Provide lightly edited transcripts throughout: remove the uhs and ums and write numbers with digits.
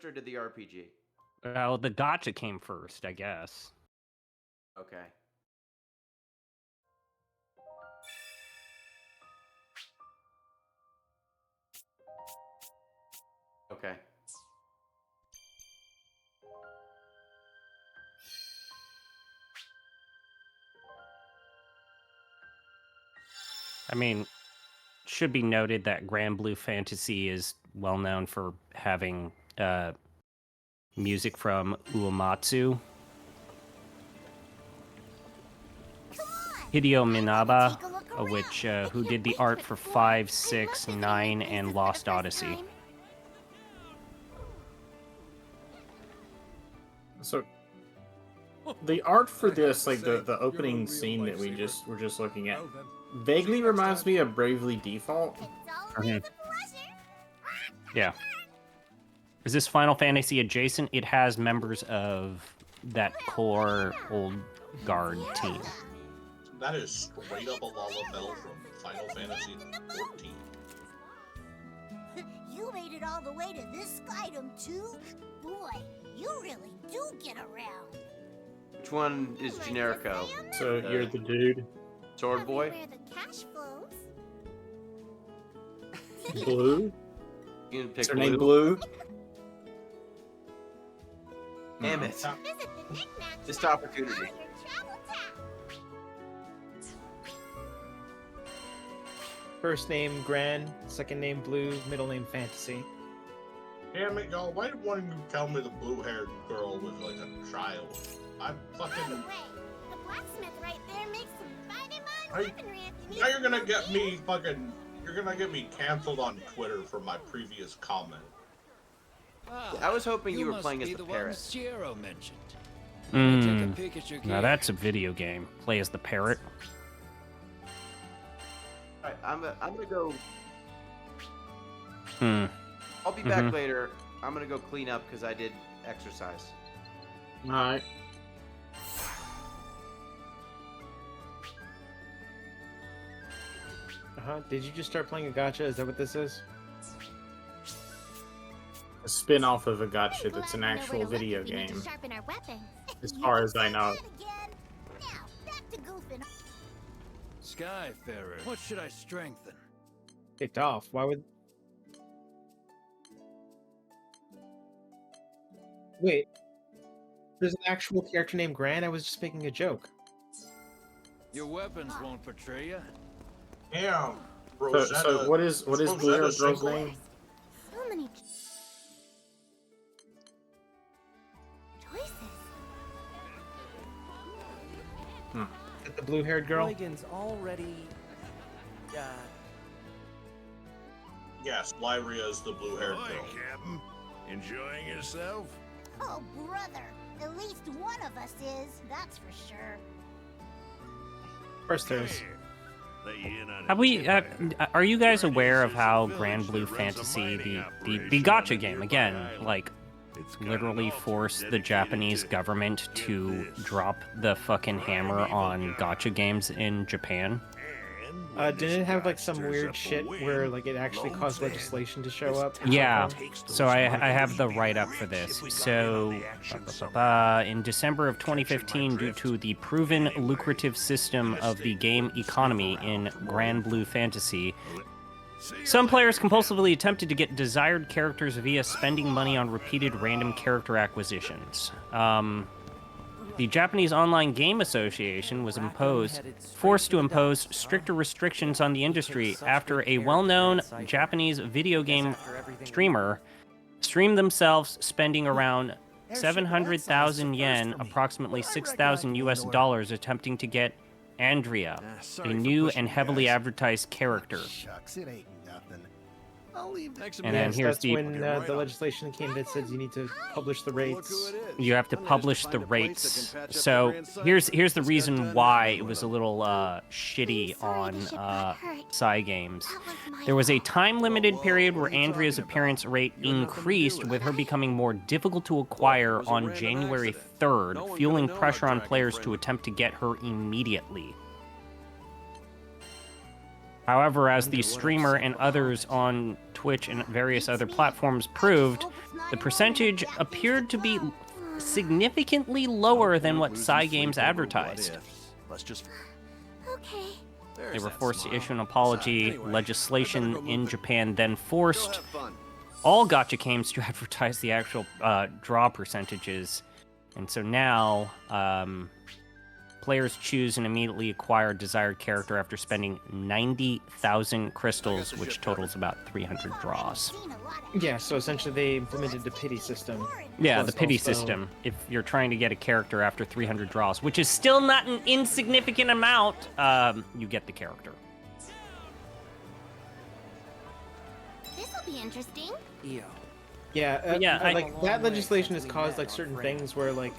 or did the RPG? Well, the gacha came first, I guess. Okay. Okay. I mean, should be noted that Grand Blue Fantasy is well known for having music from Uematsu. Hideo Minaba, who did the art for 5, 6, 9, and Lost Odyssey. So, the art for this, like the opening scene that we're just looking at, vaguely reminds me of Bravely Default. Yeah. Is this Final Fantasy adjacent? It has members of that core old guard team. That is straight up a Lalabelle from Final Fantasy 14. You made it all the way to this item too? Boy, you really do get around. Which one is Generico? So you're the dude. Sword boy? Where the cash flows. Blue? You can pick Is her name Blue? Damn it. Missed opportunity. First name Gran, second name Blue, middle name Fantasy. Damn it, y'all. Why did one of you tell me the blue-haired girl was like a child? I'm fucking... The blacksmith right there makes some fighting weaponry. Now you're gonna get me fucking... You're gonna get me canceled on Twitter for my previous comment. I was hoping you were playing as the parrot. Shiro mentioned. Now that's a video game. Play as the parrot. Alright, I'm gonna go... I'll be back later. I'm gonna go clean up because I did exercise. Alright. Did you just start playing a gacha? Is that what this is? A spin-off of a gacha that's an actual video game. As far as I know. Now, back to goofing. Skyfarer, what should I strengthen? Kicked off. Why would... Wait. There's an actual character named Gran? I was just making a joke. Your weapons won't betray you. Damn. So what is Blue girl's name? So many choices. The blue-haired girl? Huygens already... Yes, Lyria is the blue-haired girl. Captain. Enjoying yourself? Oh, brother. At least one of us is, that's for sure. Of course there is. Have we? Are you guys aware of how Grand Blue Fantasy, the gacha game again, like literally forced the Japanese government to drop the fucking hammer on gacha games in Japan? Didn't it have like some weird shit where like it actually caused legislation to show up? Yeah, so I have the write-up for this. So, in December of 2015, due to the proven lucrative system of the game economy in Grand Blue Fantasy, some players compulsively attempted to get desired characters via spending money on repeated random character acquisitions. The Japanese Online Game Association was forced to impose stricter restrictions on the industry after a well-known Japanese video game streamer streamed themselves spending around 700,000 yen, approximately $6,000 US, attempting to get Andrea, a new and heavily advertised character. And then here's that's when the legislation came that says you need to publish the rates. You have to publish the rates. So here's the reason why it was a little shitty on Psy Games. There was a time-limited period where Andrea's appearance rate increased, with her becoming more difficult to acquire on January 3rd, fueling pressure on players to attempt to get her immediately. However, as the streamer and others on Twitch and various other platforms proved, the percentage appeared to be significantly lower than what Cygames advertised. Let's just. Okay. They were forced to issue an apology. Legislation in Japan then forced all gacha games to advertise the actual draw percentages. And so now, players choose and immediately acquire a desired character after spending 90,000 crystals, which totals about 300 draws. Yeah, so essentially they implemented the pity system. Yeah, Plus the pity also- system. If you're trying to get a character after 300 draws, which is still not an insignificant amount, you get the character. This'll be interesting. Yeah, Yeah, like that legislation has caused like certain things where like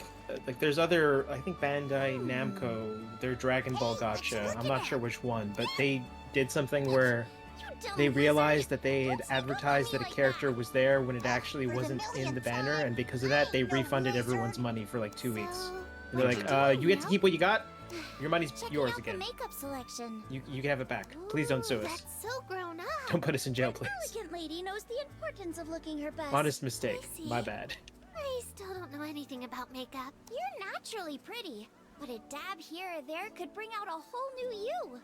there's other, I think Bandai Namco, their Dragon Ball gacha, I'm not sure which one, but they did something where they realized that they had advertised that a character was there when it actually wasn't in the banner, and because of that they refunded everyone's money for like 2 weeks. And they're like, you get to keep what you got, your money's yours again. Makeup selection. You can have it back. Please don't sue us. That's so grown up. Don't put us in jail, please. Elegant lady knows the importance of looking her best. Honest mistake. I see. My bad. I still don't know anything about makeup. You're naturally pretty, but a dab here or there could bring out a whole new you.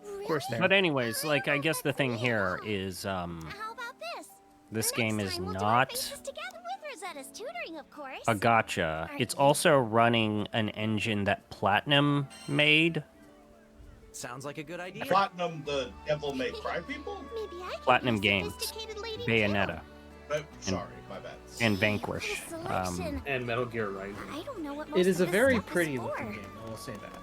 Of course, Really? there. But anyways, like, I guess the thing here is, How about this? this For game next is time, we'll do our not faces together with Rosetta's tutoring, of course. a gacha. It's also running an engine that Platinum made. Sounds like a good idea. Platinum, the Devil May Cry people? Maybe I can Platinum be a Games, sophisticated lady Bayonetta, Sorry, my bad. and Vanquish. This selection. And Metal Gear Rising. I don't know what most It is a of this very stuff is pretty for. looking game, I will say that.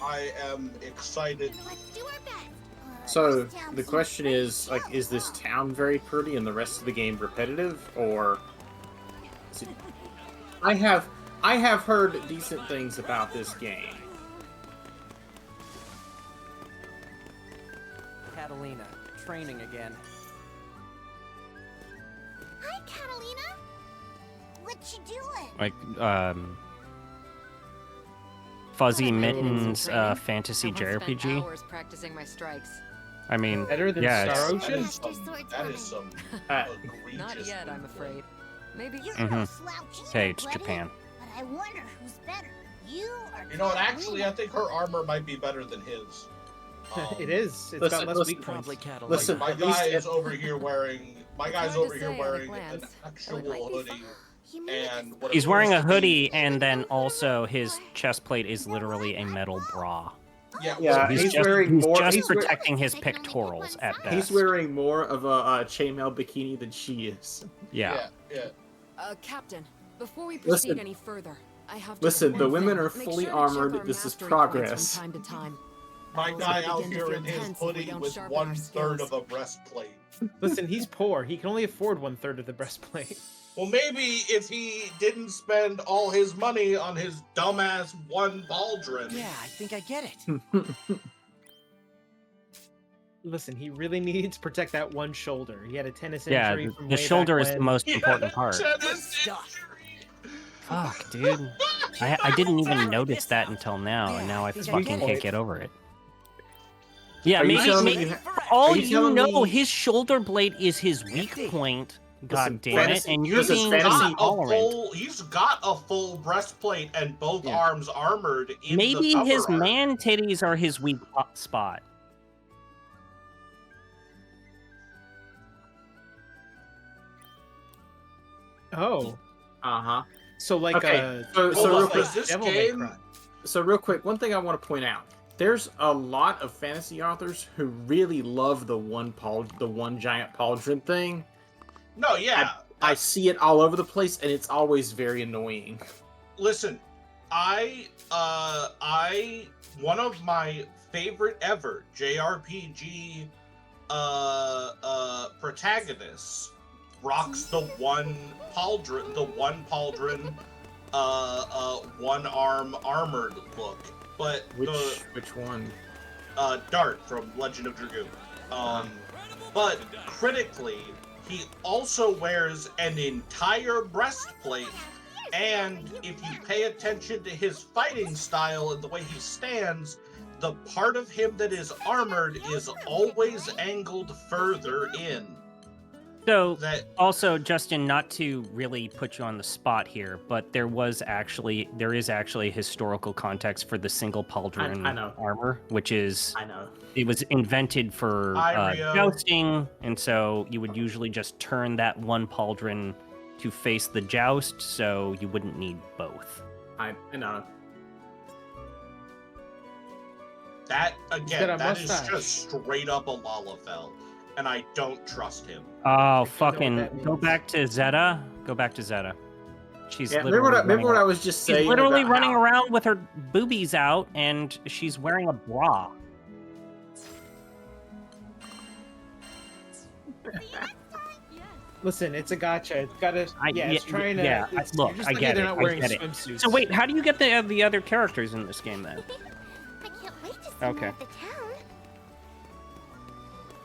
I am excited. Let's do our best. So This town the seems question pretty is, like, is this chill, town very pretty and the rest of the game repetitive, or? Is it... I have heard decent things about this game. Catalina, training again. Hi, Catalina. What you doing? Like, Fuzzy Mittens Fantasy JRPG. Hours practicing my strikes. I mean, Better than yeah, Star it's- Ocean? Master Swordswoman. That is some egregious. Not yet, I'm afraid. Maybe. You're Mhm. no slouch either, Hey, it's buddy. Japan. But I wonder who's better. You or You know what? Catalina? Actually, I think her armor might be better than his. It is. It's Listen, got less listen, weak Probably points. Catalina. Listen, My at least guy it- is over here wearing. My guy's hard to over here say at a wearing glance, an but actual it might be hoodie. fun. You mean And what He's wearing a appears to be- hoodie, and then also his chest plate is literally a metal bra. Yeah, Yeah, well, he's just, wearing he's more- just he's wear- protecting his pectorals at best. He's wearing more of a chainmail bikini than she is. Yeah. yeah. Captain, before we Listen. proceed any further, I have to Listen, say the one women thing. are Make fully sure to check armored. our This is mastery progress. points from time to time. My Owls guy will out begin to here feel in his tense if we hoodie don't with sharpen our 1/3 of skills. a breastplate. Listen, he's poor. He can only afford 1/3 of the breastplate. Well, maybe if he didn't spend all his money on his dumbass one pauldron. Yeah, I think I get it. Listen, he really needs to protect that one shoulder. He had a tennis Yeah, injury from the way shoulder back is the when. most He had important a part. tennis Stuff. injury. Fuck, dude. I didn't even notice that until now, and now I Yeah, I fucking get it. can't get over it. Yeah, Are you maybe, telling me maybe you all are you you telling know, me- his shoulder blade is his weak point. God Listen, damn it! fantasy- And you're listen, being fantasy- intolerant. He's got a full breastplate and both Yeah. arms armored. In Maybe the his cover art. man titties are his weak spot. Oh, Uh-huh. so like Okay, so Hold real on, quick, is this Devil May game? Cry. So real quick, one thing I want to point out: there's a lot of fantasy authors who really love the one giant pauldron thing. No, yeah. I see it all over the place, and it's always very annoying. Listen, one of my favorite ever JRPG protagonists rocks the one pauldron, one arm armored look. But Which one? Dart from Legend of Dragoon. But critically, he also wears an entire breastplate, and if you pay attention to his fighting style and the way he stands, the part of him that is armored is always angled further in. So, That also, Justin, not to really put you on the spot here, but there is actually historical context for the single pauldron I know. armor, which is I know. it was invented for Rio. jousting, and so you would usually just turn that one pauldron to face the joust, so you wouldn't need both. I know. That got again, a that is mustache. just straight up a Lalafell, and I don't trust him. Oh, that fucking go means. back to Zeta. Go back to Zeta. She's Yeah, literally remember what running I was just saying? She's literally about running how- around with her boobies out, and she's wearing a bra. Listen, it's a gacha. It's gotta. It's trying to. yeah, it's, look, you're just I lucky get they're it, not I wearing get it. swimsuits. So wait, how do you get the other characters in this game then? I can't wait to see Okay. more of the town.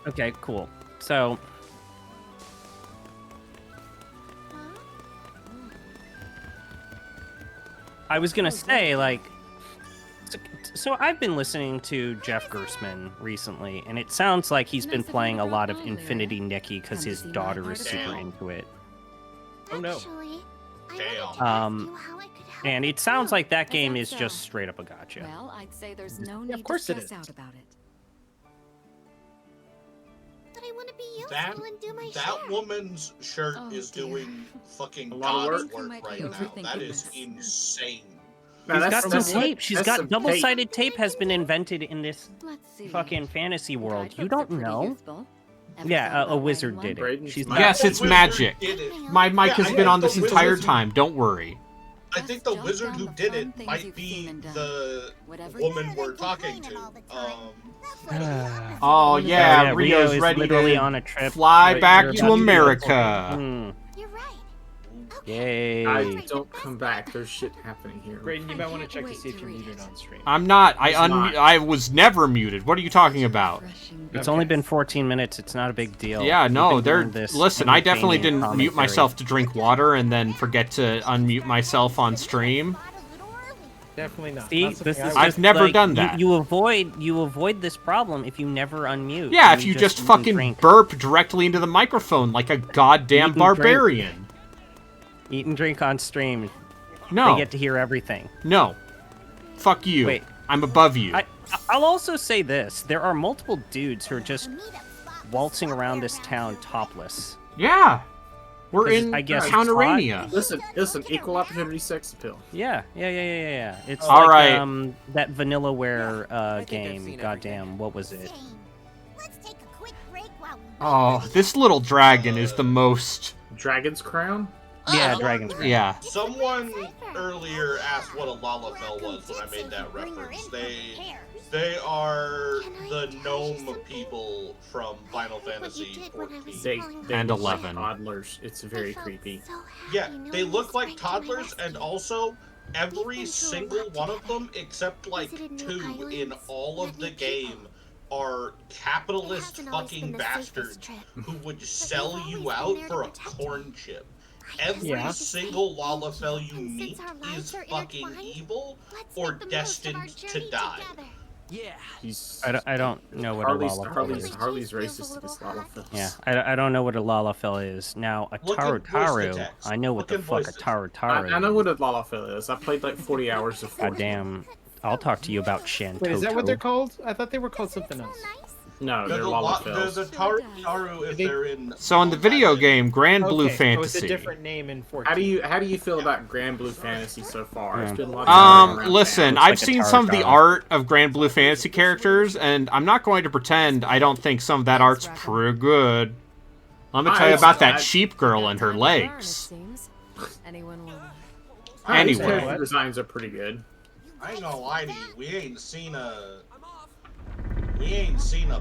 Okay, cool. So I was gonna say, like, so I've been listening to Jeff Gersman recently, and it sounds like he's been playing a lot of Infinity Nikki because his daughter is super into it. Oh, no. Actually, I Damn. wanted to ask you how I could help And you it sounds too. like that Is game that is so? just straight up a gotcha. Well, I'd say there's no Yeah, of need course to it stress is. out about it. But I want to be useful That and do my that share. woman's shirt Oh, is dear. doing fucking A lot of God's work. work I think we right might be now. That overthinking is this. insane. No, She's that's- got that's some what- tape. She's that's got some double-sided tape has been invented in this Let's see. fucking fantasy world. Guide You books are don't pretty know? useful. Ever Yeah, thought a about wizard writing did one? it. Braden's She's my- not. Yes, The it's wizard magic. did it. My mic Yeah, has I been on think this the entire wizard- time. Don't worry. I think Just the jot wizard down who the did fun it things might you've be seen and done. the Whatever woman They're we're talking complaining to. all the time. That's what it is. Oh yeah, Rio Rio's is ready literally to on a trip. fly Right, back you're to about do it. America. You're right. Yay. I don't come back. There's shit happening here. Braden, you I might want to can't check to wait see if to you're read muted it. on stream. I'm not. He's not. I was never muted. What are you talking about? Refreshing. It's Okay. only been 14 minutes. It's not a big deal. Yeah, We've no, been they're. doing this Listen, I definitely entertaining didn't mute commentary. myself to drink water and then forget to unmute myself on stream. Definitely not. See, Not this something is I would- I've just never like, done that. You avoid this problem if you never unmute. Yeah, and if you just eat and fucking drink. burp directly into the microphone like a goddamn Eat and drink. barbarian. Eat and drink on stream. No, They get to hear everything. no. Fuck you. Wait. I'm above you. I'll also say this: there are multiple dudes who are just waltzing around this town topless. Yeah. We're 'Cause in I guess it's Counterania. Listen, equal opportunity sex appeal. Yeah. It's All like right. That Vanillaware think I've game. seen Goddamn, what was it? Let's take a quick break while we Oh, this little dragon is the most. Dragon's Crown? Yeah, Someone- Dragon's Crown. Yeah. Someone earlier asked what a Lalafell was when I made that reference. They are the gnome people from Final Fantasy XIV. They And look 11. Like toddlers. It's very creepy. Yeah, they look like toddlers, and also every single one of them, except like two in all of the game, are capitalist fucking bastards who would sell you out for a corn chip. Every Yeah. single Lalafell you meet is fucking evil or destined to die. Yeah. He's I don't know what Harley's, a Lalafell Harley's, is. Harley's racist against Lalafell. Yeah, I don't know what a Lalafell is. Now, a Look at voice Taru, text. I know what the Look at fuck a voices. Taru I know what a Lalafell is. I played like 40 hours of Fortnite. Goddamn, I'll talk to you about Shantoto. Wait, is that what they're called? I thought they were called something else. No, They're they're the Lalafells. Taru if They- they're in. So in the video game, Grand Blue Okay, so Fantasy. it's a different name in 14. How do you feel about Grand Blue Fantasy so far? It's Yeah. been a lot of time around Listen, Looks I've like a seen Taru some of the Taru. art of Grand Blue Fantasy characters, and I'm not going to pretend I don't think some of that art's pretty good. Let me tell you about that sheep girl and her legs. Anyone want now. These Anyway. character designs are pretty good. I ain't gonna lie to you, we ain't seen a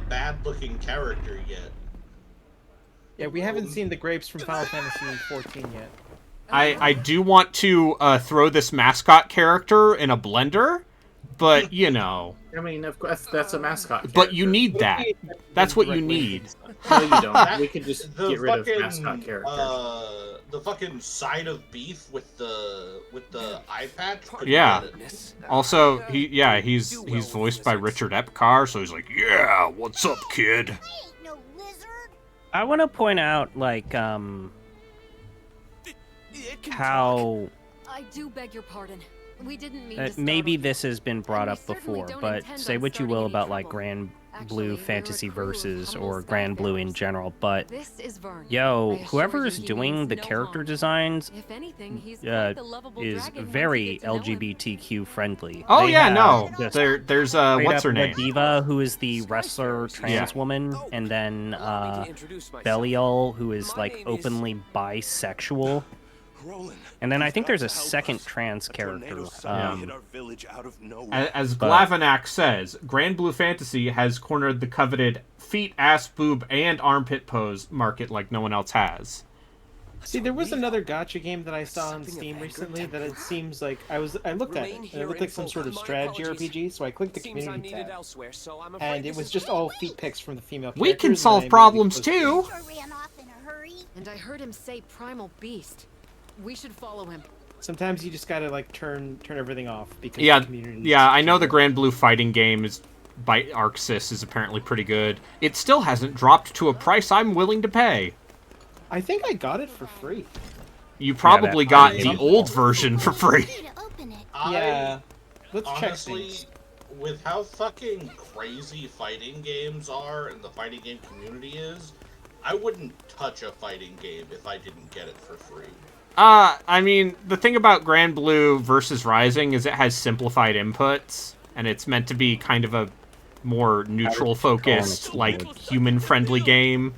bad-looking character yet. Yeah, we haven't seen the grapes from Final Fantasy 14 yet. I do want to throw this mascot character in a blender, but you know. I mean, of course, that's a mascot. But you character. need that. That's what you need. No, you don't. We could just The get rid of fucking, mascot characters. The fucking side of beef with the eye patch. could Yeah. get it. Also, he's voiced by Richard Epcar, so he's like, yeah, what's up, kid? No lizard. I want to point out, like, how I do beg your pardon. We didn't mean to maybe startle this has been brought And we up before, certainly don't but intend say on what you starting will any about like trouble. Grand Actually, Blue we're a Fantasy crew of Versus humble or Grand Blue in skyfarers. general, but This is Vern. yo, I assure whoever you is he doing means the no character harm. designs If anything, he's quite the lovable is dragon once you very get to know him. LGBTQ friendly. Oh They yeah, have no. just There's straight what's up her name? Diva, who is the wrestler trans woman, and then Belial, who is like openly bisexual. And then I think there's a second trans character. As Glavinac says, Grand Blue Fantasy has cornered the coveted feet, ass, boob, and armpit pose market like no one else has. See, there was another gacha game that I saw on Steam recently that it seems like I looked at it, and it looked like some sort of strategy RPG, so I clicked the community tab, and it was just all feet pics from the female characters. We can and solve I problems immediately too. Ran off in a hurry. And I heard him say primal beast. We should follow him. Sometimes you just gotta like turn everything off because Yeah, the community yeah. I know the Grand Blue fighting game is by Arxis is apparently pretty good. It still hasn't dropped to a price I'm willing to pay. I think I got it for free. You probably that got might the be. old version for free. Yeah. Let's check Honestly, things. with how fucking crazy fighting games are and the fighting game community is, I wouldn't touch a fighting game if I didn't get it for free. I mean, the thing about Grand Blue versus Rising is it has simplified inputs, and it's meant to be kind of a more neutral-focused, like, human-friendly game.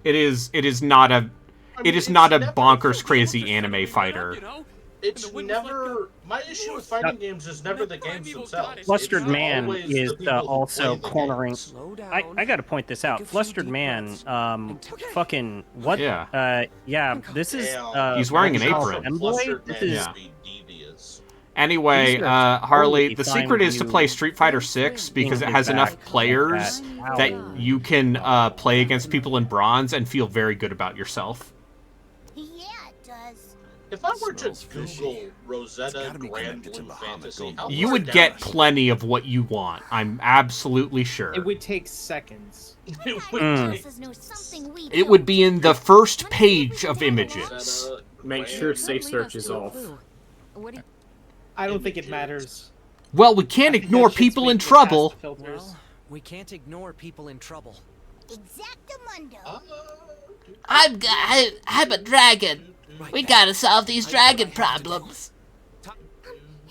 It is not a bonkers crazy anime fighter. It's never... My issue with fighting games is never the games themselves. Flustered It's Man always is the people who also play the cornering. games. I gotta point this out. Flustered Man, fucking what? Yeah. This is. He's wearing an Rachel apron. Emboy? Flustered This Man is. Yeah. be devious. Anyway, These are Harley, totally the fine secret is to with play you Street Fighter 6 because it being has back enough like players that. that Ow. you can play against people in bronze and feel very good about yourself. Yeah, it does. If I were to Google Rosetta Grand Blue Fantasy, how You far would down get should plenty of what you want. I'm absolutely sure. It would take seconds. it would Mm. It would be in the first page of images. Rosetta Make Grand- sure safe search is off. What do you... I don't think it matters. Well, we can't I think ignore that shit's people in being past trouble. the filters. Well, we can't ignore people in trouble. Exactamundo. I'm a dragon. We gotta solve these dragon problems.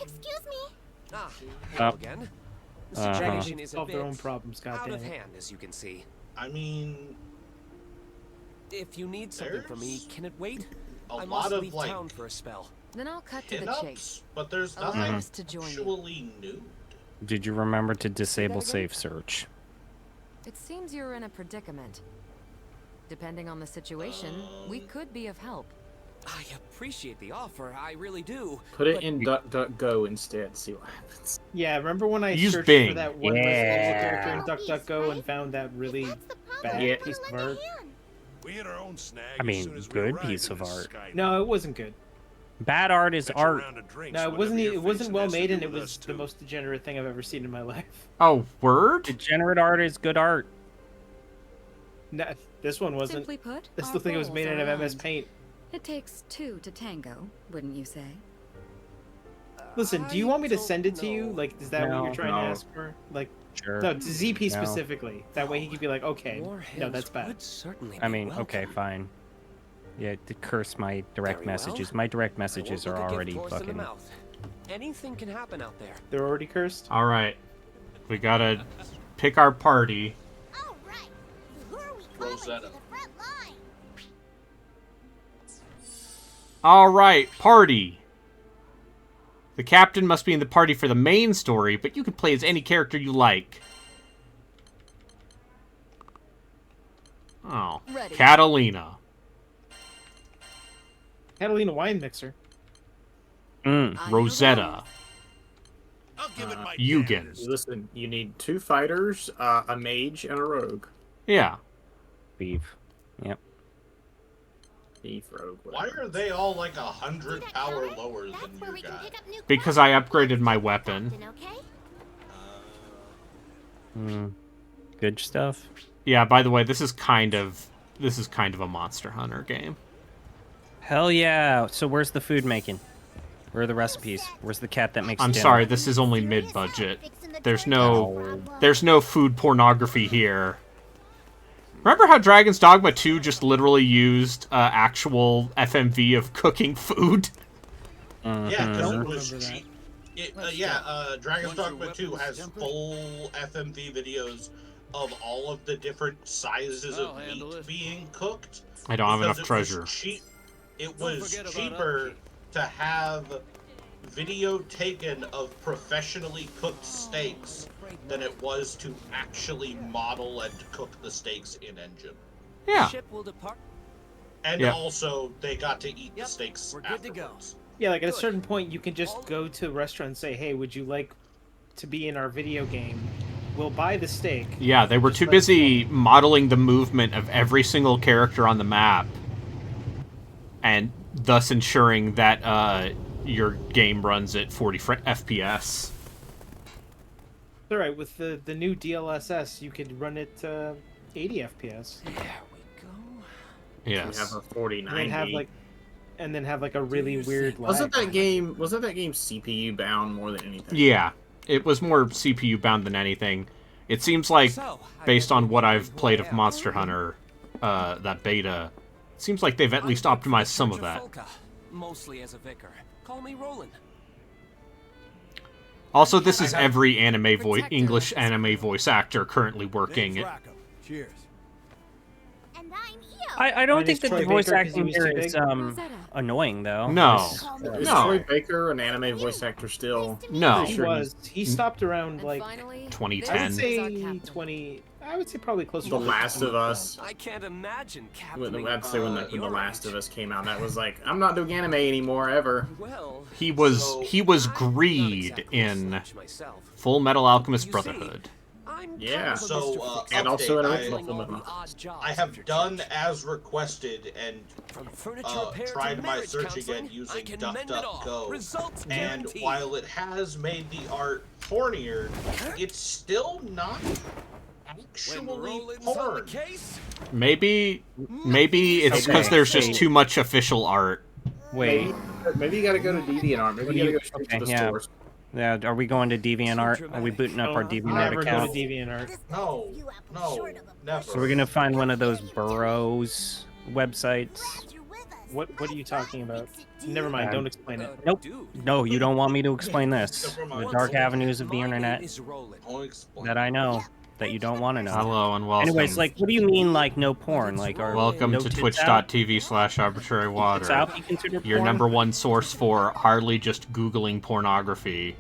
Excuse me. Ah, Oh. hello again. The Uh-huh. situation is a Solve bit their own problems, out of goddammit. hand, as you can see. I mean, If you need something from me, There's can it wait? a I lot must of leave like town for a spell. Then I'll cut to the chase. pinups, but there's Allow nothing us to join you. actually new. Did you remember to disable again? safe search? It seems you're in a predicament. Depending on the situation, we could be of help. I appreciate the offer, I really do. Put it but in DuckDuckGo instead. See what happens. Yeah, remember when I Use searched Bing. for that one Yeah. character in DuckDuckGo and found that really bad Yeah. piece of art? I mean, good piece of art. No, it wasn't good. Bad art is art. No, it wasn't. It wasn't well made, and it was the most degenerate thing I've ever seen in my life. Oh, word? Degenerate art is good art. No, this one wasn't. Simply put, This our looked like it was goals made are out of MS aligned. Paint. It takes two to tango, wouldn't you say? Listen, do you want me to send it to you? know. Like, is that what No. you're trying No. to ask for? Like, Sure. no, to ZP No. specifically. That way he could be like, okay, More no, hymns that's bad. would certainly I be mean, welcome. okay, fine. Yeah, to curse my direct Very well. messages. My direct I messages won't are look a already gift horse in the fucking. mouth. Anything can happen out there. They're already cursed. All right. We gotta pick our party. All right. Who are we calling to Rosetta. the front line? All right, party. The captain must be in the party for the main story, but you can play as any character you like. Oh, Ready. Catalina. Catalina wine mixer. Mm. I know Rosetta. Yugen. Listen, you need 2 fighters, a mage, and a rogue. Yeah. Beef. Yep. Thief, rogue, Why whatever. are they all like 100 power lower than your guy? Because I upgraded my weapon. Good stuff. Yeah, by the way, this is kind of a Monster Hunter game. Hell yeah. So where's the food making? Where are the recipes? Where's the cat that makes I'm dinner? sorry, this is only mid-budget. There's no food pornography here. Remember how Dragon's Dogma 2 just literally used actual FMV of cooking food? Yeah, because it was cheap. Dragon's Dogma 2 has full FMV videos of all of the different sizes of meat being cooked. I don't have enough treasure. It was cheaper to have video taken of professionally cooked steaks than it was to actually model and cook the steaks in engine. Yeah. And Yeah. also, they got to eat the steaks afterwards. Yeah, like at a certain point, you can just go to a restaurant and say, "Hey, would you like to be in our video game? We'll buy the steak." Yeah, they were too busy modeling the movement of every single character on the map, and thus ensuring that your game runs at 40 FPS. All right, with the new DLSS, you could run it 80 FPS. Yes. You have a 4090. And then have like a really weird lag. Wasn't that game CPU bound more than anything? Yeah, it was more CPU bound than anything. It seems like, based on what I've played of Monster Hunter, that beta, it seems like they've at least optimized some of that. Mostly as a vicar. Call me Roland. Also, this is every English anime voice actor currently working. Cheers. I don't think that Troy the voice Baker 'cause he acting was here too is big? annoying though. No. Is No. Troy Baker an anime voice actor still? No. He was. He stopped around like 2010. I would say 20. I would say probably closer The to Last of Us. I can't imagine When captaining I'd say when the your Last age. of Us came out, that was like, I'm not doing anime anymore ever. Well, He was Greed in Full Metal Alchemist Brotherhood. Yeah. So, and also an update, original film. I have done as requested and tried my search again using DuckDuckGo. And while it has made the art pornier, it's still not actually porn. Maybe it's because there's just too much official art. Wait. Maybe you gotta go to DeviantArt. Maybe you gotta go straight to the stores. Yeah, are we going to DeviantArt? Are we booting up our DeviantArt never account? go to DeviantArt. No, never. So we're gonna find one of those Burroughs websites. What are you talking about? Never mind. Don't explain it. Nope. No, you don't want me to explain this. The dark avenues of the internet that I know that you don't want to know. Hello and welcome. Anyways, like, what do you mean, like, no porn? Like, are Welcome no to tits out? twitch.tv/arbitrarywater. Tits out be considered Your porn? #1 source for hardly just Googling pornography.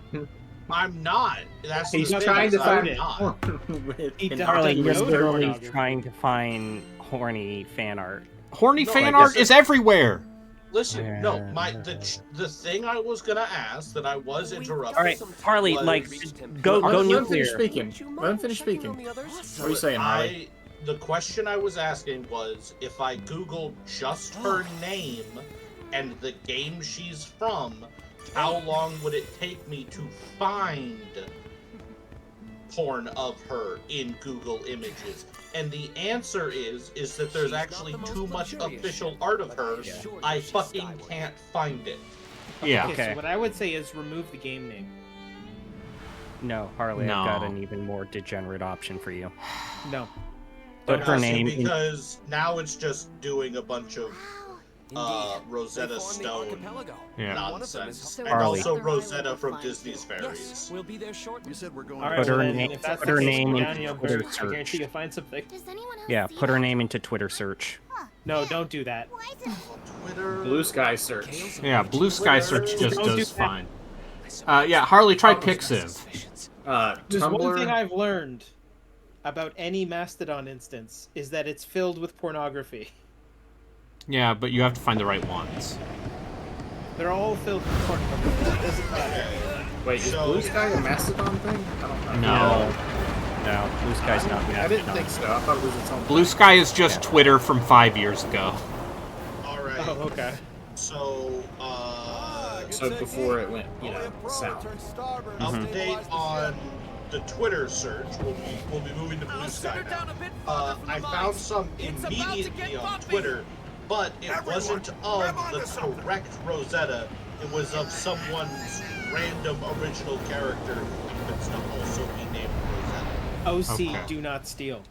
I'm not. That's He's the thing, trying to I'm find it. not. Harley, you're knows literally pornography. trying to find horny fan art. Horny No, fan I art guess is everywhere! Listen, no, the thing I was gonna ask that I was interrupted. All right, Harley, was- like, go Let him nuclear. finish speaking. Let him finish speaking. What are you saying, Harley? The question I was asking was, if I Googled just her name and the game she's from, how long would it take me to find porn of her in Google Images? And the answer is that there's actually too much official art of her. I fucking can't find it. Yeah. Okay. So what I would say is remove the game name. No, Harley, No. I've got an even more degenerate option for you. No. Put her name in. Because now it's just doing a bunch of Rosetta Stone Yeah. nonsense. And Harley. also Rosetta from Disney's Fairies. We'll be there shortly. You said we're going. All right. Put her well, then, name- if that's put the her case, name go in down, you'll Twitter go- I guarantee search. you'll find something. Yeah, put her name into Twitter search. No, don't do that. Twitter. Blue Sky search. Yeah, Blue Sky Search just Don't do does that. fine. Yeah, Harley, try Pixiv. There's one thing Tumblr. I've learned about any Mastodon instance is that it's filled with pornography. Yeah, but you have to find the right ones. They're all filled with pornography. It doesn't matter. Wait, is Blue Sky a Mastodon thing? I don't know. No, Blue Sky's not. I didn't think so. I thought it was its own. Blue Sky is just Twitter from 5 years ago. All right. Oh, okay. So, So before it went, south. Update on the Twitter search. We'll be moving to Blue Sky now. I found some immediately on Twitter, but it wasn't of the correct Rosetta. It was of someone's random original character who happens to also be named Rosetta. OC, do not steal.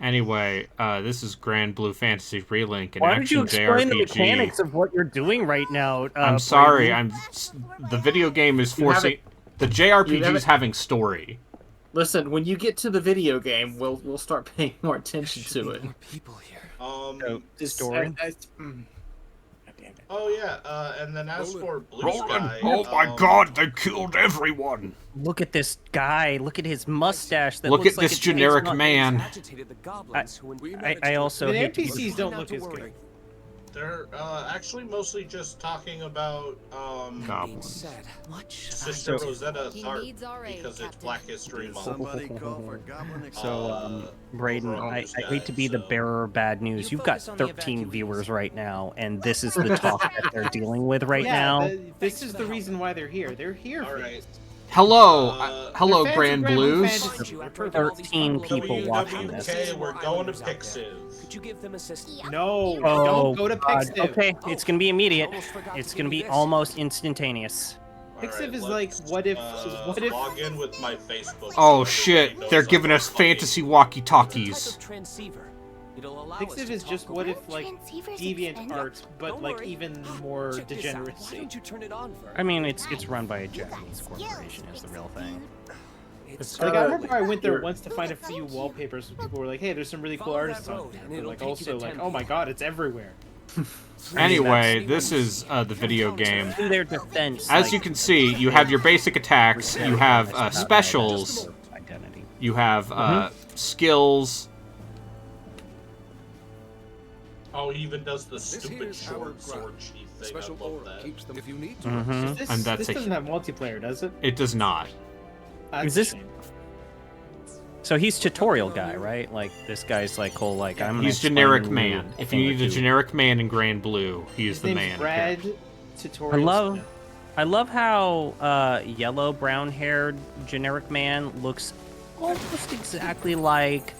Anyway, this is Grand Blue Fantasy Relink, an Why did you action explain JRPG. the mechanics of what you're doing right now? I'm sorry. Brandon? The video game is forcing. The JRPG is having story. Listen, when you get to the video game, we'll start paying more attention to it. More people here. Story. Oh yeah, and then as for Blue Sky, Oh my God! They killed everyone. Look at this guy. Look at his mustache. That Look looks at like this a generic changed man. I also The hate to NPCs don't look as good. they're actually mostly just talking about Goblins. Sister Rosetta He Tharp needs our aid, because it's Captain. Black History Month. Somebody call for goblin So, Brayden, over on I Blue hate to Sky, be the so- bearer of bad news. You've got 13 viewers right now, and this is the talk that they're dealing with right now. This is the reason why they're here. They're here for Alright. this. Hello, hello, They're fans of Grand Grand Blue Blues. Fantasy. They're perfect. 13 people watching this. Okay, we're going to Pixiv. Could you give them assistance? No, Oh, don't go to God. Pixiv. Okay, it's gonna be immediate. Almost forgot It's to gonna do be this. almost instantaneous. Pixiv Alright, is like, let's, what if log in with my Facebook. Oh so shit! everybody knows They're I'm giving us fucking- fantasy walkie-talkies. It's a type of transceiver. It'll allow us Pixiv to is talk just away. what if like Transceivers deviant expend- art, but Don't like worry. even more Check this out. Why degeneracy. don't you turn it on first? I mean, it's run by a Japanese corporation. Is the real thing. It's Like I remember I went there You're- once to find a few wallpapers. And people were like, "Hey, there's some really cool Follow artists that on road, there." and But it'll like take you also to like, 10 "Oh my god, it's everywhere." Anyway, this is the video game. To their defense, As like, you can see, you have your basic attacks, you have specials, identity. you have skills. Oh, he even does the stupid short sword sheath thing. Special I love aura that. keeps them if you need to. Mm-hmm. This, And that's this a- doesn't have multiplayer, does it? It does not. That's Is this- a shame. So he's tutorial guy, right? Like this guy's like whole like I'm. gonna He's explain generic you man. a If thing you or need a two. generic man in Grand Blue, he is His the name's man. Brad. I Tutorial. love how yellow brown-haired generic man looks almost exactly like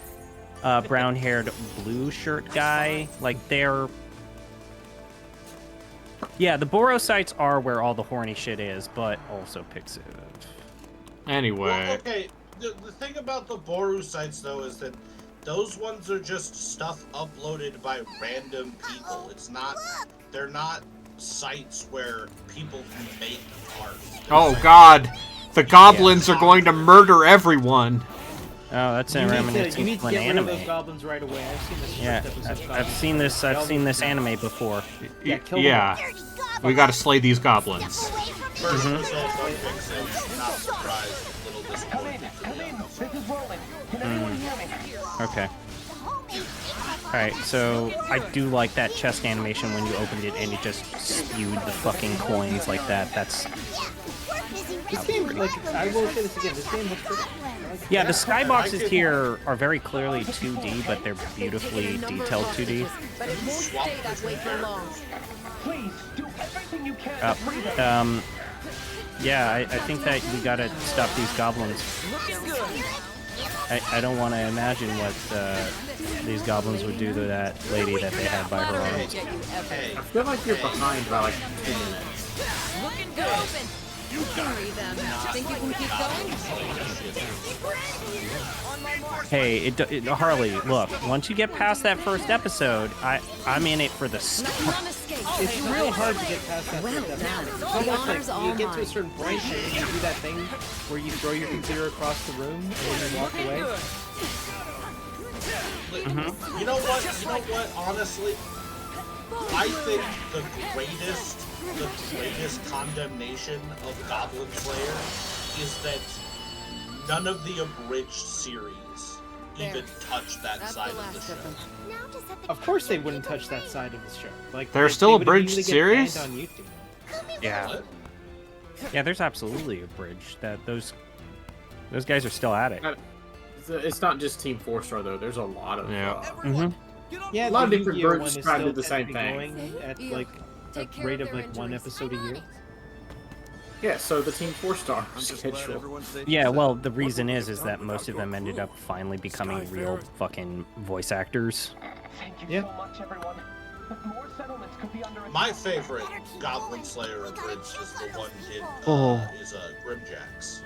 brown-haired blue shirt guy. Like they're. Yeah, the Boro sites are where all the horny shit is, but also Pixiv. Anyway, Well, okay, the thing about the Boru sites, though, is that those ones are just stuff uploaded by random people. It's not, they're not sites where people can make art. They're oh sites- god, the goblins are going to murder everyone. Oh, that's You a need to, reminiscence you need to of an get rid of anime. those goblins right away. I've seen this. Yeah, first episode of I've Goblins. seen this. I've Goblins seen this now. anime before. Yeah, kill Yeah, we gotta slay these goblins. First result on Pixiv, not surprised, a little disappointed. Okay. Alright, so I do like that chest animation when you opened it and it just spewed the fucking coins like that. That's This game, like, I will say this again. This game looks pretty. yeah. The skyboxes here are very clearly 2D, but they're beautifully detailed 2D. But it won't stay that way for long. Yeah, I think that we gotta stop these goblins. I don't want to imagine what these goblins would do to that lady that they had by her arms. I feel like you're behind by like 2 minutes. Looking good. Open. You carry them. Think you can keep going? On my mark. Hey, Harley, look, once you get past that first episode, I'm in it for the stuff. None escape. It's real hard to get past that. Well first done. episode. It's The almost honor's like all you get to a mine. certain point and then you do that thing where you throw your computer across the room and then you walk away. You know what, honestly? I think the greatest condemnation of Goblin Slayer is that none of the abridged series even touch that That's side the of the last show. of them. Of course they wouldn't touch that side of the show. Like There's they still a would bridged immediately get series? banned on YouTube. Yeah. What? Yeah, there's absolutely a bridge. Those guys are still at it. It's not just Team 4-star though. There's a lot of Yeah, a lot of the different Yu-Gi-Oh! groups one is trying to still do the same technically thing. going at like a rate of like 1 episode a year. Yeah, so the Team 4-star schedule. Yeah, well, the reason is that most of them ended up finally becoming real fucking voice actors. Yeah. My favorite Goblin Slayer bridge is the one in Grimjack's.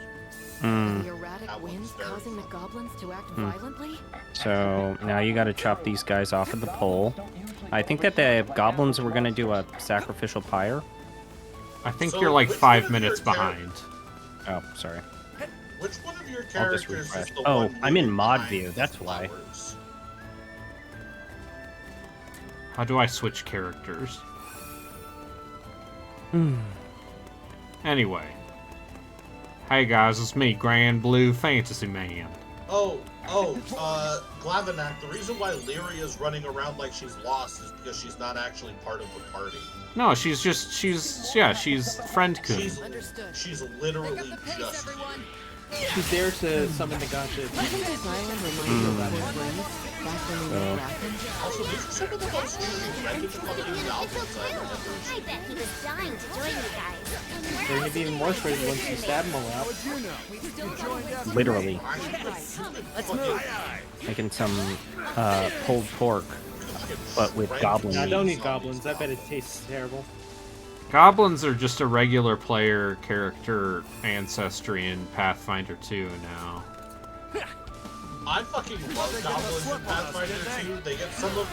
The erratic winds causing the goblins to act violently? So now you gotta chop these guys off of the pole. I think that the goblins were gonna do a sacrificial pyre. I think you're like 5 minutes behind. Oh, sorry. Which one of your I'll just characters refresh. is the Oh, one I'm in leaving mod behind view, that's why. flowers? How do I switch characters? Anyway. Hey guys, it's me, Grand Blue Fantasy Man. Glavinac, the reason why Lyria's running around like she's lost is because she's not actually part of the party. No, she's friend coon. She's literally just here. She's there to summon the gacha. Also, these are some of the most inventive fucking goblins I've ever I bet he was dying to join you guys. They're gonna be even more frustrated once you stab them a lot. Literally. Let's move. Making some pulled pork, but with goblin I meat. don't need goblins. I bet it tastes terrible. Goblins are just a regular player character ancestry in Pathfinder 2 now. I fucking love goblins in Pathfinder 2. They get some of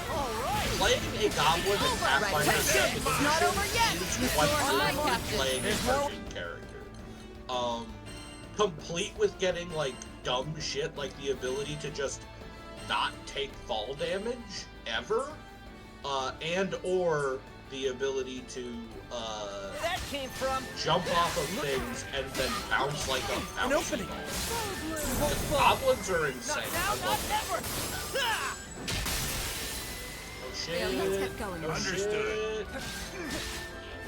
playing a goblin in Pathfinder 2 is quite playing a person character. Complete with getting like dumb shit like the ability to just not take fall damage ever, and or the ability to That came from jump off of things and then bounce like a bouncing ball. The goblins are insane. I love that. Oh shit. Understood.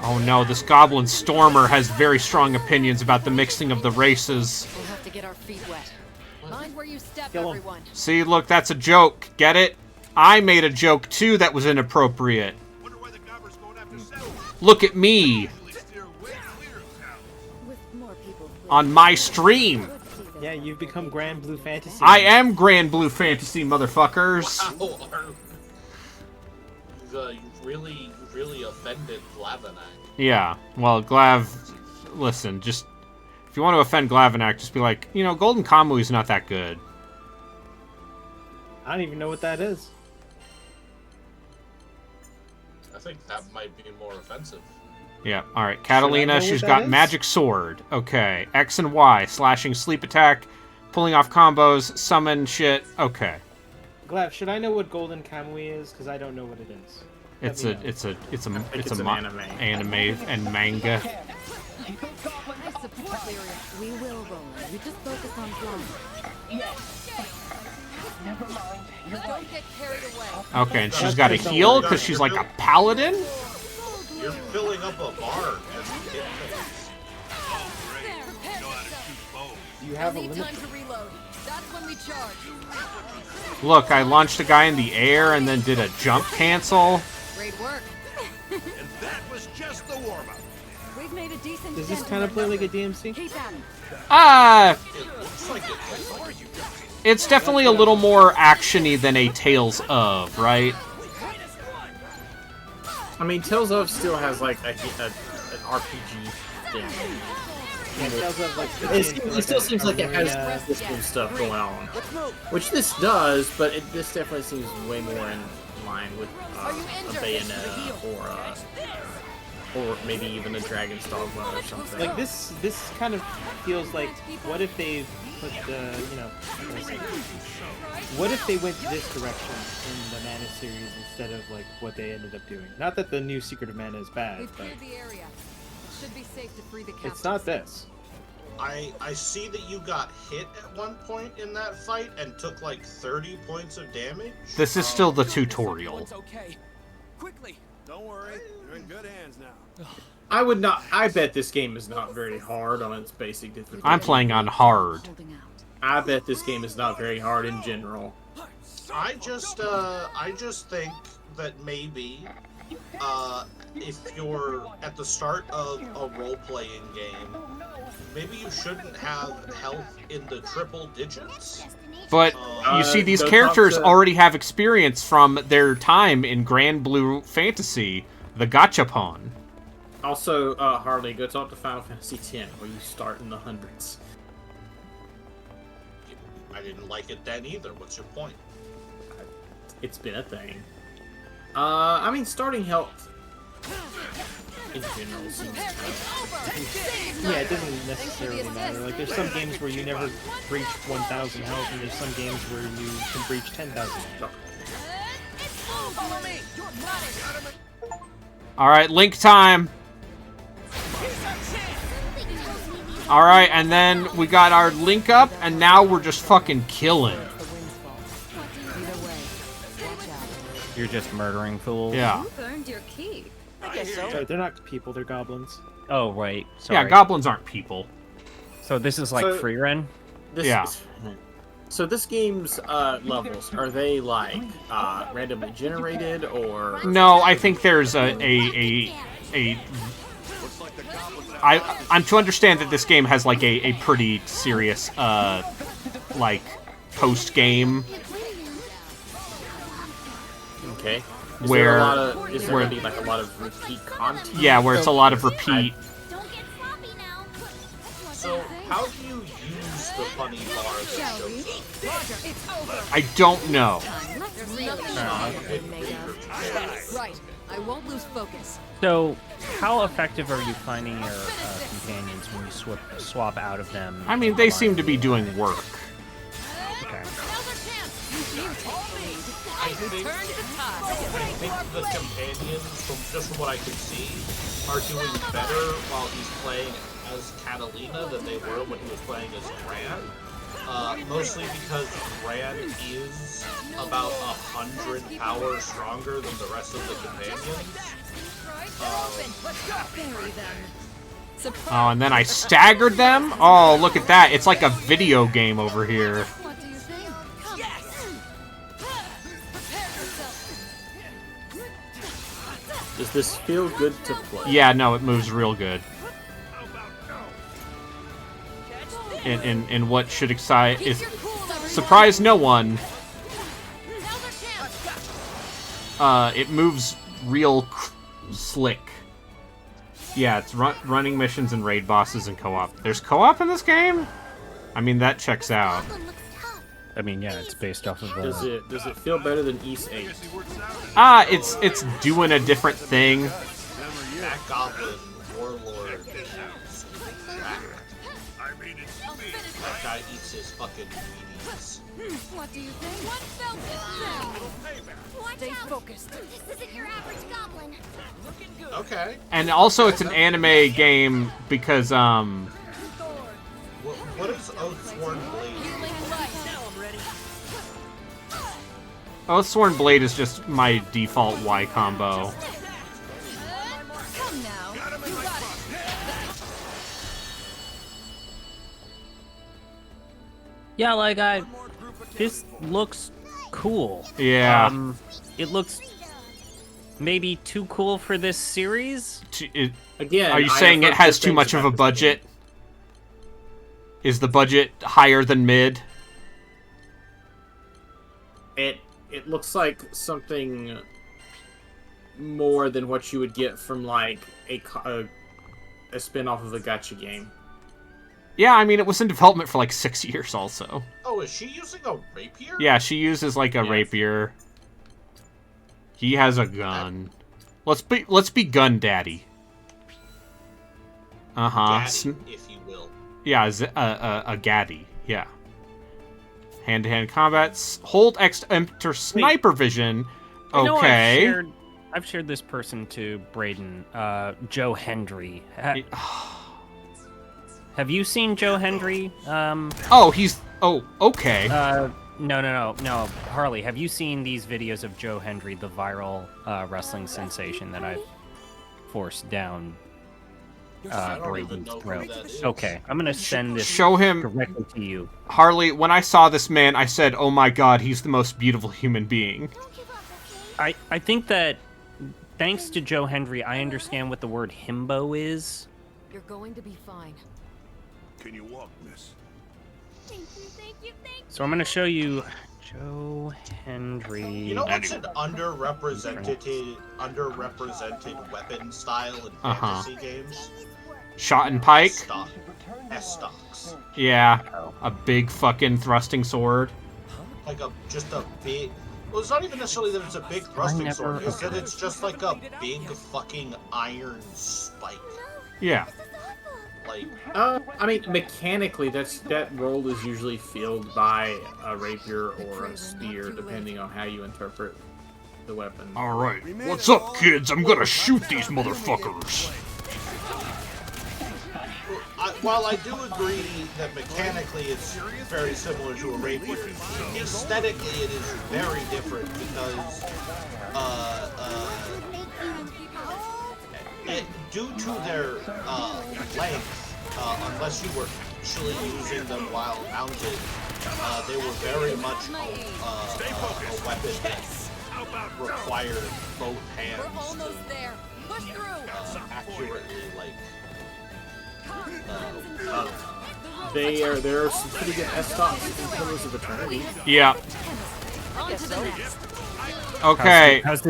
Oh no, this Goblin Stormer has very strong opinions about the mixing of the races. We'll have to get our feet wet. Mind where you step, Kill 'em. everyone. See, look, that's a joke. Get it? I made a joke too that was inappropriate. Look at me on my stream. Yeah, you've become Grand Blue Fantasy. I am Grand Blue Fantasy, motherfuckers. Wow, you really offended Glavinac. Yeah, well, Glav, listen, just if you want to offend Glavinac, just be like, you know, Golden Kamui's not that good. I don't even know what that is. I think that might be more offensive. Yeah, alright. know Catalina, what she's that got is? Magic Sword. Okay. X and Y, slashing sleep attack, pulling off combos, summon shit. Okay. Glav, should I know what Golden Kamui is? Because I don't know what it is. It's Let me know. it's a an anime and manga. I support Lyria. We will, Roland. You just focus on flying. Never mind. Don't get carried away. Okay, and she's got a heal because she's like a paladin? You're filling up a bar as you hit things. You have a Need limit. time to reload. That's when we charge. Look, I launched a guy in the air and then did a jump cancel. Great work. And that was just the warm-up. We've made a decent Does this dent kind of in play our like a numbers. DMC? Keep at it. It looks like it. It's definitely a little more actiony than a Tales of, right? I mean, Tales of still has like an RPG thing. Yeah, Tales of, like, It still seems like it has Arena. system stuff going on, which this does, but this definitely seems way more in line with a Bayonetta or maybe even a Dragon's Dogma or something. Like this kind of feels like, what if they put the, what if they went this direction in the Mana series instead of like what they ended up doing? Not that the new Secret of Mana is bad, We've but cleared the area. It should be safe to free the captives. it's not this. I see that you got hit at one point in that fight and took like 30 points of damage. This is still the tutorial. It's okay. Quickly. Don't worry, you're in good hands now. I would not. I bet this game is not very hard on its basic difficulty. I'm playing on hard. I bet this game is not very hard in general. I just think that maybe, if you're at the start of a role-playing game, maybe you shouldn't have health in the triple digits. But you see, these characters already have experience from their time in Grand Blue Fantasy, the gachapon. Also, Harley, go talk to Final Fantasy X, where you start in the hundreds. I didn't like it then either. What's your point? It's been a thing. I mean, starting health in general seems Yeah, it doesn't necessarily matter. Like, there's some games where you never breach 1,000 health, and there's some games where you can breach 10,000 health. Alright, Link time! Alright, and then we got our Link up, and now we're just fucking killing. You're just murdering fools? Yeah. You've earned your keep. I guess so. Sorry, they're not people, they're goblins. Oh, right. Sorry. Yeah, goblins aren't people. So this is like free run? Yeah. So this game's levels, are they like randomly generated or? No, I think there's I'm to understand that this game has like a pretty serious like post game. Okay. Is there gonna be like a lot of repeat content? Yeah, where it's a lot of repeat. So, how do you use the funny bar that shows up? I don't know. Right. I won't lose focus. So, how effective are you finding your companions when you swap out of them? I mean, they seem to be doing work. Okay. I think the companions, from what I can see, are doing better while he's playing as Catalina than they were when he was playing as Gran. Mostly because Gran is about 100 power stronger than the rest of the companions. Oh, and then I staggered them? Oh, look at that. It's like a video game over here. Does this feel good to play? Yeah, no, it moves real good. And what should excite is surprise no one. It moves real slick. Yeah, it's running missions and raid bosses and co-op. There's co-op in this game? I mean, that checks out. I mean, yeah, it's based off of the... Does it feel better than East 8? It's doing a different thing. That goblin warlord is back. That guy eats his fucking weenies. What do you think? What felt Stay focused. This isn't your average goblin. Okay. And also, it's an anime game because What is Oathsworn Blade? Oathsworn Blade is just my default Y combo. Come now. You got it. Yeah, like this looks cool. Yeah. It looks maybe too cool for this series. Again, are you saying it has too much of a budget? Is the budget higher than mid? It looks like something more than what you would get from like a spin-off of a gacha game. Yeah, I mean, it was in development for like 6 years also. Oh, is she using a rapier? Yeah, she uses like a rapier. He has a gun. Let's be gun daddy. Daddy, if you will. Yeah, a gaddy. Yeah. Hand-to-hand combats. Hold X to enter sniper vision. Okay. I've shared this person to Braden. Joe Hendry. Have you seen Joe Hendry? Oh, he's... Oh, okay. No. Harley, have you seen these videos of Joe Hendry, the viral wrestling sensation that I've forced down don't even Braden's know who throat. that is. Okay, I'm gonna send this Show him. directly to you. Harley, when I saw this man, I said, "Oh my God, he's the most beautiful human being." I think that thanks to Joe Hendry, I understand what the word himbo is. You're going to be fine. Can you walk, miss? Thank you, thank you, thank you. So I'm gonna show you Joe Hendry. You know what's an underrepresented weapon style in fantasy games? Shot and pike? S-stocks. Yeah, a big fucking thrusting sword. Like just a big... Well, it's not even necessarily that it's a big thrusting sword. It's that it's just like a big fucking iron spike. Yeah. Like... I mean, mechanically, that role is usually filled by a rapier or a spear, depending on how you interpret the weapon. Alright, what's up, kids? I'm gonna shoot these motherfuckers. While I do agree that mechanically it's very similar to a rapier, aesthetically it is very different because, due to their length, unless you were actually using them while mounted, they were very much a weapon that required both hands to accurately, like, there are some pretty good S-stocks in Pillars of Eternity. Yeah. On to the next. Okay. How's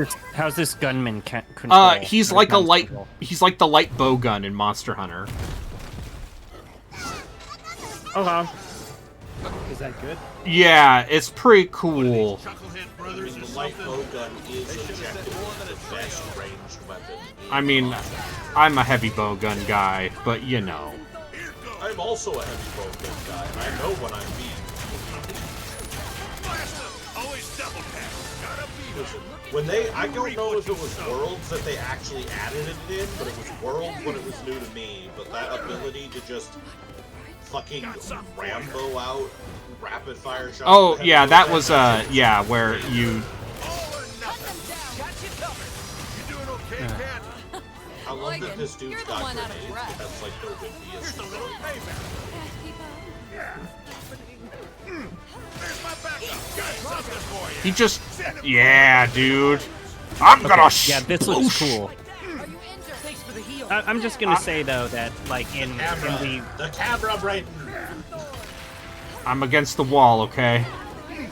this gunman control? He's like he's like the light bow gun in Monster Hunter. Okay. Is that good? Yeah, it's pretty cool. I mean, the light bow gun is objectively the best ranged weapon. I mean, I'm a heavy bow gun guy, but you know. I'm also a heavy bow gun guy, and I know when I'm beat. Always double tap. Gotta beat Listen, when I don't know if it was Worlds that they actually added it in, but it was Worlds when it was new to me. But that ability to just fucking Rambo out rapid fire shots. Oh, yeah, that was, yeah, where you... I love that this dude's got grenades, but that's like the windiest. He just... Yeah, dude. I'm gonna Yeah, this looks cool. I'm just gonna say, though, that, like, in the camera, Brayden! I'm against the wall, okay? You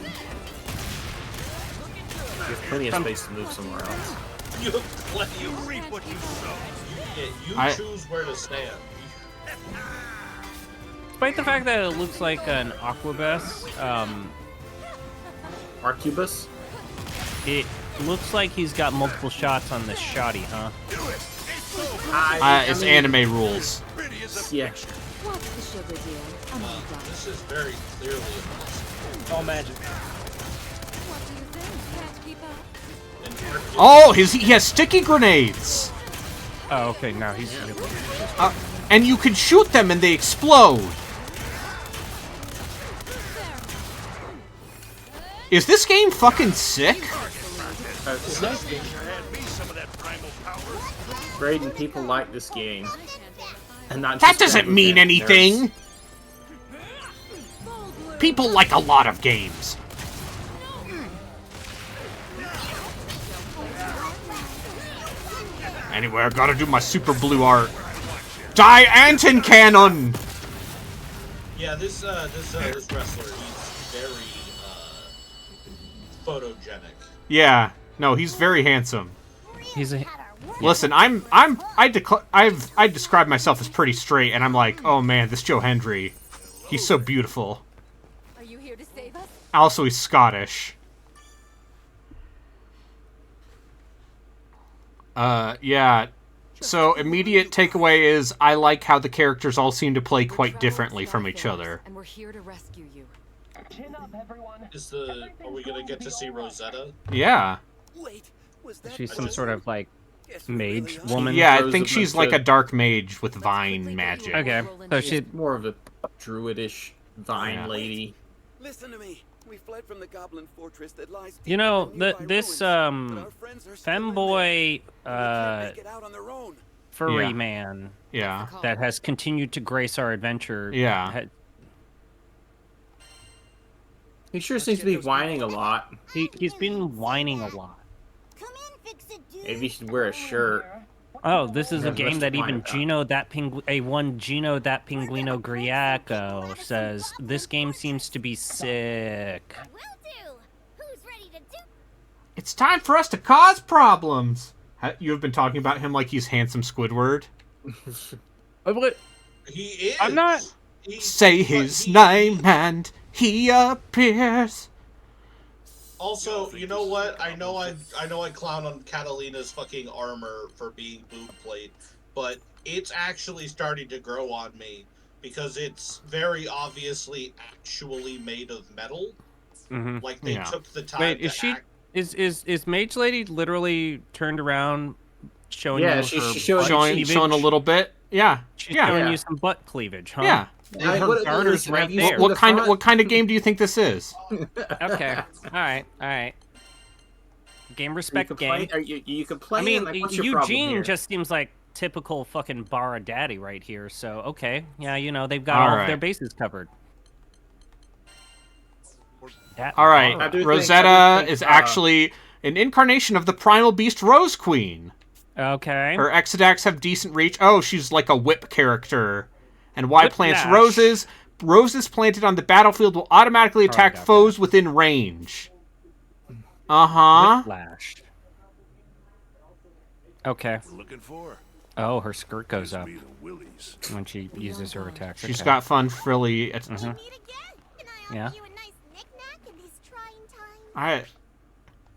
have plenty of space to move somewhere else. You have plenty of reap what you sow. You choose where to stand. Despite the fact that it looks like an Aquabus, Arcubus? it looks like he's got multiple shots on this shoddy, huh? It's anime rules. Yeah. What's the sugar deal? This is very clearly impossible. All magic. What do you think? Can't keep up? Oh, he has sticky grenades! Oh, okay, now he's... And you can shoot them and they explode! Is this game fucking sick? Braden, people like this game. And not That just doesn't mean nerds. anything! People like a lot of games. Anyway, I gotta do my super blue art. Die Anton Cannon! Yeah, this wrestler, he's very photogenic. Yeah, no, he's very handsome. He's a... Listen, I describe myself as pretty straight, and I'm like, oh man, this Joe Hendry, he's so beautiful. Are you here to save us? Also, he's Scottish. Yeah. So, immediate takeaway is, I like how the characters all seem to play quite differently from each other. And we're here to rescue you. Are we gonna get to see Rosetta? Yeah. She's some sort of, like, mage woman? Yeah, I think she's like a dark mage with vine magic. Okay, so she's more of a druidish vine lady. Listen to me. We fled from the goblin fortress that lies You know, this femboy furry Yeah. man Yeah. That has continued to grace our adventure. Yeah. He sure seems to be whining a lot. He's been whining a lot. Maybe he should wear a shirt. Oh, this is a There's game much that to whine even about. Gino that Gino that Pinguino Griaco says this game seems to be sick. It's time for us to cause problems. You have been talking about him like he's handsome Squidward. He is. I'm not. Say his name and he appears. Also, you know what? I know I clown on Catalina's fucking armor for being boob plate, but it's actually starting to grow on me because it's very obviously actually made of metal. Mm-hmm. Like they took the time. Wait, is she? Is Mage Lady literally turned around, showing you she's showing a little bit. Yeah, she's showing you some butt cleavage, huh? Yeah. Her garter's right there. What kind of game do you think this is? Okay. All right. Game respect game. You can play. I mean, like, what's your problem Eugene here? just seems like typical fucking Bara daddy right here. So okay, yeah, you know they've got all of their bases covered. All right, Rosetta is actually an incarnation of the primal beast Rose Queen. Okay. Her Exodax have decent reach. Oh, she's like a whip character. And Y plants Whiplash. roses. Roses planted on the battlefield will automatically attack foes within range. Uh-huh. Whiplash. Okay. Looking for? Oh, her skirt goes up when she uses her attack. She's got fun, frilly... Yeah.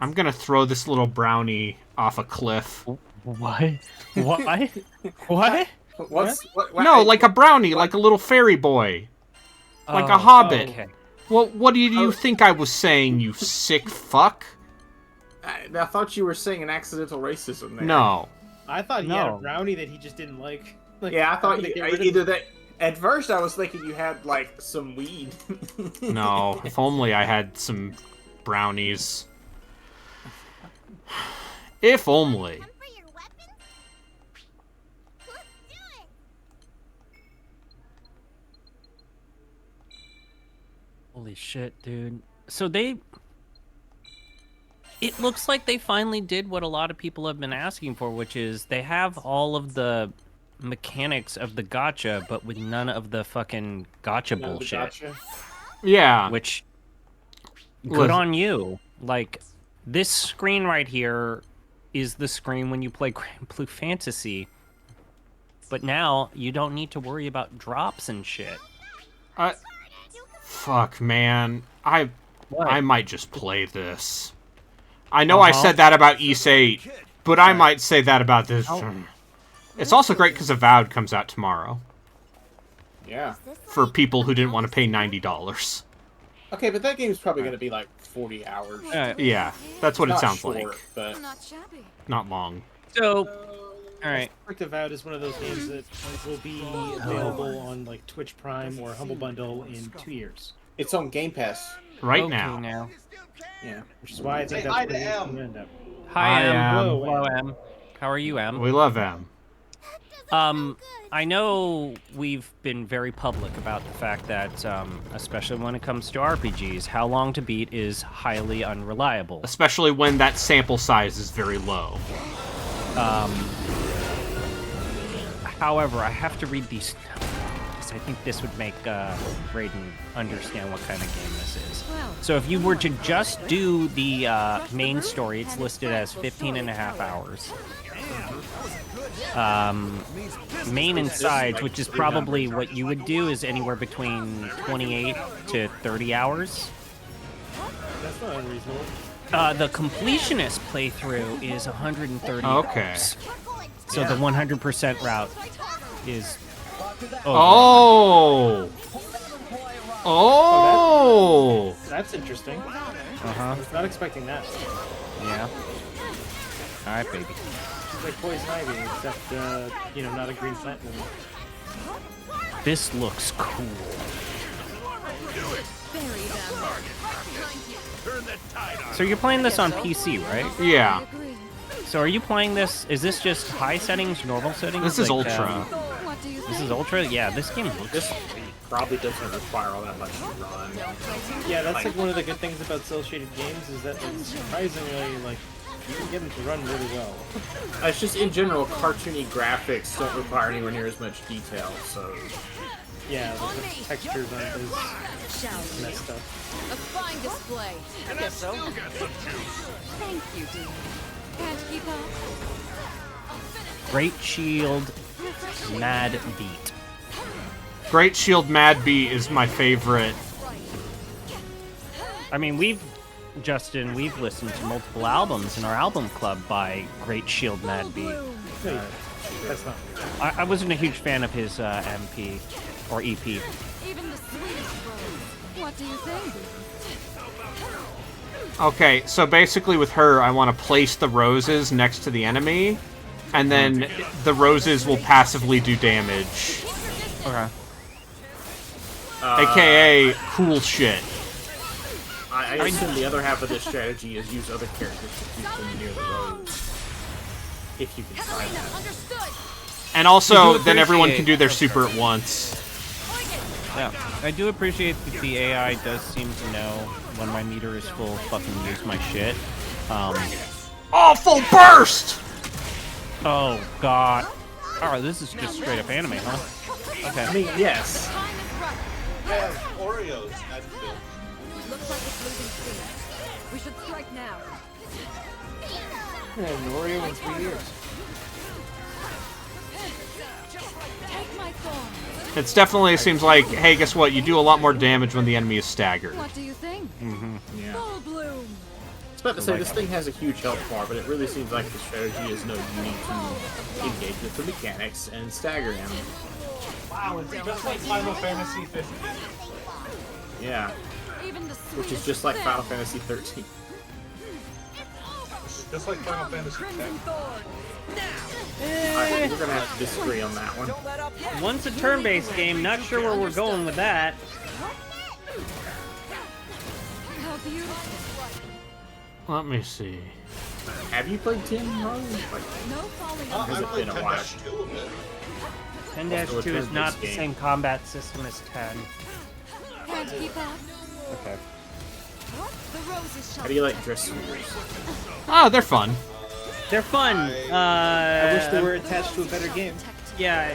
I'm gonna throw this little brownie off a cliff. What? What? What? What? No, like a brownie, like a little fairy boy. Like a hobbit. Okay. Well, what do you think I was saying, you sick fuck? I thought you were saying an accidental racism there. No. I thought he had a brownie that he just didn't like. Yeah, I thought you either that. At first, I was thinking you had like some weed. No, if only I had some brownies. If only. Holy shit, dude. So it looks like they finally did what a lot of people have been asking for, which is they have all of the mechanics of the gacha, but with none of the fucking gacha bullshit. Yeah. Which, good on you. Like, this screen right here is the screen when you play Grand Blue Fantasy. But now, you don't need to worry about drops and shit. Fuck, man. I might just play this. I know I said that about Ys 8, but I might say that about this. It's also great because Avowed comes out tomorrow. Yeah. For people who didn't want to pay $90. Okay, but that game's probably going to be like 40 hours. Yeah, that's what it Not sounds short, like. But... Not long. So, alright. Project Avowed is one of those games that will be available on like Twitch Prime or Humble Bundle in 2 years. It's on Game Pass. Right now. Yeah. Which is why I think Say that's hi what to it's M. going to end up. Hi, Em. Em. Hello, Em. How are you, Em? We love M. I know we've been very public about the fact that, especially when it comes to RPGs, How Long to Beat is highly unreliable. Especially when that sample size is very low. However, I have to read these because I think this would make Raiden understand what kind of game this is. So if you were to just do the main story, it's listed as 15 and a half hours. Main and sides, which is probably what you would do, is anywhere between 28 to 30 hours. That's not unreasonable. The completionist playthrough is 130 Okay. hours. So the 100% route is Oh! Oh! That's interesting. Uh-huh. I was not expecting that. Yeah. Alright, baby. It's like Poison Ivy, except, not a green platinum. This looks cool. So you're playing this on PC, right? Yeah. So are you playing this, is this just high settings, normal settings? This is like, Ultra. This is Ultra? Yeah, this game looks This probably doesn't require all that much to run. Yeah, that's like one of the good things about cel-shaded games is that like, surprisingly, like, you can get them to run really well. It's just in general, cartoony graphics don't require anywhere near as much detail, so... Yeah, the textures aren't as messed up. A fine display. I guess so. Thank you, dear. Can't keep up. Great Shield, Mad Beat. Great Shield Mad Beat is my favorite. I mean, Justin, we've listened to multiple albums in our album club by Great Shield Mad Beat. That's not. I wasn't a huge fan of his MP or EP. Even the sweetest rose. What do you think? Okay, so basically with her, I want to place the roses next to the enemy, and then the roses will passively do damage. Okay. AKA cool shit. I assume the other half of this strategy is use other characters to keep them near the rose. If you can try that. And also, then everyone can do their super at once. Yeah, I do appreciate that the AI does seem to know when my meter is full, fucking use my shit. Oh, full burst! Oh, God. Alright, this is just straight up anime, huh? Okay. I mean, yes. Yeah, Oreos. That's good. Looks like it's losing steam. We should strike now. Yeah, Norio in 3 years. Take my thorn. It definitely seems like, hey, guess what? You do a lot more damage when the enemy is staggered. What do you think? Yeah. Full bloom. I was about to say, this thing has a huge health bar, but it really seems like the strategy is no, you need to engage with the mechanics and stagger him. Wow, it's just like Final Fantasy 15. Yeah. Which is just like Final Fantasy 13. Just like Final Fantasy 10. We're gonna have to disagree on that one. Once a turn-based game, not sure where we're going with that. How beautiful. Let me see. Have you played 10, Ron? No falling. Has it been a while? 10-2 is not the same combat system as 10. Can't keep up. Okay. The rose is How do you like dress sweepers? Oh, they're fun. They're fun. I wish they were attached to a better game. Yeah,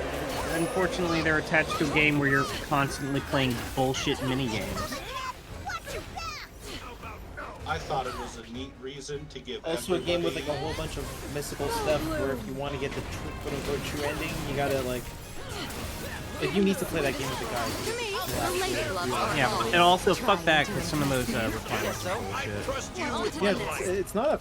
unfortunately they're attached to a game where you're constantly playing bullshit minigames. I thought it was a neat reason to give. Also, a game with like a whole bunch of mystical stuff where if you want to get the quote-unquote true ending, you gotta like. If you need to play that game with the guys. Yeah, and also fuck that because some of those requirements are bullshit. Yeah, it's not a.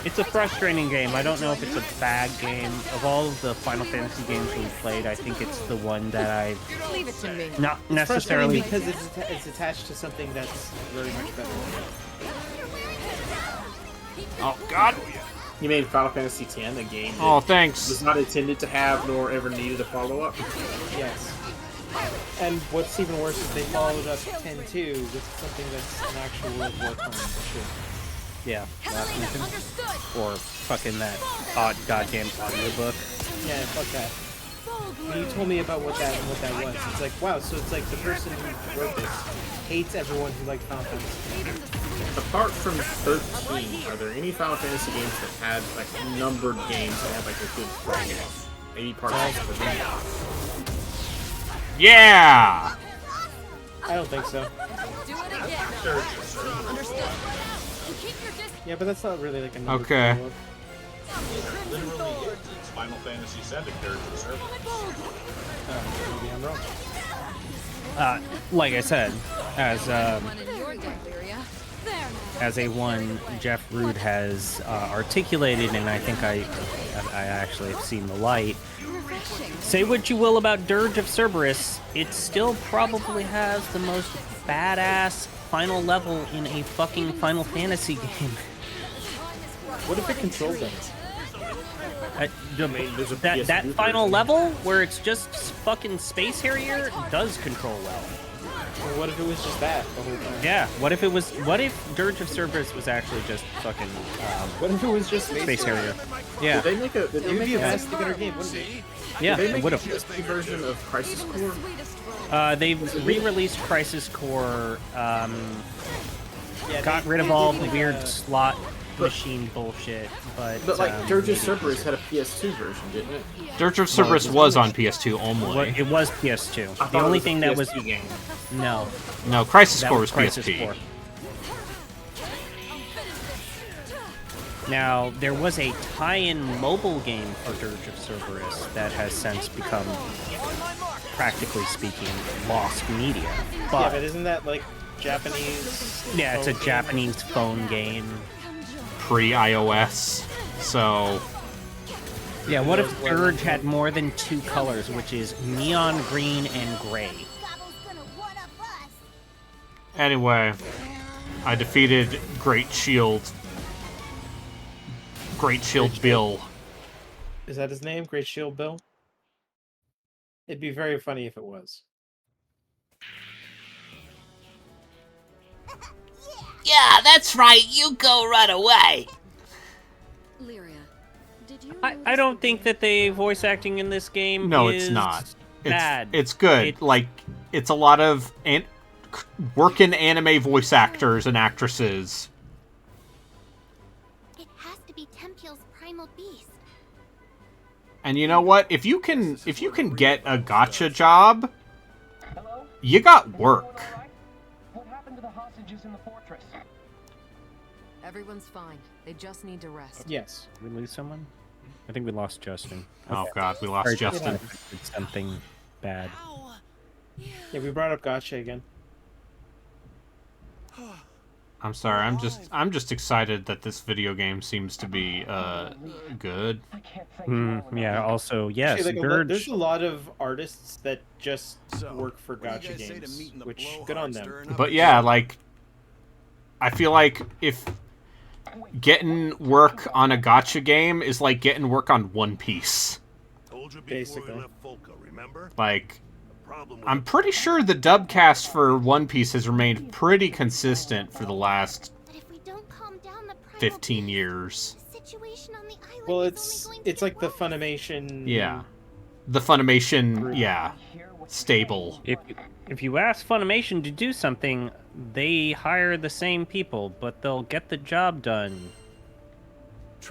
It's a frustrating game. I don't know if it's a bad game. Of all of the Final Fantasy games we've played, I think it's the one that I've Leave it to me. not necessarily. Because it's attached to something that's very much better. Oh, God. You made Final Fantasy X a game that Oh, thanks. was not intended to have nor ever needed a follow-up. Yes. And what's even worse is they followed up 10-2 with something that's an actual World War shit. Yeah, last mission. Or fucking that odd goddamn audiobook. Yeah, fuck that. When you told me about what that was, it's like, wow, so it's like the person who wrote this hates everyone who liked Final Fantasy. Apart from 13, are there any Final Fantasy games that had like numbered games that had like a good story? Maybe part of the Yeah! I don't think so. Do it again. Understood. Keep your distance. Yeah, but that's not really like a numbered Okay. follow-up. Literally, it's Final Fantasy 7 character server. Maybe I'm wrong. Like I said, as One in your deck area. There now. as a one Jeff Rude has articulated, and I think I actually have seen the light. Refreshing. Say what you will about Dirge of Cerberus, it still probably has the most badass final level in a fucking Final Fantasy game. What if it controlled them? That final level where it's just fucking Space Harrier does control well. Well, what if it was just that the whole time? Yeah. What if Dirge of Cerberus was actually just fucking? What if it was just Space Harrier? Yeah. Did they make a? Did It they would make be a a? vastly better game, wouldn't it? Yeah. Did they It make would a have. PSP version of Crisis Core? They've re-released Crisis Core. Yeah, Got rid of all the weird slot machine bullshit, but like Dirge of Cerberus had a PS2 version, didn't it? Dirge of Cerberus was on PS2 only. It was PS2. I The thought only it was a thing that was PSP game. no. No, Crisis That Core was Crisis PSP. Core. Now, there was a tie-in mobile game for Dirge of Cerberus that has since become, practically speaking, lost media. Yeah, but isn't that like Japanese? Yeah, it's a phone Japanese phone game. Pre-iOS, so... Yeah, what if Dirge had more than 2 colors, which is neon green and gray? Anyway, I defeated Great Shield Bill. Is that his name? Great Shield Bill? It'd be very funny if it was. Yeah, that's right. You go right away. I don't think that the voice acting in this game No, is it's not. bad. It's good. It's a lot of working anime voice actors and actresses. It has to be Tempeal's primal beast. And you know what? If you can get a gacha job, you got work. What happened to the hostages in the fortress? Everyone's fine. They just need to rest. Yes. Did we lose someone? I think we lost Justin. Oh god, we lost Sorry, Justin. Did something bad. Yeah, we brought up Gotcha again. I'm sorry. I'm just excited that this video game seems to be good. Yeah. Also, yes, Actually, Dirge. there's a lot of artists that just work for Gotcha games, which good on them. But yeah, like I feel like if getting work on a gacha game is like getting work on One Piece. Basically. Like, I'm pretty sure the dub cast for One Piece has remained pretty consistent for the last 15 years. Well, it's like the Funimation. Yeah, the Funimation. Yeah, stable. If you ask Funimation to do something, they hire the same people, but they'll get the job done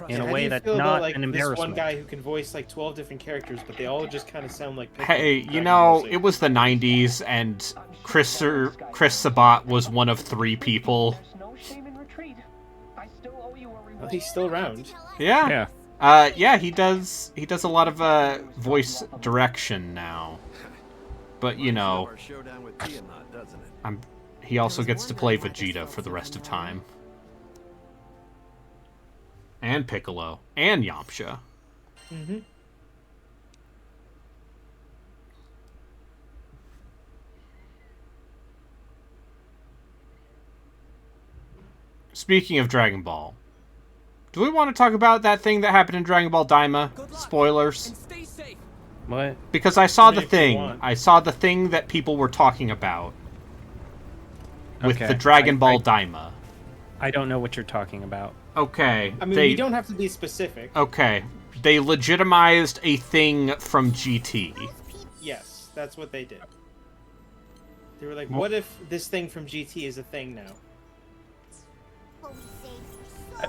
in a way that's not an embarrassment. This one guy who can voice like 12 different characters, but they all just kind of sound like. Hey, you know, it was the 90s, and Chris Sabat was one of 3 people. Oh, he's still around. Yeah. Yeah, he does a lot of voice direction now. But you know, he also gets to play Vegeta for the rest of time. And Piccolo. And Yamcha. Mm-hmm. Speaking of Dragon Ball, do we want to talk about that thing that happened in Dragon Ball Daima? Spoilers. What? Because I saw the thing. I saw the thing that people were talking about. With Okay. the Dragon Ball Daima. I don't know what you're talking about. Okay. I mean, we don't have to be specific. Okay. They legitimized a thing from GT. Yes, that's what they did. They were like, what if this thing from GT is a thing now?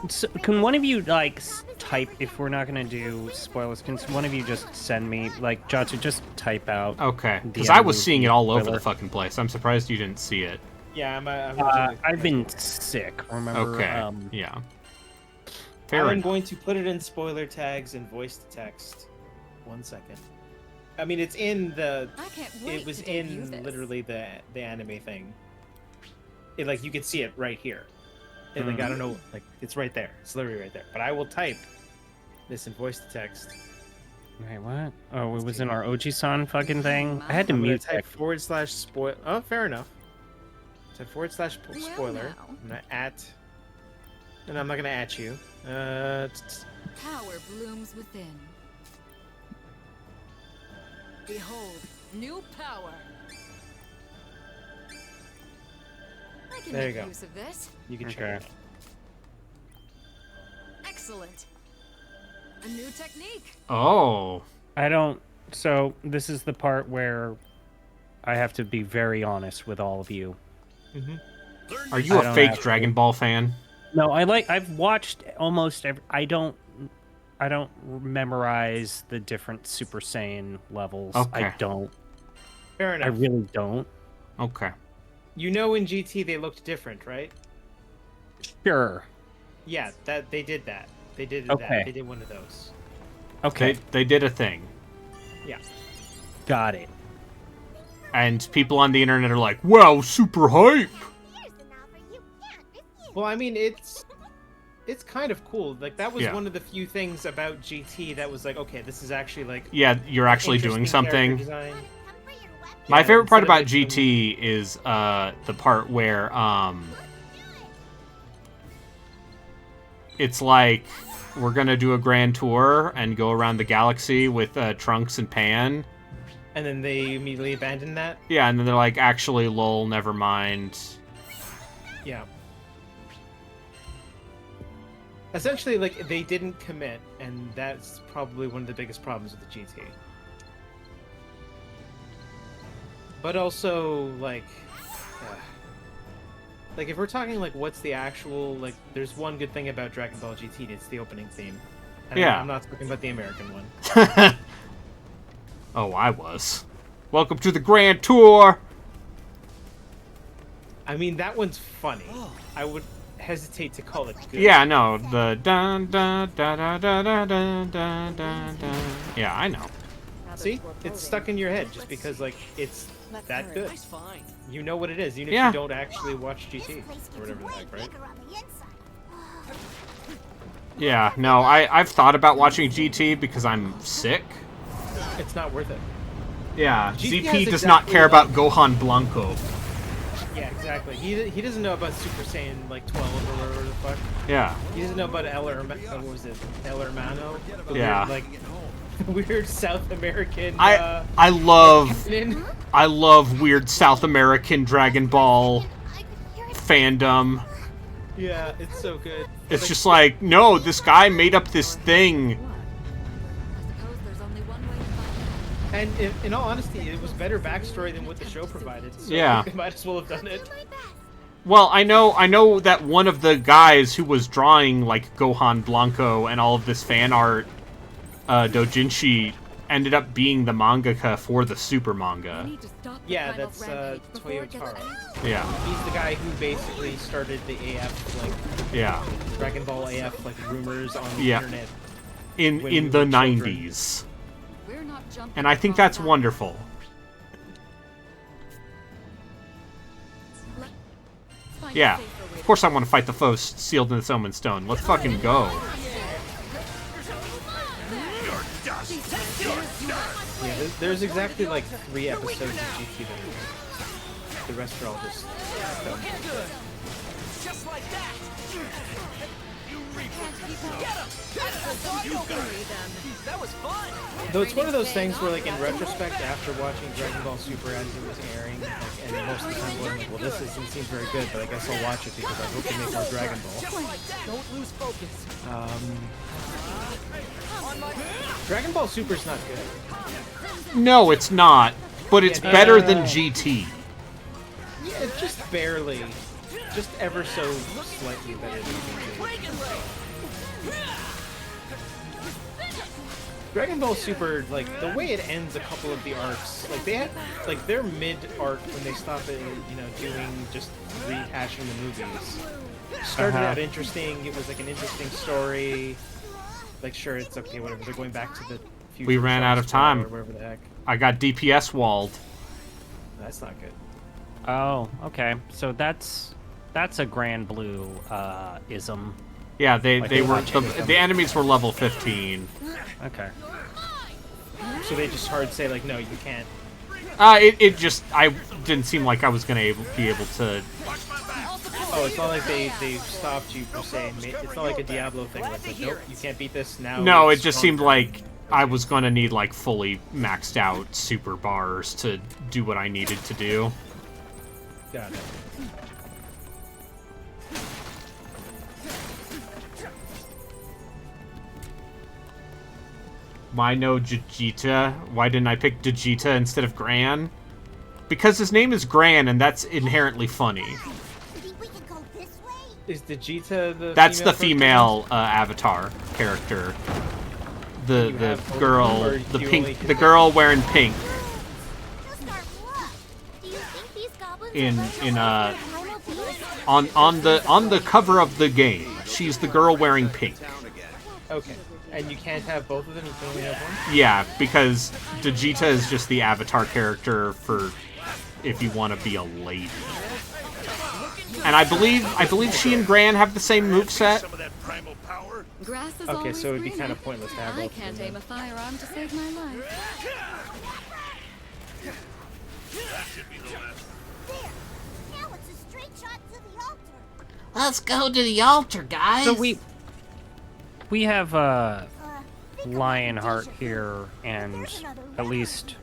So, can one of you, like, type, if we're not going to do spoilers, can one of you just send me, like, Jotsu, just type out... Okay, because I was seeing it all over the fucking place. I'm surprised you didn't see it. Yeah, I've been sick, remember? Okay, yeah. I'm going to put it in spoiler tags and voice to text. 1 second. I mean, it's in the... It was in, literally, the anime thing. It, like, you could see it right here. And, like, I don't know, like, it's right there. It's literally right there. But I will type this in voice to text. Wait, what? Oh, it was in our Oji-san fucking thing? I had to mute type / spoil. Oh, fair enough. Type / spoiler. I'm gonna at. And I'm not gonna at you. Power blooms within. Behold, new power. can There make you go. use of this. You can check Okay. it out. Excellent. A new technique. Oh. I don't. So this is the part where I have to be very honest with all of you. Are you I a don't fake have to. Dragon Ball fan? No, I've watched almost every. I don't memorize the different Super Saiyan levels. Okay. I don't. Fair I enough. really don't. Okay. You know, in GT they looked different, right? Sure. Yeah, that they did that. They did Okay. that. They did one of those. Okay. They did a thing. Yeah. Got it. And people on the internet are like, wow, super hype! Well, I mean, it's kind of cool. Like, that was Yeah. one of the few things about GT that was like, okay, this is actually like Yeah, you're actually doing interesting character something. design. My Yeah, favorite part instead about of it GT is the part where it's like we're gonna do a grand tour and go around the galaxy with Trunks and Pan. And then they immediately abandoned that. Yeah, and then they're like, actually, lol, never mind. Yeah. Essentially, like, they didn't commit, and that's probably one of the biggest problems with the GT. But also, like, if we're talking, like, what's the actual, like, there's one good thing about Dragon Ball GT, it's the opening theme. And Yeah. I'm not talking about the American one. Oh, I was. Welcome to the grand tour! I mean, that one's funny. I would hesitate to call it good. Yeah, no, the dun dun dun dun dun dun dun dun dun dun. Yeah, I know. See? It's stuck in your head just because, like, it's that good. You know what it is, even if Yeah. you don't actually watch GT. Or whatever the heck, right? Yeah, no, I've thought about watching GT because I'm sick. It's not worth it. Yeah, GT ZP has does not exactly care like- about Gohan Blanco. Yeah, exactly. He doesn't know about Super Saiyan, like, 12 or whatever the fuck. Yeah. He doesn't know about what was it? El Hermano? The Yeah. Weird, like, weird South American, I love canon. I love weird South American Dragon Ball fandom. Yeah, it's so good. It's just like, no, this guy made up this thing. And in all honesty, it was better backstory than what the show provided. So Yeah. they might as well have done it. Well, I know that one of the guys who was drawing like Gohan Blanco and all of this fan art, Dojinshi, ended up being the mangaka for the Super manga. Yeah, that's Toyotaro. Yeah. He's the guy who basically started the AF, like, Yeah. Dragon Ball AF, like, rumors on the Yeah. internet. In when we the were children. 90s. And I think that's wonderful. Yeah. Of course I want to fight the foe sealed in the Omen Stone. Let's fucking go. Yeah, there's exactly, like, 3 episodes of GT that are the rest are all just filmed. Just like that. That was fun. Though it's one of those things where, like, in retrospect, after watching Dragon Ball Super as it was airing, like, and most of the time going like, well, this doesn't seem very good, but I guess I'll watch it because I hope they make more Dragon Ball. Don't lose focus. Dragon Ball Super's not good. No, it's not. But it's better than GT. Yeah, it's just barely. Just ever so slightly better than GT. Dragon Ball Super, like, the way it ends a couple of the arcs, like, they had, like, their mid-arc when they stop it, you know, doing, just rehashing the movies, started out interesting. It was, like, an interesting story. Like, sure, it's okay, whatever. They're going back to the future. We ran out of time. Or whatever the heck. I got DPS walled. That's not good. Oh, okay. So that's a Grand Blue ism. Yeah, they Like were the- the enemies were level 15. Okay. So they just hard say, like, no, you can't. It just I didn't seem like I was gonna be able to. Oh, it's not like they stopped you per se. It's not like a Diablo thing where it's like, nope, you can't beat this now. No, it it's just stronger. seemed like I was gonna need like fully maxed out super bars to do what I needed to do. Got it. Why no Jujita? Why didn't I pick Jujita instead of Gran? Because his name is Gran, and that's inherently funny. Is Vegeta the? That's female the female avatar character. The girl, the pink, the girl wearing pink. On the cover of the game, she's the girl wearing pink. Okay, and you can't have both of them. You can only have one. Yeah, because Vegeta is just the avatar character for if you want to be a lady. And I believe she and Gran have the same moveset. Okay, so it would be kind of pointless to have both. I can't aim a firearm to save my life. Let's go to the altar, guys. So we have Lionheart here, and at least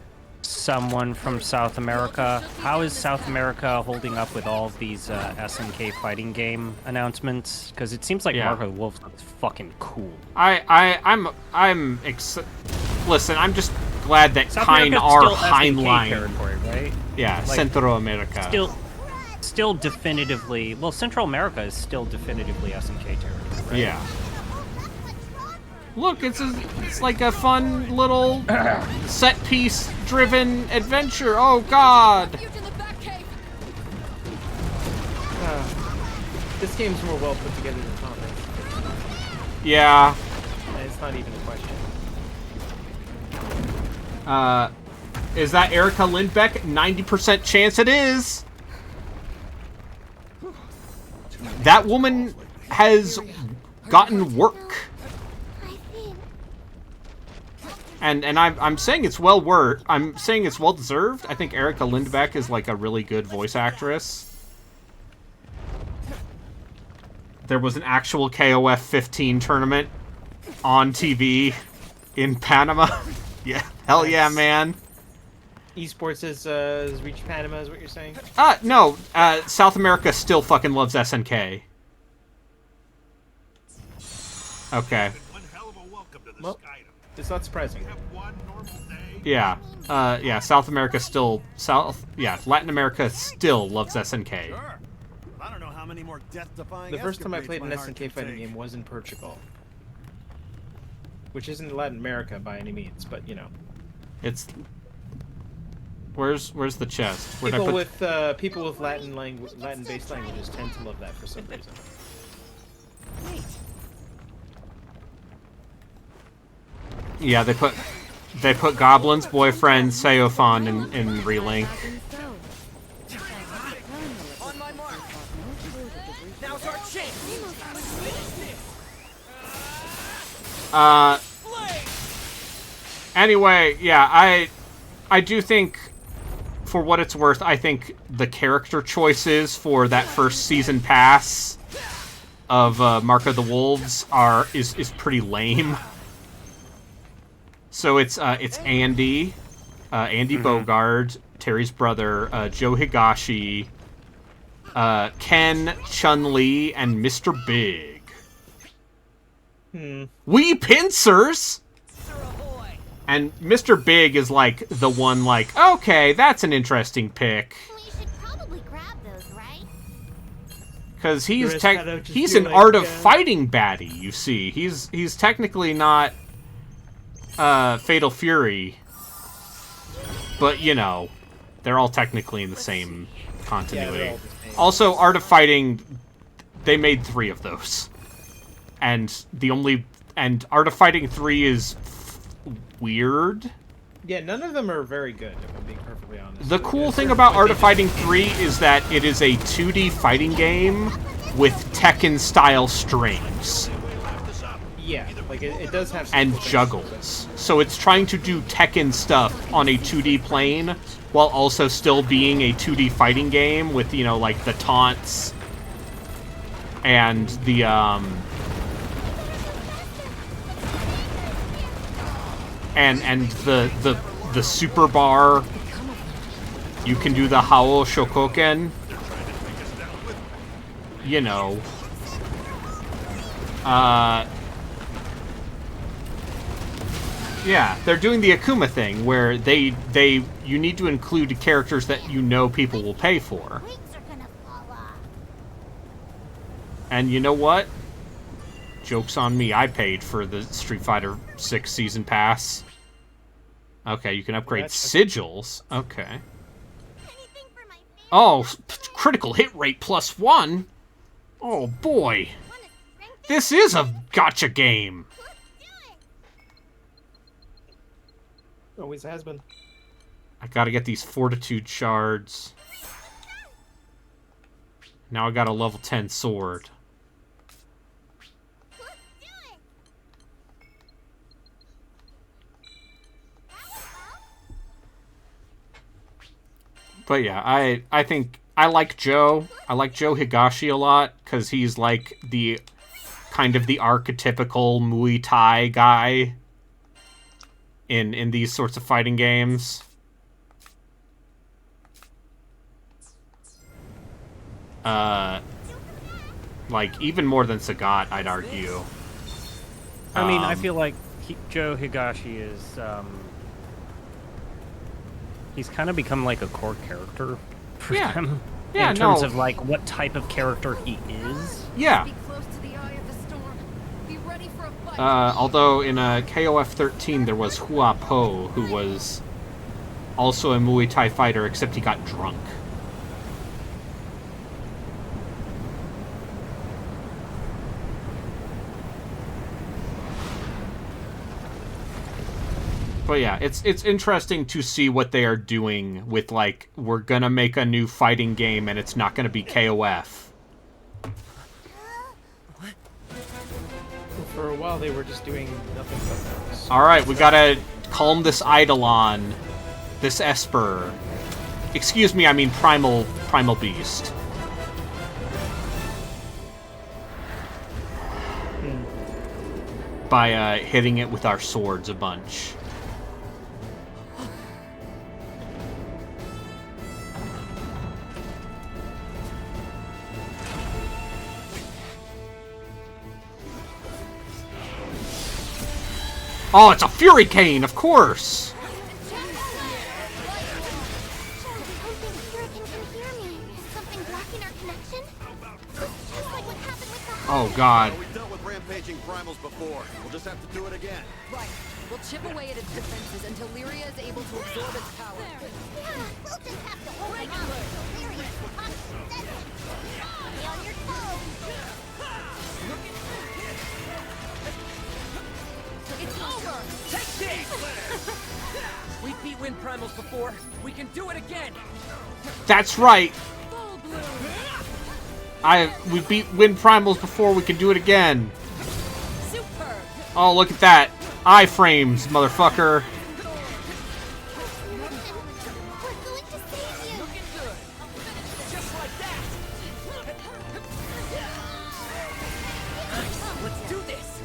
someone from South America. How is South America holding up with all of these SNK fighting game announcements? Because it seems like Mark of the Wolf looks fucking cool. Listen, I'm just glad that South kind America's are still SNK Heinlein territory, right? Yeah, Like, Central America. Still definitively. Well, Central America is still definitively SNK territory, right? Yeah. Look, it's like a fun little set piece driven adventure. Oh God! This game's more well put together than Thomas. Yeah. It's not even a question. Is that Erica Lindbeck? 90% chance it is. That woman has gotten work. And I'm saying it's I'm saying it's well deserved. I think Erica Lindbeck is like a really good voice actress. There was an actual KOF 15 tournament on TV in Panama. Yeah, hell yeah, man. Esports has reached Panama, is what you're saying? No. South America still fucking loves SNK. Okay. Well, it's not surprising. Yeah. Yeah, South America still... Latin America still loves SNK. I don't know how many more death-defying The first time I escapades played an my heart SNK can fighting take. game was in Portugal. Which isn't Latin America by any means, but you know. It's... Where's the chest? Where'd I put... People with Latin-based languages tend to love that for some reason. Yeah, they put Goblin's boyfriend Seofan in Relink. On my mark. Now's our chance. Anyway, yeah, I do think, for what it's worth, I think the character choices for that first season pass of Mark of the Wolves is pretty lame. So it's Andy, Andy Bogard, Terry's brother, Joe Higashi, Ken, Chun-Li, and Mr. Big. We pincers! And Mr. Big is like the one like, okay, that's an interesting pick. We should probably grab those, right? Because he's an Art of Fighting baddie, you see. He's technically not Fatal Fury, but you know, they're all technically in the same continuity. Yeah, Also, Art of Fighting, they made 3 of those, and Art of Fighting 3 is weird. Yeah, none of them are very good, if I'm being perfectly honest. The cool thing about Art of Fighting 3 is that it is a 2D fighting game with Tekken-style strings. Yeah, like it does have some and cool things. juggles. So it's trying to do Tekken stuff on a 2D plane while also still being a 2D fighting game with, you know, like the taunts and the and the super bar. You can do the Hao Shokoken. You know. Yeah, they're doing the Akuma thing, where you need to include characters that you know people will pay for. And you know what? Joke's on me, I paid for the Street Fighter 6 Season Pass. Okay, you can upgrade sigils. Okay. Oh, critical hit rate +1? Oh boy. This is a gacha game. Always has been. I gotta get these fortitude shards. Now I got a level 10 sword. But yeah, I think I like Joe. I like Joe Higashi a lot because he's like the kind of the archetypical Muay Thai guy in these sorts of fighting games. Like even more than Sagat, I'd argue. I mean, I feel like Joe Higashi is he's kind of become like a core character for them. Yeah, in terms of like what type of character he is. Yeah. Although in KOF 13 there was Hua Po, who was also a Muay Thai fighter, except he got drunk. But yeah, it's interesting to see what they are doing with, like, we're gonna make a new fighting game and it's not gonna be KOF. For a while they were just doing nothing but those. Alright, we gotta calm this Eidolon. This Esper. Excuse me, I mean Primal Beast. By hitting it with our swords a bunch. Oh, it's a Fury Cane, of course! Oh god. We've dealt with rampaging primals before. We'll just have to do it again. Right. We'll chip away at its defenses until Lyria is able to absorb its power. Yeah, we'll just have to hold it on until Lyria is consistent. Stay on your toes. It's over! Take this! We beat Wind Primals before. We can do it again! That's right! We beat Wind Primals before, we can do it again. Superb. Oh, look at that. Iframes, motherfucker. Let's do this!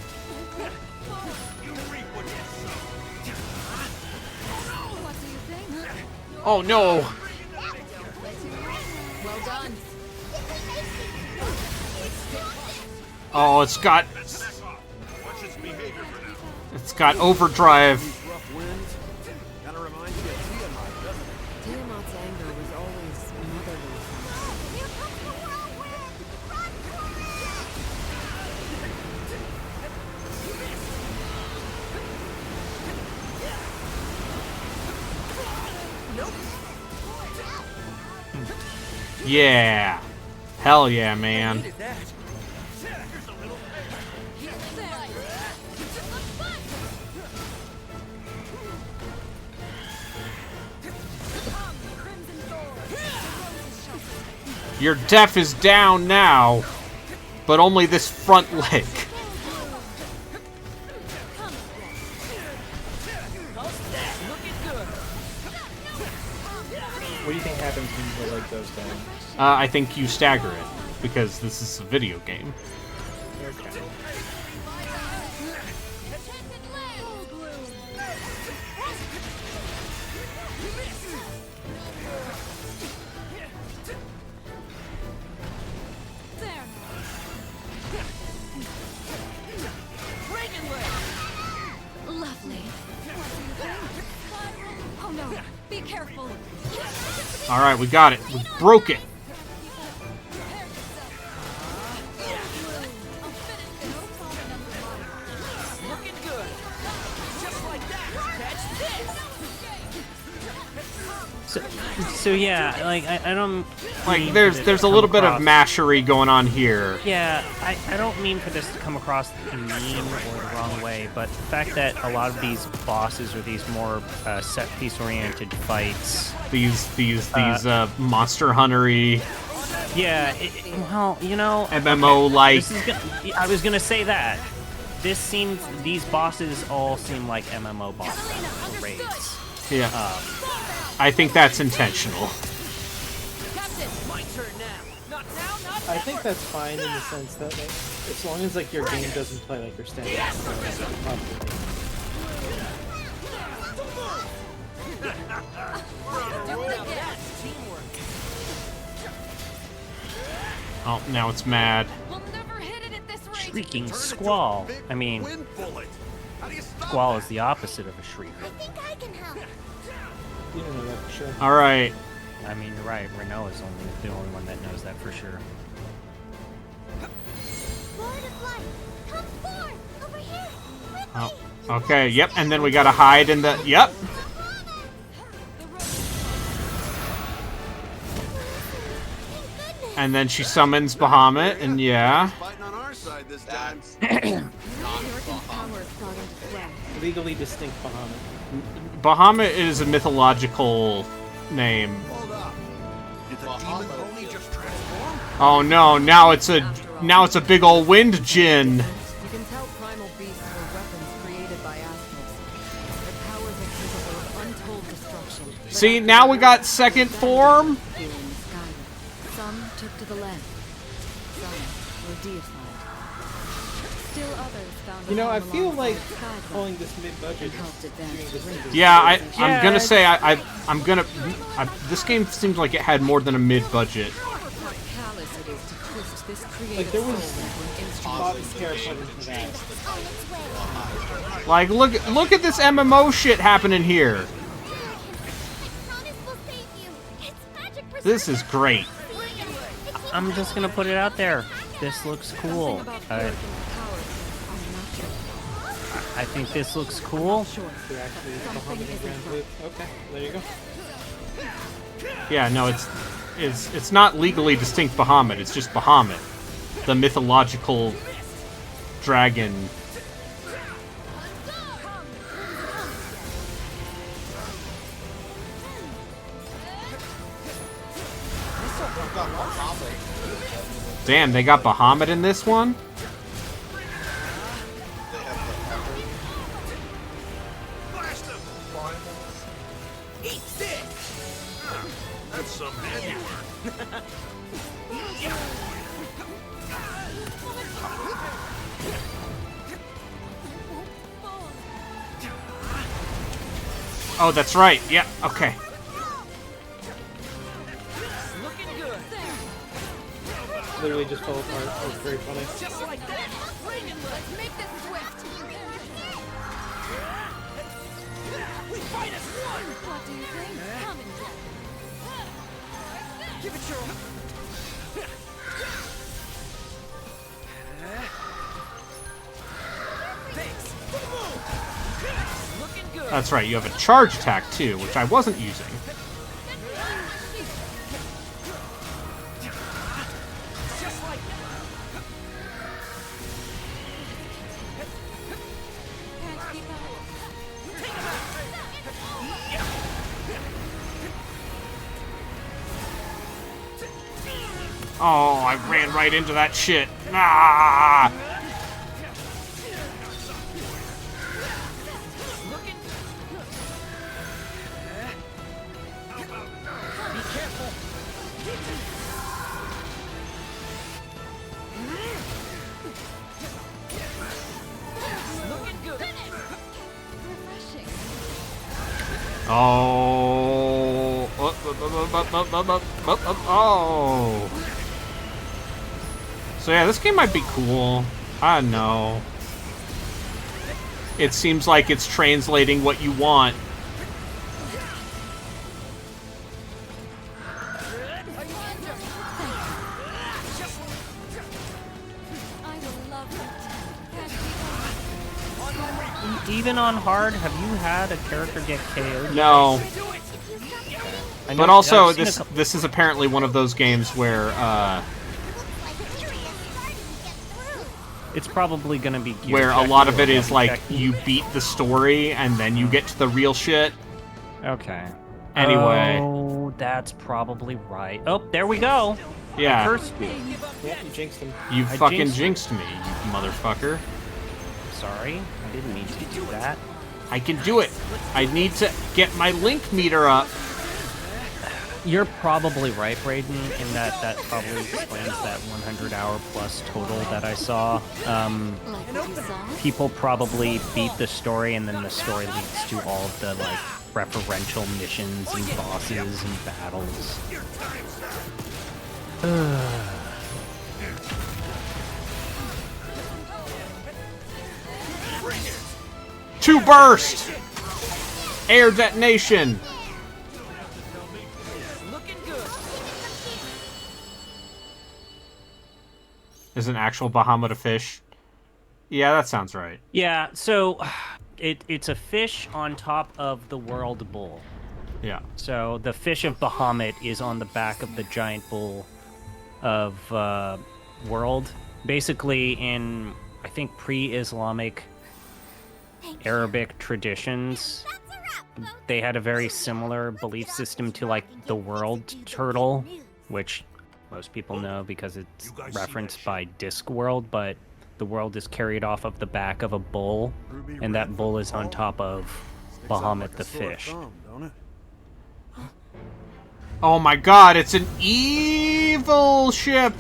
What do you think? Oh no! Well done. Oh, it's got overdrive. Kinda reminds you of Tiamat, doesn't it? Tiamat's anger was always motherly. Yeah. Hell yeah, man. Your def is down now, but only this front leg. What do you think happens when the leg goes down? I think you stagger it, because this is a video game. Okay. Lovely. Careful. All right, we got it. We broke it. Looking good. Just like that. Catch this. So yeah, like I don't Like mean for there's this there's to a come little bit of across- mashery going on here. Yeah, I don't mean for this to come across mean or the wrong way, but the fact that a lot of these bosses or these more set piece oriented fights, These Monster Hunter-y, yeah, well, you know, MMO like. I was gonna say that. These bosses all seem like MMO bosses or raids. Yeah. I think that's intentional. My turn now. Not now, not I think that's fine in the sense that, like, as long as like your game doesn't play like your standard. Oh, now it's mad. Shrieking Squall. I mean, Squall is the opposite of a shriek. You don't know that for sure. All right. I mean, you're right. Renault is the only one that knows that for sure. Oh, okay. Yep. And then we gotta hide in the. Yep. And then she summons Bahamut, and yeah. Legally distinct Bahamut. Bahamut is a mythological name. Oh no! Now it's a big old wind djinn. You can tell primal beasts were weapons created by astrals. Their powers are capable of untold destruction. See, now we got second form. Some took to the land. Some were deified. Still others found. You know, I feel like calling this mid-budget. Yeah, I'm gonna say this game seems like it had more than a mid-budget. Like there was thought and care put into that. Like look at this MMO shit happening here. This is great. I'm just gonna put it out there. This looks cool. I think this looks cool. Okay, there you go. Yeah, no, it's not legally distinct Bahamut. It's just Bahamut, the mythological dragon. Damn, they got Bahamut in this one? That's some handiwork. Oh, that's right. Yeah, okay. Literally just fell apart. That was very funny. Just like that. Let's make this swift. We fight as one. What do you think? Come and get Give it your all. Thanks. Looking good. That's right. You have a charge attack too, which I wasn't using. Just like that. Oh, I ran right into that shit. Ah! Oh. Oh. So yeah, this game might be cool. I don't know. It seems like it's translating what you want. even on hard, have you had a character get KO'd? No. I know- But also, I've seen a couple- this is apparently one of those games where it's probably gonna be geared where a back lot to of it is like checking. you beat the story and then you get to the real shit. Okay. Anyway. Oh, that's probably right. Oh, there we go. Yeah. I cursed you. Yeah, you jinxed him. You I fucking jinxed jinxed me, you motherfucker. Sorry, I didn't mean to do that. I can do it. I need to get my link meter up. You're probably right, Brayden, in that probably explains that 100-hour plus total that I saw. People probably beat the story, and then the story leads to all of the like referential missions and bosses and battles. To burst! Air detonation! Is an actual Bahamut a fish? Yeah, that sounds right. Yeah, so it's a fish on top of the world bull. Yeah. So the fish of Bahamut is on the back of the giant bull of world. Basically, in I think pre-Islamic Arabic traditions, they had a very similar belief system to like the world turtle, which most people know because it's referenced by Discworld, but the world is carried off of the back of a bull, and that bull is on top of Bahamut the fish. Oh my god, it's an evil ship!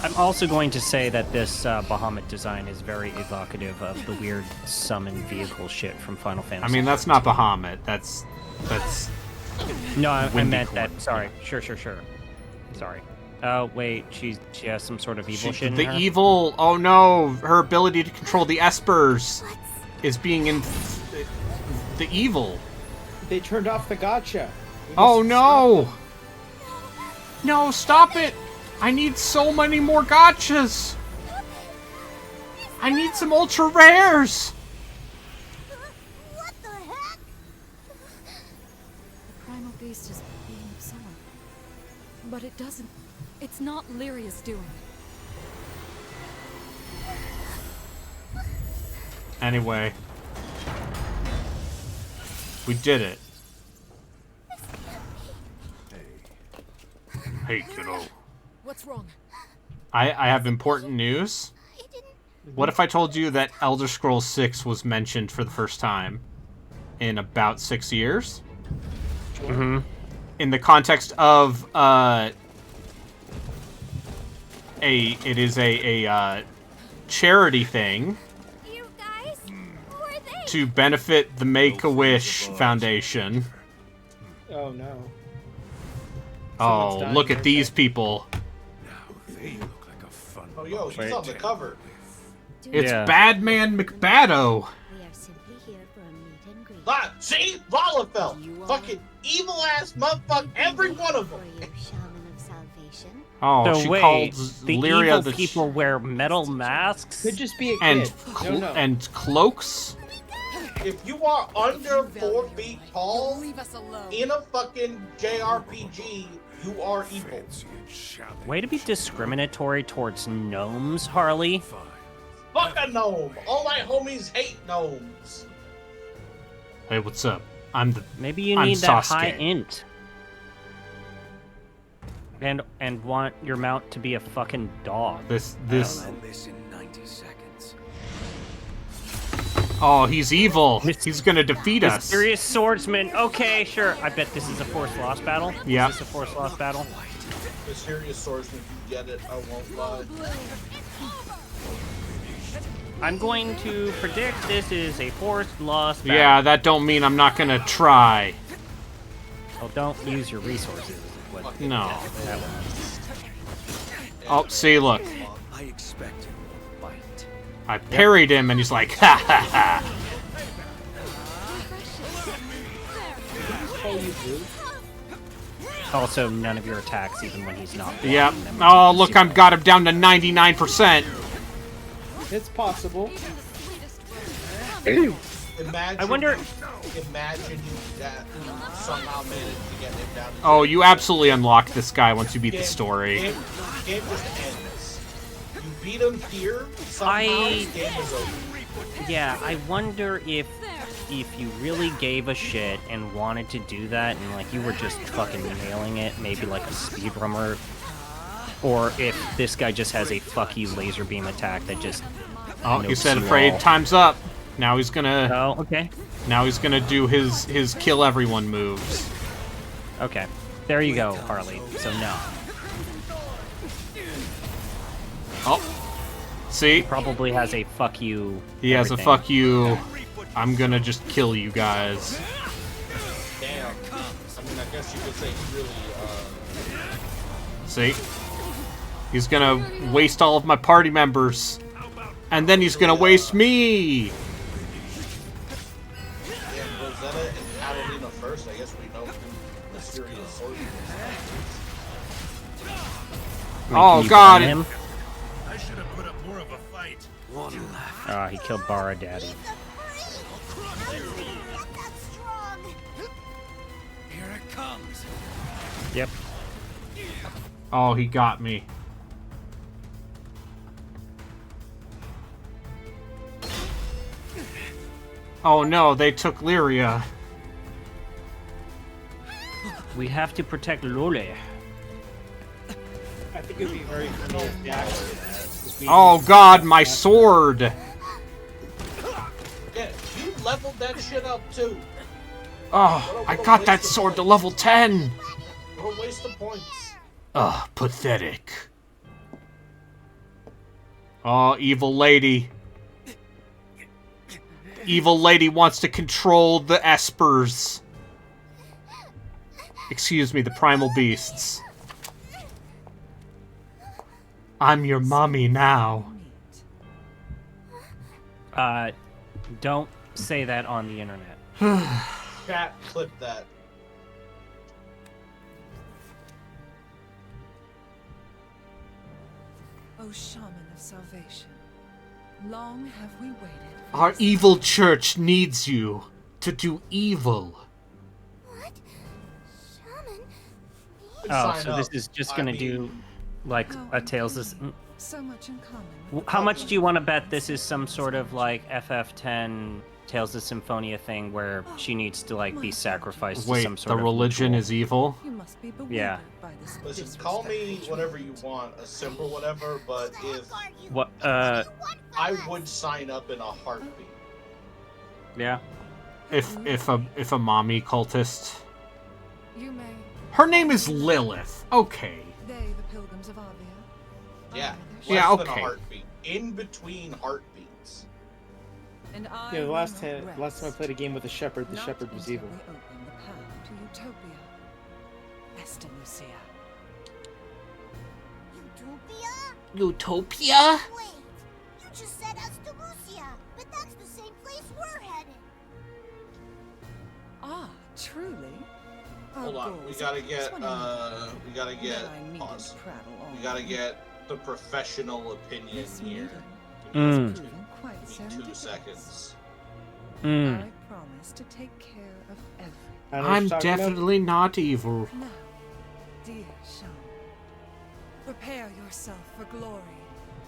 I'm also going to say that this Bahamut design is very evocative of the weird summon vehicle shit from Final Fantasy. I mean, that's not Bahamut. That's No, I Windy meant Corn. that. Sorry. Sure. Sorry. Oh, wait. She has some sort of evil shit in the her? evil. Oh no, her ability to control the espers is being in the evil. They turned off the gacha. Oh no! No, stop it! I need so many more gachas! I need some ultra rares! What the heck? The primal beast is being absorbed. But it doesn't. It's not Lyria's doing. Anyway. We did it. Hey, kiddo. What's wrong? I have important news. What if I told you that Elder Scrolls 6 was mentioned for the first time in about 6 years? Mm-hmm. In the context of it is a charity thing to benefit the Make-A-Wish Foundation. Oh no. Oh, dying look at right these people. Oh, yo, she's on the cover. It's Yeah. Badman McBaddo. Ah, see? Lalafell. Fucking evil-ass motherfucker. Every one of them. Oh, So she wait, calls the Lyria evil the people wear metal masks? Could just be a and kid. No, no. and cloaks. If you are under 4 feet tall in a fucking JRPG, you are evil. Way to be discriminatory towards gnomes, Harley. Fuck a gnome. All my homies hate gnomes. Hey, what's up? I'm the Maybe you I'm need that Sasuke. high int. And want your mount to be a fucking dog. This. This in 90 seconds. Oh, he's evil. He's gonna defeat us. Mysterious swordsman. Okay, sure. I bet this is a forced loss battle. Yeah. Is this a forced loss battle? Mysterious swordsman, you get it. I won't lie. I'm going to predict this is a forced loss battle. Yeah, that don't mean I'm not gonna try. Well, don't use your resources. What No. that one. Oh, see, look. I expect him to bite. I parried him, and he's like, ha ha ha. also none of your attacks, even when he's not. Yep. them, Oh, look, I've got him down to 99%. It's possible. Imagine. I wonder. Imagine that somehow managed to get him down. Oh, you absolutely unlock this guy once you beat the story. Game just ends. You beat him here. Somehow, game is over. Yeah, I wonder if you really gave a shit and wanted to do that, and like you were just fucking nailing it, maybe like a speedrunner, or if this guy just has a fuck you laser beam attack that just. Oh, you said afraid. Time's up. Now he's gonna. Oh, okay. Now he's gonna do his kill everyone moves. Okay, there you go, Harley. So no. Oh, see? He probably has a fuck you. He has a fuck you. I'm gonna just kill you guys. Damn. I mean, I guess you could say really. See? He's gonna waste all of my party members, and then he's gonna waste me. Rosetta and Catalina first. I guess we know the serious sword. Oh God! I should have put up more of a fight. One left. Ah, he killed Bara Daddy. Here it comes. Yep. Oh, he got me. Oh no, they took Lyria. We have to protect Lole. I think it'd be very funny if the actor. Oh God, my sword! Yeah, you leveled that shit up too. Oh, I got that sword to level 10! What a waste of points. Ugh, pathetic. Oh, evil lady. Evil lady wants to control the espers. Excuse me, the primal beasts. I'm your mommy now. Don't say that on the internet. Chat, clip that. O shaman of salvation, long have we waited. Our evil church needs you to do evil. Oh, so this is just gonna do like a Tales of. So much in common. How much do you want to bet this is some sort of like FF10 Tales of Symphonia thing where she needs to like be sacrificed to some sort the of religion ritual? is evil? Yeah. Listen, call me whatever you want, a simp or whatever, but if What? I would sign up in a heartbeat. Yeah. If a mommy cultist. You may. Her name is Lilith. Okay. They, the pilgrims of Arvia. Yeah. Yeah, Less than a okay. heartbeat. In between heartbeats. And I Yeah, the last will time not I played a game with a shepherd, the shepherd was evil. open the path to Utopia. Esther Lucia. Utopia? Wait, you just said Astalucia, but that's the same place we're headed. Ah, truly? Hold on, we gotta get pause. We gotta get the professional opinion here. Mm. Give me 2 seconds. Mm. I promise to take care of everything. I know what I'm you're talking about. definitely not evil. Now, dear Sean, prepare yourself for glory.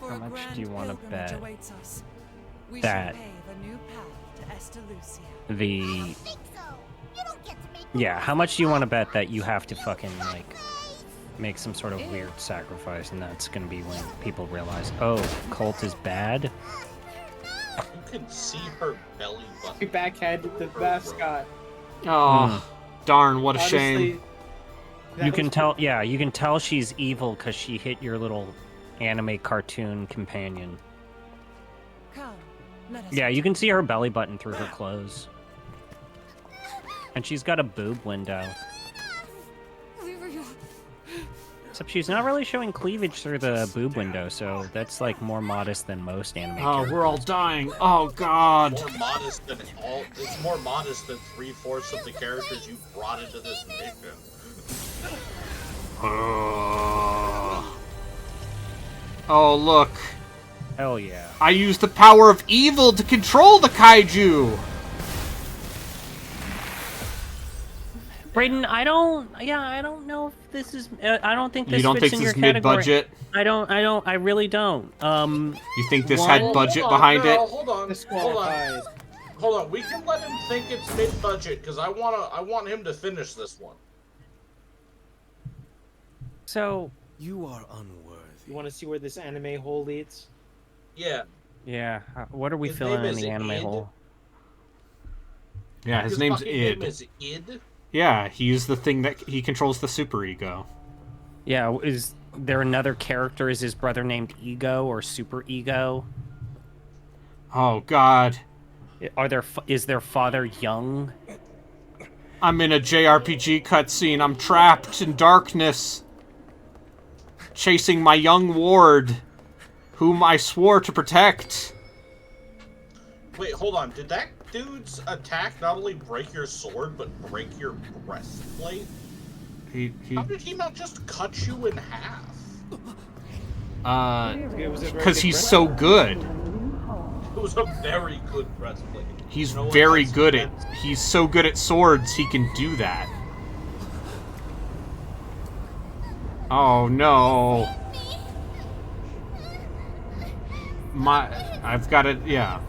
For How a much grand do you wanna pilgrimage bet awaits us. We that shall pave a new path to Esther Lucia. The yeah, how much do you want to bet that you have to fucking like make some sort of weird sacrifice, and that's gonna be when people realize, oh, cult is bad. You can see her belly button. We backhanded the mascot. Oh, darn! What a Honestly, shame. You can tell, yeah, you can tell she's evil because she hit your little anime cartoon companion. Come, let us Yeah, you can see her belly button through her clothes. And she's got a boob window. Except she's not really showing cleavage through the boob window, so that's like more modest than most anime. Oh, we're all dying. Oh God. It's more modest than 3/4 of the characters you brought into this mission. Oh, look. Hell yeah. I use the power of evil to control the kaiju! Brayden, I don't know if this is, I don't think this You don't fits think in this your is category. mid-budget? I really don't. You think this had budget behind it? Hold on. Hold on. We can let him think it's mid-budget, because I want him to finish this one. So... You are unworthy. You want to see where this anime hole leads? Yeah. Yeah, what are we His filling name in is the anime Id? hole? Yeah, his name's fucking Id. name is Id? Yeah, he's the thing that he controls the superego. Yeah, is there another character? Is his brother named Ego or Super Ego? Oh, God. Is their father young? I'm in a JRPG cutscene. I'm trapped in darkness. Chasing my young ward, whom I swore to protect. Wait, hold on. Did that dude's attack not only break your sword, but break your breastplate? How did he not just cut you in half? Because he's so good. It was a very good breastplate. He's No one very else good can- at... He's so good at swords, he can do that. Oh, no. I've got it, yeah.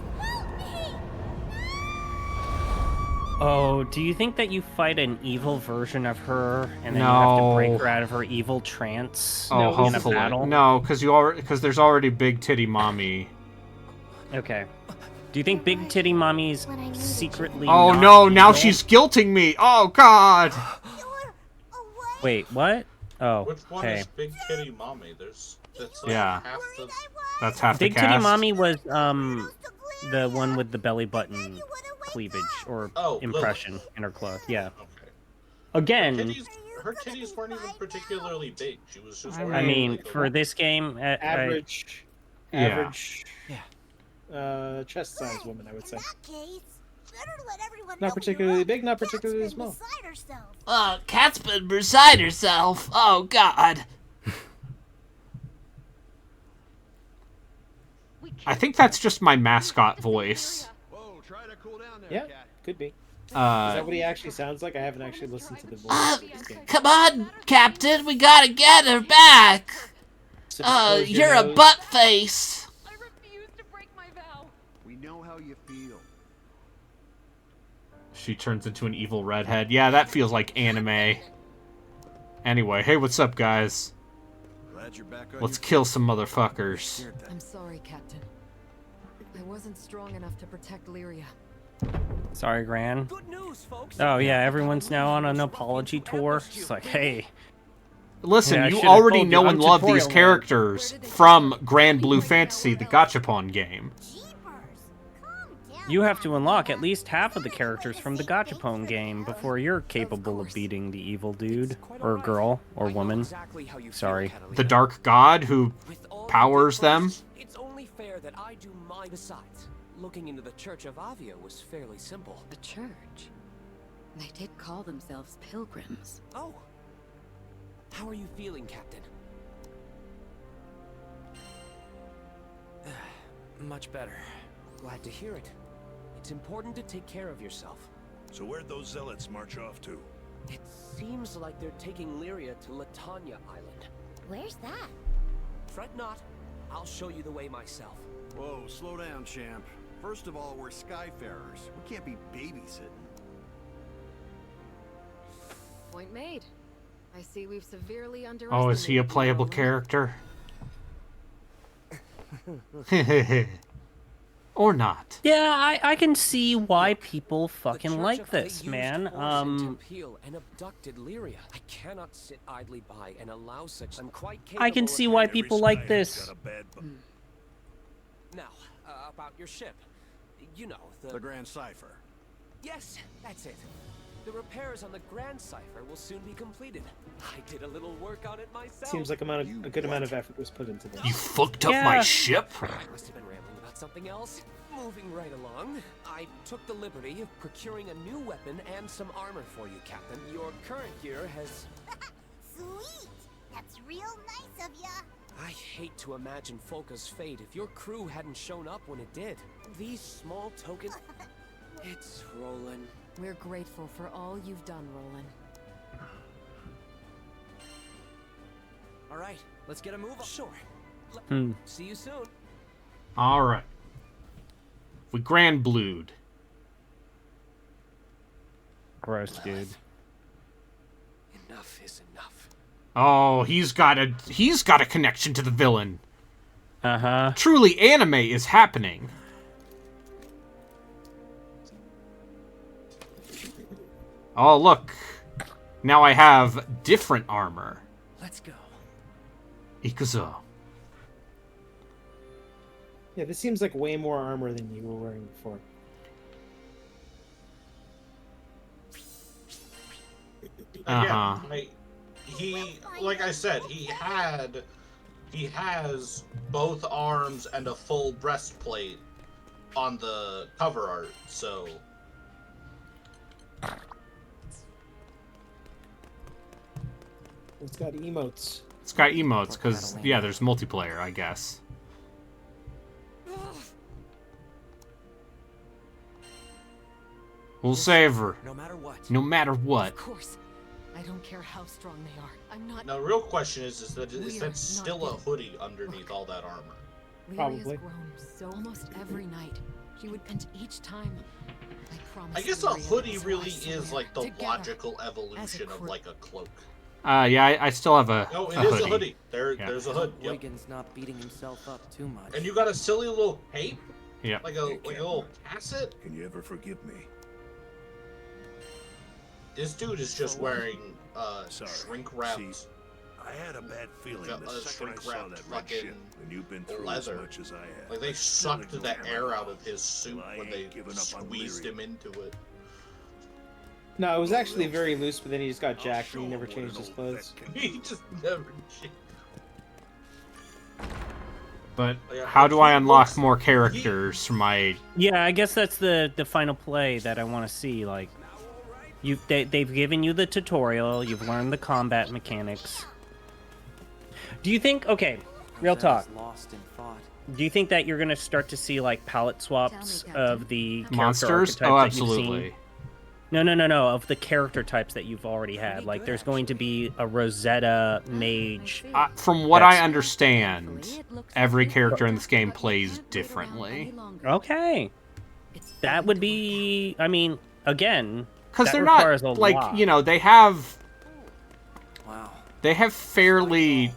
Oh, do you think that you fight an evil version of her and then you No. have to break her out of her evil trance Oh, in a hopefully. battle? No, because there's already Big Titty Mommy. Okay. Do you think Big Titty Mommy's secretly Oh, not no, now evil? she's guilting me. Oh, God. Wait, what? Oh, Which one hey. is Big Titty Mommy? That's like Yeah. half the... That's half Big the Titty cast. Mommy was the one with the belly button cleavage or impression in her cloth. Yeah. Mm-hmm. Again, Her titties weren't even particularly big. She was just... I mean, for this game, Average, Yeah. chest size woman, I would say. Not particularly big, not particularly small. Cat's been beside herself. Oh, God. I think that's just my mascot voice. Yeah, could be. Is Uh, that what he actually sounds like? I haven't actually listened to the voice of this game. Come on, Captain. We gotta get her back. You're a butt face. We know how you feel. She turns into an evil redhead. Yeah, that feels like anime. Anyway, hey, what's up, guys? Glad you're back on Let's your kill feet. some motherfuckers. I'm sorry, Captain. I wasn't strong enough to protect Lyria. sorry, Gran. Good news, folks. Oh yeah, everyone's now on an apology tour. It's like, hey. Listen, Yeah, I you should've already told you, know I'm and love these tutorial characters from Grand Blue Fantasy, the Gachapon game. You have to unlock at least half of the characters from the Gachapon game before you're capable of beating the evil dude, or girl, or woman. Sorry. The Dark God who powers them. It's only fair that I do my... Besides, looking into the Church of Avia was fairly simple. The church? They did call themselves pilgrims. Oh. How are you feeling, Captain? Much better. Glad to hear it. It's important to take care of yourself. So where'd those zealots march off to? It seems like they're taking Lyria to Latanya Island. Where's that? Fret not. I'll show you the way myself. Whoa, slow down, champ. First of all, we're skyfarers. We can't be babysitting. Point made. I see we've severely underestimated. Oh, is he a playable character? Or not. Yeah, I can see why people The fucking Church like of this, Fey man. used force in Tempeal and abducted Lyria. I cannot sit idly by and allow such. I'm quite capable I can of see why handling- people like this. Now, about your ship. You know, The Grand Cipher. Yes, that's it. The repairs on the Grand Cipher will soon be completed. I did a little work on it myself. Seems like a good amount of effort was put into this. You fucked up my ship? I must have been rambling about something else. Moving right along, I took the liberty of procuring a new weapon and some armor for you, Captain. Your current gear has... Sweet! That's real nice of ya. I hate to imagine Folka's fate if your crew hadn't shown up when it did. These small tokens... It's Roland. We're grateful for all you've done, Roland. All right, let's get a move on. Sure. See you soon. All right. We Grand Blued. Gross, dude. Enough is enough. Oh, he's got a connection to the villain. Uh-huh. Truly anime is happening. Oh, look. Now I have different armor. Let's go. Ikuzo. Yeah, this seems like way more armor than you were wearing before. Again, like I said, he has both arms and a full breastplate on the cover art, so. It's got emotes. It's got emotes, because, yeah, there's multiplayer, I guess. We'll save her. No matter what. No matter what. Of course. I don't care how strong they are. I'm not... Now, the real question is that still a hoodie underneath all that armor? Probably. Has grown so almost every night. She would, and each time, I promise. I guess a hoodie really is like the logical evolution of like a cloak. Yeah, I still have a No, it a is hoodie. a hoodie. There's a hood. Yep. Wiggins not beating himself up too much. And you got a silly little cape? Yeah. Like a little casset? Can you ever forgive me? This dude is just wearing shrink wrapped. I had a bad feeling the second I saw that red fucking ship, and you've been through leather. as much as I have. Like they sucked the air out of his suit Well, I when ain't they giving up on squeezed Leary. him into it. No, it was actually very loose, but then he just got jacked and he never changed his clothes. He just never changed. But Yeah, how do I he unlock looks- more characters for my... Yeah, I guess that's the final play that I want to see. Like, they've given you the tutorial. You've learned the combat mechanics. Do you think? Okay, real talk. Lost in thought. Do you think that you're gonna start to see like palette swaps of the character Monsters? archetypes Oh, that you've absolutely. seen? No, of the character types that you've already had. Like, there's going to be a Rosetta mage. From what I understand, every character in this game plays differently. Okay. That would be, I mean, again, Because that they're requires not, a like, lot. you know, they have Wow. They have fairly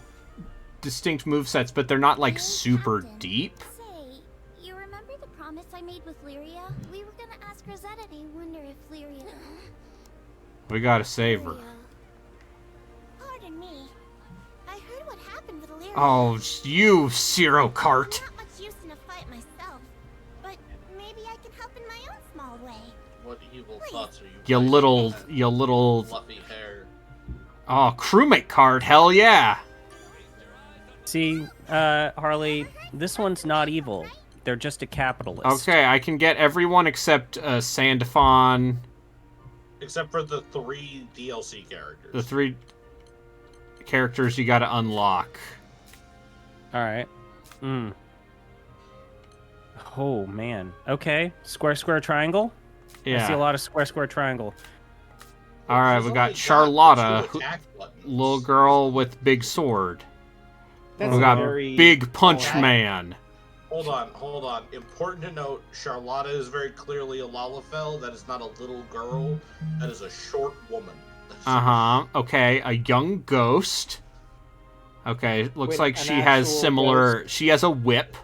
distinct movesets, but they're not, like, super deep. Say, you remember the promise I made with Lyria? We were gonna ask Rosetta. I wonder if Lyria... We gotta save her. Pardon me. I heard what happened with Lyria. Oh, you, Zero Cart. I'm not much use in a fight myself, but maybe I can help in my own small way. What evil thoughts are you? You little... Fluffy hair. Oh, crewmate card, hell yeah. See, Harley, this one's not evil. They're just a capitalist. Okay, I can get everyone except Sandafon. Except for the 3 DLC characters. The 3 characters you gotta unlock. Alright. Oh, man. Okay. Square, square, triangle? Yeah. I see a lot of square, square, triangle. Alright, we got Charlotta, little girl with big sword. That's We got very... Big Punch Man. Hold on. Important to note, Charlotta is very clearly a Lalafell. That is not a little girl. That is a short woman. Uh-huh. Okay, a young ghost. Okay, looks Wait, like an she has actual similar... ghost? She has a whip.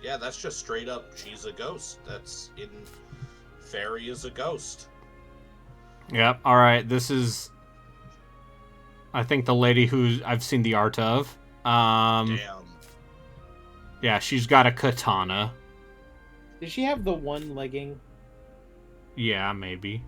Yeah, that's just straight up, she's a ghost. That's in... Fairy is a ghost. Yep, alright, this is... I think the lady who I've seen the art of. Damn. Yeah, she's got a katana. Did she have the one legging? Yeah, maybe.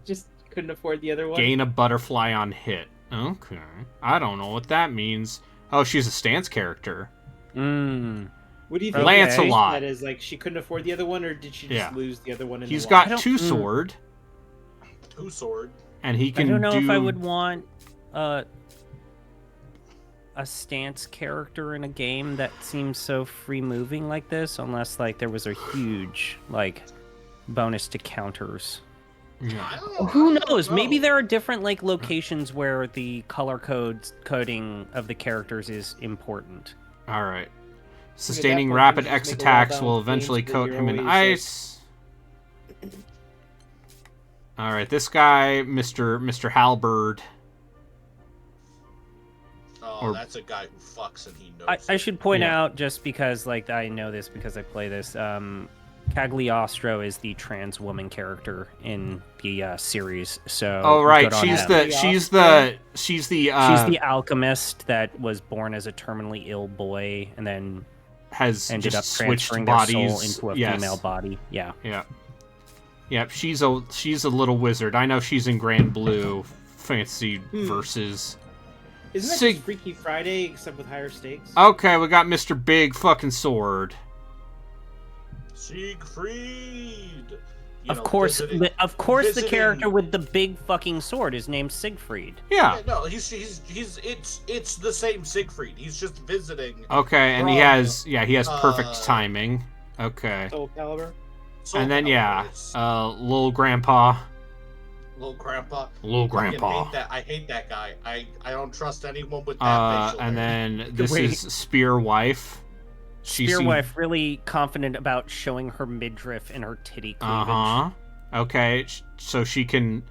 Just couldn't afford the other one? Gain a butterfly on hit. Okay. I don't know what that means. Oh, she's a stance character. What do you think? Lancelot. That is, like, she couldn't afford the other one, or did she just lose the other one in He's the water? got 2 sword. 2 sword. And he can I don't know do... if I would want a stance character in a game that seems so free moving like this, unless like there was a huge like bonus to counters. Who knows? Maybe there are different like locations where the color coding of the characters is important. All right. Sustaining rapid X attacks will eventually coat him in ice. All right, this guy, Mr. Halberd. Oh, that's a guy who fucks and he knows. I should point out, just because like I know this because I play this, Cagliostro is the trans woman character in the series. So oh right, she's the alchemist that was born as a terminally ill boy and then has ended up just switched transferring bodies their soul into a female body. Yeah. Yep, she's a little wizard. I know she's in Grand Blue Fantasy Versus. Isn't that just Freaky Friday except with higher stakes? Okay, we got Mr. Big fucking Sword. Siegfried. Of course, the character with the big fucking sword is named Siegfried. Yeah. No, it's the same Siegfried. He's just visiting. Okay, and he has perfect timing. Okay. Soul Calibur. And then Lil Grandpa. Little Grandpa. I hate that guy. I don't trust anyone with that facial and hair. then this is Spear Wife. Spearwife really confident about showing her midriff and her titty cleavage. Okay, so she can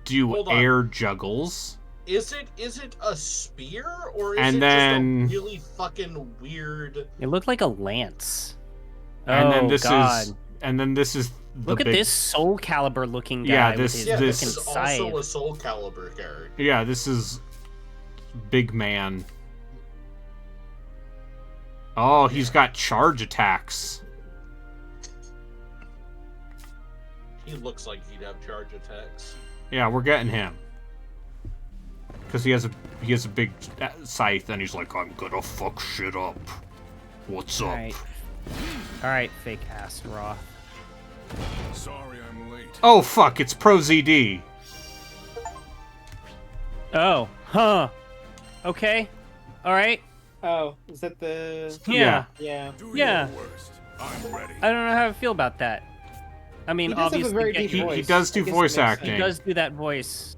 do air juggles. Is it a spear or is and it then, just a really fucking weird? It looked like a lance. And then this is the Look at this Soul Calibur looking guy. This is also a Soul Calibur character. Yeah, this is Big Man. Oh, he's got charge attacks. He looks like he'd have charge attacks. Yeah, we're getting him. Because he has a big scythe, and he's like, I'm gonna fuck shit up. What's up? Alright, fake ass Raw. Sorry I'm late. Oh fuck, it's Pro ZD. Oh, huh. Okay. Alright. Oh, is that the... Yeah. Yeah. Yeah. I'm ready. I don't know how I feel about that. I mean, He does have a obviously... very deep voice. He does do voice acting. He does do that voice.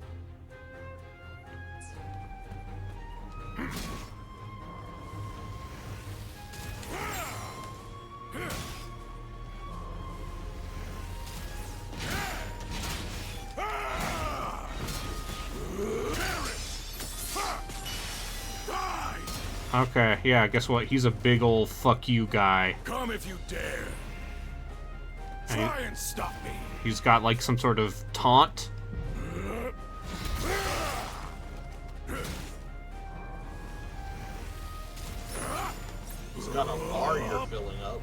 Okay, yeah, guess what? He's a big old fuck you guy. Come if you dare. Try and stop me. He's got like some sort of taunt. He's got a bar you're filling up.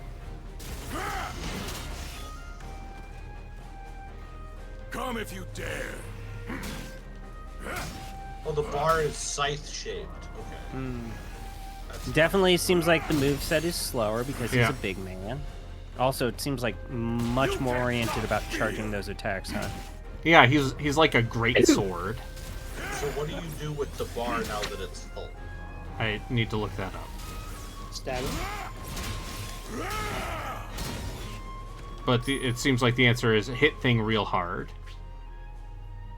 Come if you dare. Oh, the bar is scythe shaped. Okay. Definitely seems like the moveset is slower because he's Yeah. a big man. Also, it seems like much more oriented about charging those attacks, huh? Yeah, he's like a great sword. So what do you do with the bar now that it's full? I need to look that up. Stab him. But it seems like the answer is hit thing real hard.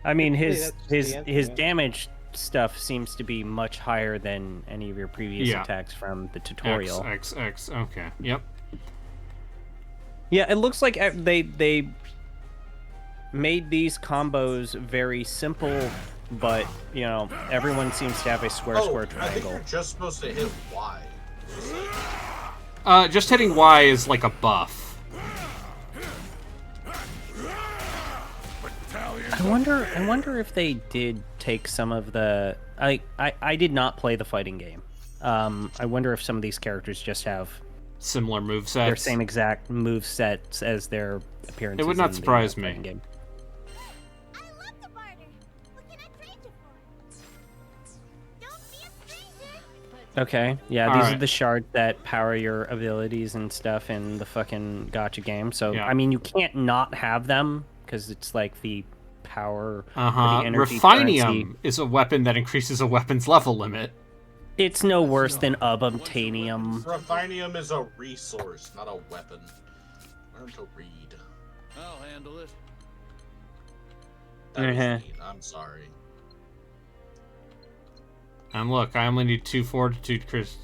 I mean, his that's the answer. damage stuff seems to be much higher than any of your previous attacks from the tutorial. X. Okay. Yep. Yeah, it looks like they made these combos very simple, but you know everyone seems to have a square I think triangle. you're just supposed to hit Y. Just hitting Y is like a buff. I wonder if they did take some of the. I did not play the fighting game. I wonder if some of these characters just have similar movesets. Their same exact movesets as their appearances. It would not in surprise the me. fighting game. Okay, yeah, these are the shards that power your abilities and stuff in the fucking gacha game. So, Yeah. I mean, you can't not have them, because it's like the power. Or Uh-huh. the energy Refinium currency. is a weapon that increases a weapon's level limit. It's no worse than Ubumtanium. Refinium is a resource, not a weapon. Learn to read. I'll handle it. That is mean. I'm sorry. And look, I only need 2 fortitude, Chris.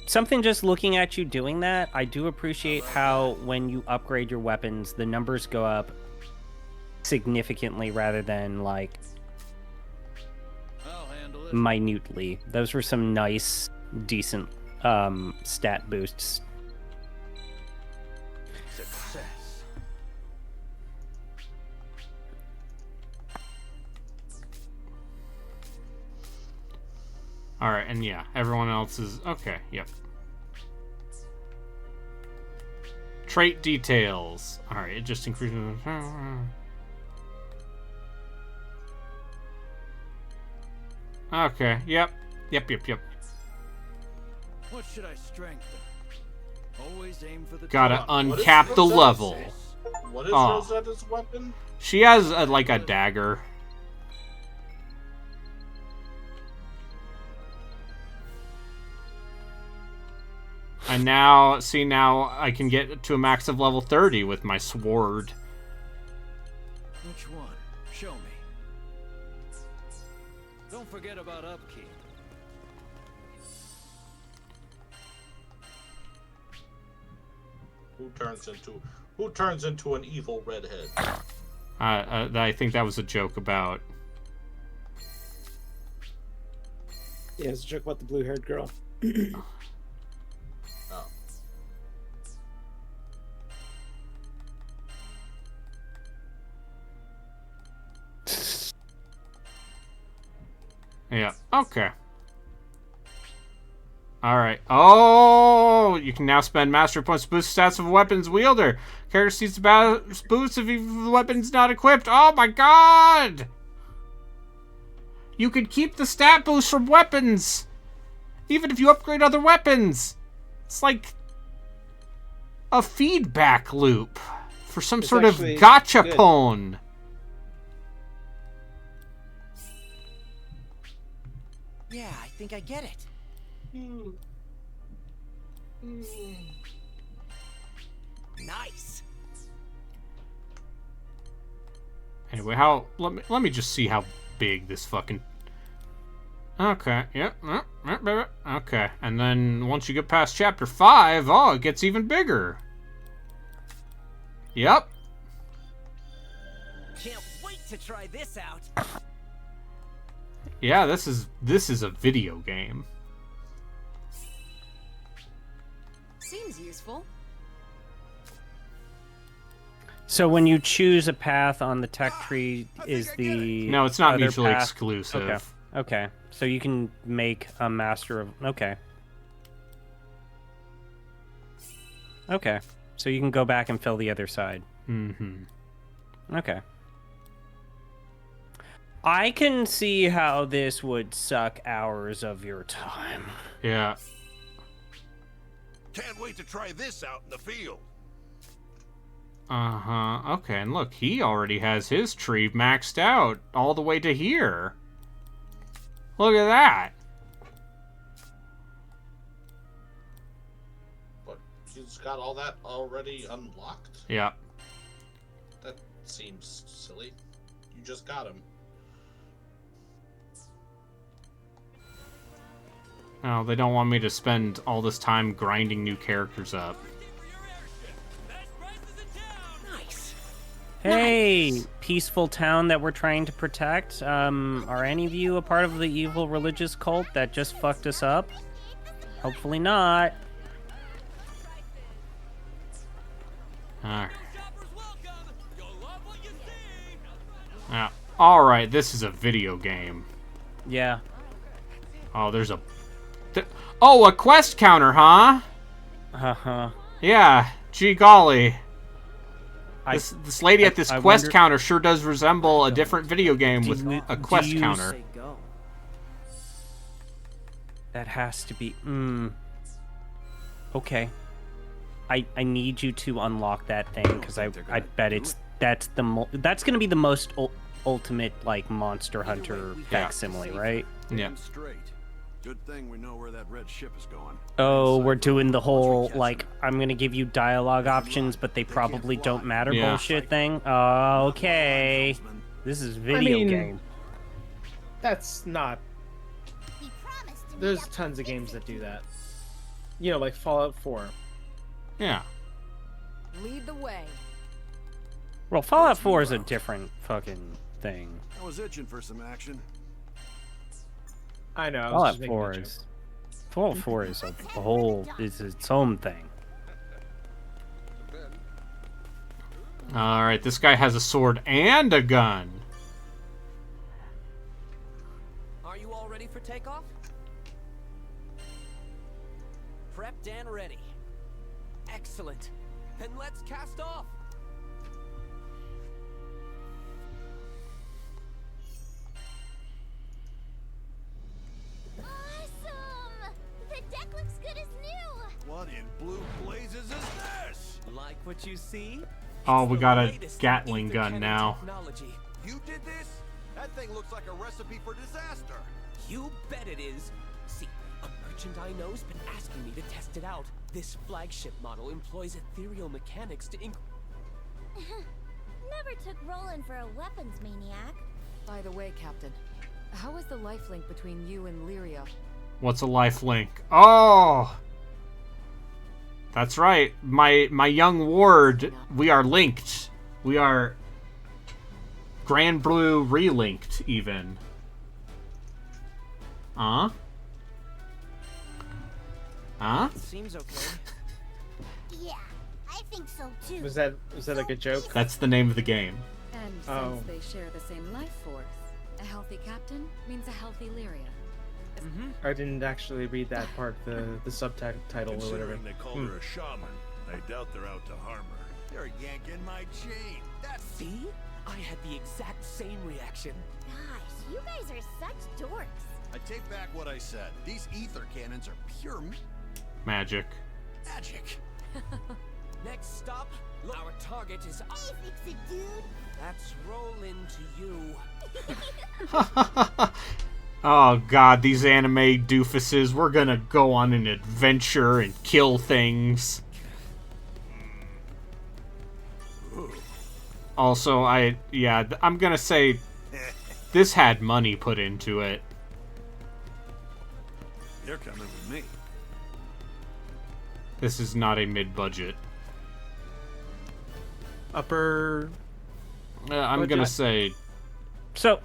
Something just looking at you doing that, I do appreciate how when you upgrade your weapons, the numbers go up significantly rather than, like, minutely. Those were some nice, decent stat boosts. Success. Alright, and yeah, everyone else is... Okay, yep. Trait details. Alright, it just increases... Okay, yep. Yep. What should I strengthen? Always aim for the Gotta top. uncap the level. What is Oh. Rosetta's weapon? She has, like, a dagger. And now, see, now I can get to a max of level 30 with my sword. Which one? Show me. Don't forget about upkeep. Who turns into an evil redhead? I think that was a joke about... Yeah, it's a joke about the blue-haired girl. Oh. Yeah, okay. Alright. Oh, you can now spend mastery points to boost stats of a weapon's wielder. Character sees the boost if the weapon's not equipped. Oh my god! You can keep the stat boost from weapons! Even if you upgrade other weapons! It's like a feedback loop for some sort of gachapon. Yeah, I think I get it. Nice. Anyway, let me just see how big this fucking... Okay, yep, okay. And then once you get past chapter 5, oh, it gets even bigger. Yep. Can't wait to try this out. Yeah, this is a video game. Seems useful. So when you choose a path on the tech tree, is the... No, it's not other mutually path... exclusive. Okay. So you can make a master of... Okay. So you can go back and fill the other side. Mm-hmm. Okay. I can see how this would suck hours of your time. Yeah. Can't wait to try this out in the field. Uh-huh. Okay, and look, he already has his tree maxed out all the way to here. Look at that. But he's got all that already unlocked? Yeah. That seems silly. You just got him. No, they don't want me to spend all this time grinding new characters up. Hey, peaceful town that we're trying to protect. Are any of you a part of the evil religious cult that just fucked us up? Hopefully not. Alright. Now, alright, this is a video game. Yeah. Oh, there's a... Oh, a quest counter, huh? Uh-huh. Yeah, gee golly. This lady at this quest counter sure does resemble a different video game with a quest counter. That has to be... Okay. I need you to unlock that thing, because I bet it's that's gonna be the most ultimate like Monster Hunter facsimile, right? Yeah. Straight. Good thing we know where that red ship is going. Oh, we're doing the whole like I'm gonna give you dialogue options, but they probably don't matter bullshit thing. Okay, this is video game. That's not. There's tons of games that do that. You know, like Fallout 4. Yeah. Lead the way. Well, Fallout 4 is a different fucking thing. I was itching for some action. I know. Fallout 4 is a whole is its own thing. All right, this guy has a sword and a gun. Are you all ready for takeoff? Prepped and ready. Excellent. Then let's cast off. Awesome! The deck looks good as new! What in blue blazes is this? Like what you see? Oh, we got a Gatling gun now. Technology. You did this? That thing looks like a recipe for disaster. You bet it is. See, a merchant I know's been asking me to test it out. This flagship model employs ethereal mechanics to Never took Roland for a weapons maniac. By the way, Captain, how is the life link between you and Lyria? What's a life link? Oh! That's right. My young ward, we are linked. We are Grand Blue relinked, even. Huh? Seems okay. Yeah, I think so too. Was that like a joke? That's the name of the game. And since they share the same life force, a healthy captain means a healthy Lyria. I didn't actually read that part, the subtitle or whatever. Considering they called her a shaman, I doubt they're out to harm her. They're yanking my chain. That's... See? I had the exact same reaction. Gosh, you guys are such dorks. I take back what I said. These ether cannons are pure Magic. magic. Next stop, our target is... Hey, fix it, dude. That's Roland to you. Oh god, these anime doofuses. We're gonna go on an adventure and kill things. Also, I'm gonna say this had money put into it. You're coming with me. This is not a mid-budget. Upper... I'm gonna say... So,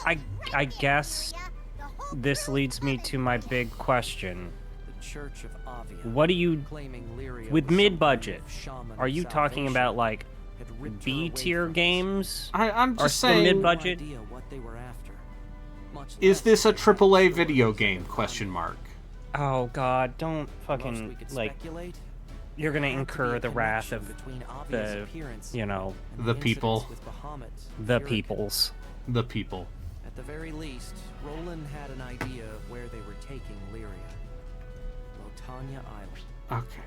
I guess this leads me to my big question. The Church of Avia, What do you... claiming Lyria With was some mid-budget, kind of shaman are you of talking salvation, about, like, had ripped her B-tier away from games? I'm Are just still saying... mid-budget? no idea what they were after. Much Is less this a the AAA backstory video of game? the Question mark. Oh god, don't Most we fucking, could like... speculate, You're gonna there had to be incur a the wrath connection of between Avia's the, appearance you know... and The incidents people. with Bahamut, The Lyric. peoples. The people. At the very least, Roland had an idea of where they were taking Lyria. Lotania Island. Okay.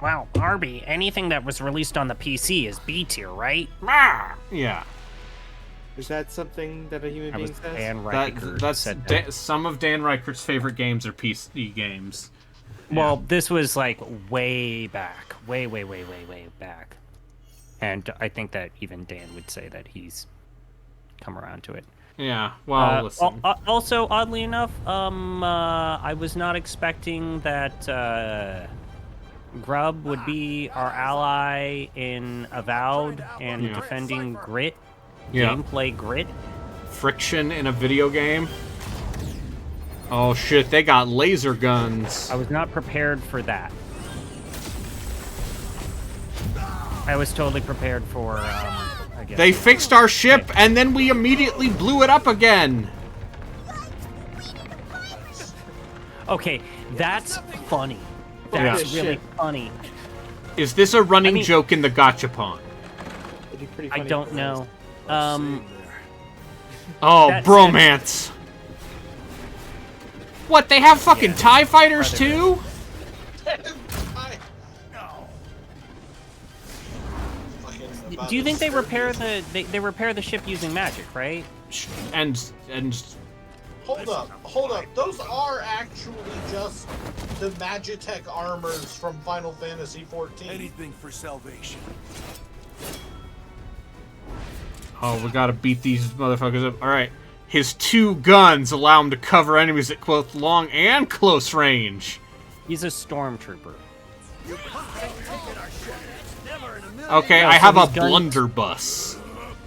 Wow, Arby, anything that was released on the PC is B-tier, right? Yeah. Is that something that a human That was being says? Dan Reichert That's said that. some of Dan Reichert's favorite games are PC games. Well, this was like way back. Way back. And I think that even Dan would say that he's come around to it. Yeah, well, listen. Also, oddly enough, I was not expecting that Grub would be our ally in Avowed and Yeah. defending Grit. Yeah. Gameplay Grit. Friction in a video game? Oh shit, they got laser guns. I was not prepared for that. I was totally prepared for, I guess. They fixed our ship and then we immediately blew it up again. Okay, that's funny. That's really funny. Is this a running joke in the gachapon? I don't know. Oh, That bromance. What, they have fucking TIE fighters too? about Do you think they disturbing. repair they repair the ship using magic, right? And Hold up. Those are actually just the Magitech armors from Final Fantasy XIV. Anything for salvation. oh, we gotta beat these motherfuckers up. All right, his 2 guns allow him to cover enemies at both long and close range. He's a stormtrooper. Okay, No, I so have a his gun- blunderbuss.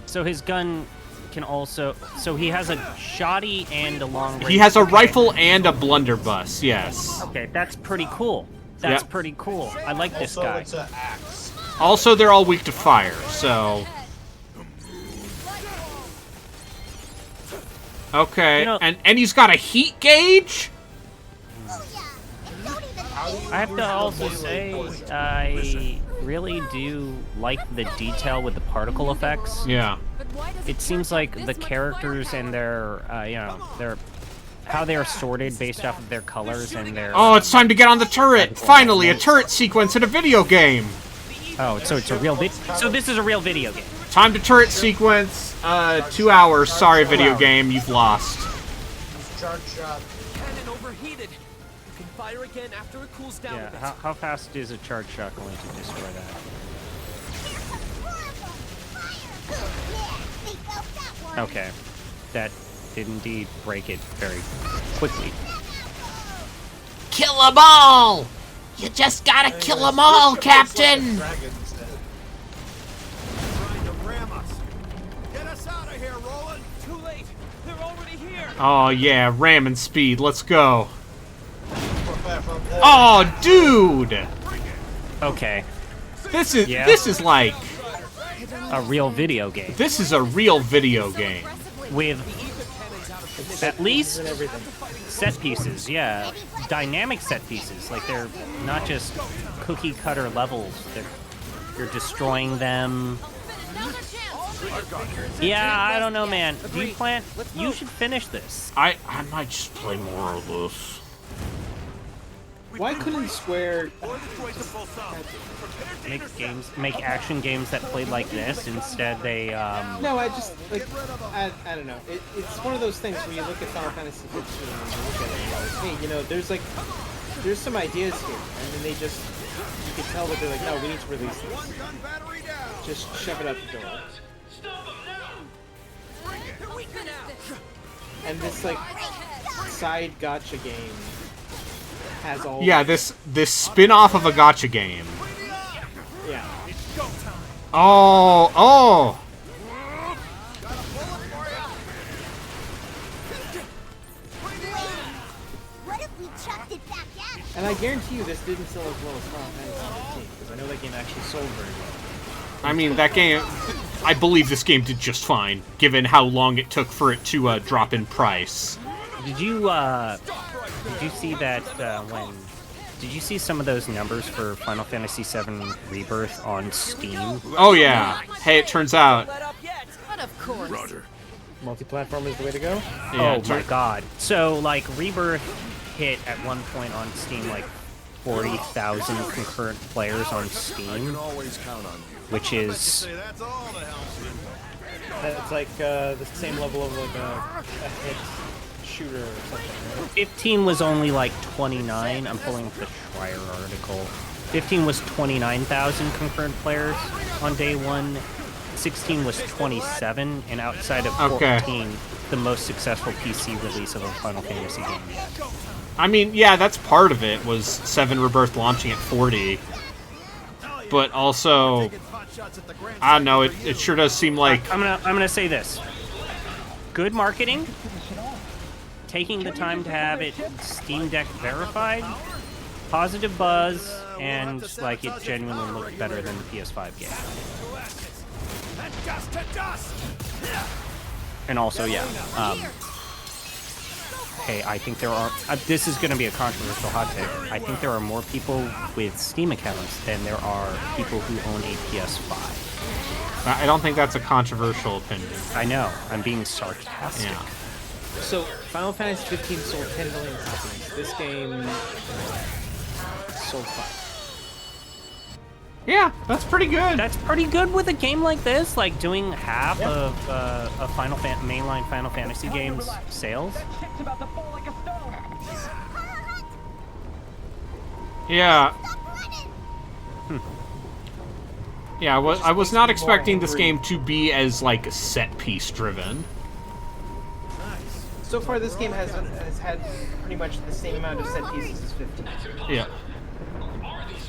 So his gun can also. So he has a shoddy and a long range. He has a rifle and a blunderbuss. Yes. Okay, that's pretty cool. That's Yep. pretty cool. I like this Also, guy. it's an axe. Also, they're all weak to fire, so. Okay, You know- and he's got a heat gauge. I have to also say, I really do like the detail with the particle effects. Yeah. It seems like the characters and their, how they are sorted based off of their colors and their. Oh, it's time to get on the turret! Finally, a turret sequence in a video game! Oh, so it's a real So this is a real video game. Time to turret sequence, 2 hours. Sorry, video game, you've lost. Charge shot. Cannon overheated. You can fire again after it cools down a Yeah, bit. how fast is a charge shot going to destroy that? Okay, that did indeed break it very quickly. Kill 'em all! You just gotta kill 'em all, Captain! Dragon's head. Trying to ram us. Get us out of here, Roland. Too late. They're already here. Oh yeah, ram and speed, let's go. Professor Boy. Oh, dude! Okay, This is Yeah. this is like a real video game this is a real video game. with at least And everything. set pieces. Yeah, dynamic set pieces. Like they're not just cookie cutter levels. You're destroying them. Yeah, I don't know, man. Do you plan? You should finish this. I might just play more of this. Why couldn't Square Make action games that played like this. Instead, they No, I just like I don't know. It's one of those things where you look at Final Fantasy 15 and you look at it and you're like, hey, you know, there's some ideas here, and then they just you can tell that they're like, no, we need to release this. Just shove it out the door. And this like side gacha game has all. Yeah, this spin-off of a gacha game. Yeah. Oh. What if we chucked it back at him? And I guarantee you this didn't sell as well as Final Fantasy 15, because I know that game actually sold very well. I mean, that game, I believe this game did just fine, given how long it took for it to drop in price. Did you see that Did you see some of those numbers for Final Fantasy VII Rebirth on Steam? Oh yeah. Hey, it turns out. But of course. Roger. Multi-platform is the way to go? Yeah, Oh my god. So, like, Rebirth hit at one point on Steam, like, 40,000 concurrent players on Steam, Always count on you. which is... Say that's all the help. That's like the same level of like a hit shooter or something. Right? 15 was only, like, 29. I'm pulling up the Schreier article. 15 was 29,000 concurrent players on day one. 16 was 27, and outside of 14, Okay. the most successful PC release of a Final Fantasy game yet. I mean, yeah, that's part of it, was 7 Rebirth launching at 40. But also, I don't know, it sure does seem like... I'm gonna say this. Good marketing, taking the time to have it Steam Deck verified, positive buzz, and like it genuinely looked better than the PS5 game. And also, yeah, hey, I think there are, this is gonna be a controversial hot take, I think there are more people with Steam accounts than there are people who own a PS5. I don't think that's a controversial opinion. I know, I'm being sarcastic. Yeah. So, Final Fantasy 15 sold 10 million copies. This game sold 5. Yeah, that's pretty good. That's pretty good with a game like this, like doing half of a mainline Final Fantasy game's sales. Yeah. Yeah, I was not expecting this game to be as, like, set-piece driven. So far, this game has had pretty much the same amount of set pieces as 15. Yeah.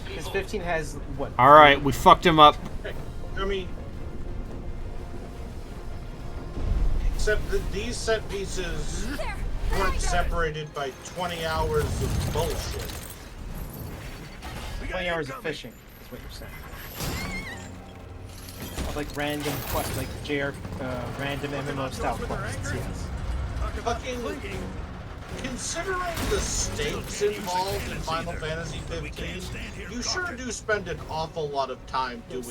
Because 15 has, what? Alright, we fucked him up. I mean... Except that these set pieces weren't separated by 20 hours of bullshit. 20 hours of fishing, is what you're saying. Like random quest, like random MMO style quests, yes. Fucking... Considering the stakes involved in Final Fantasy 15, you sure do spend an awful lot of time doing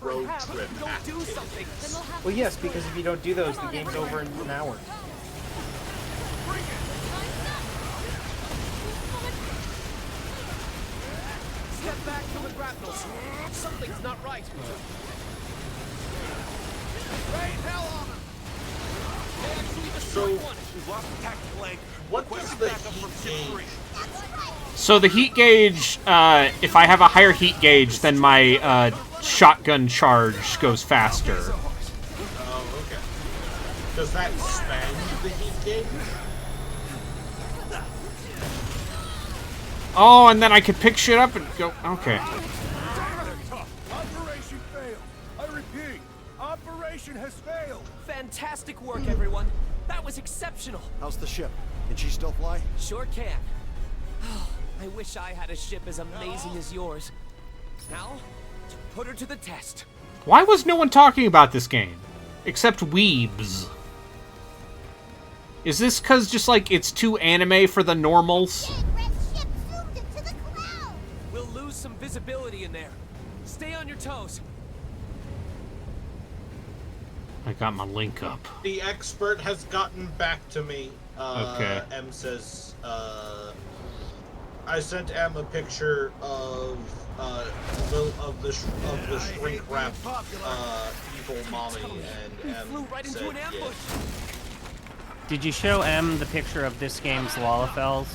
road trip activities. Well, yes, because if you don't do those, the game's over in an hour. Step back from the grapnels. Something's not right. Rain hell on him! So, what does the heat gauge? So the heat gauge, if I have a higher heat gauge, then my shotgun charge goes faster. Oh, okay. Does that spend the heat gauge? Oh, and then I could pick shit up and go. Okay. Operation failed. I repeat, operation has failed. Fantastic work, everyone. That was exceptional. How's the ship? Can she still fly? Sure can. I wish I had a ship as amazing as yours. Now, to put her to the test. Why was no one talking about this game? Except weebs. Is this because just like it's too anime for the normals? We'll lose some visibility in there. Stay on your toes. I got my link up. The expert has gotten back to me. Okay. M says, I sent M a picture of the shrink wrap evil mommy, and M said, yeah. Did you show M the picture of this game's Lalafels?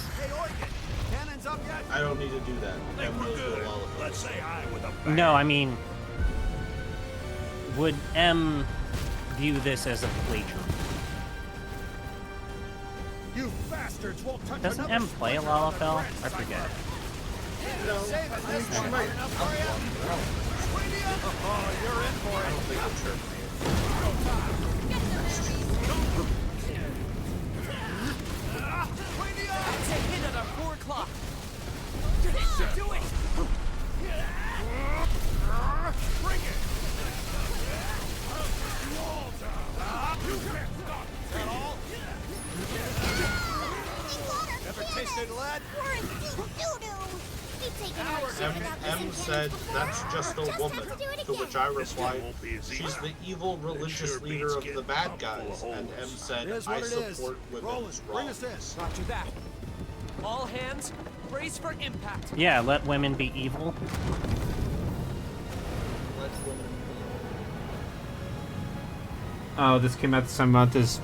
I don't need to do that. M knows what Lalafels. Let's say hi with a bang. No, I mean, would M view this as a plagiarism? You bastards won't touch Doesn't M play a Lalafell? I forget. No, oh, you're in for it. I don't think I'm sure. That's a hit at our 4 o'clock. Do it! Bring it! Ever tasted lead? M said, that's just a woman, to which I replied, she's the evil religious leader of the bad guys, and M said, I support women's rights. Roger that. All hands, brace for impact. Yeah, let women be evil. Oh, this came out the same month as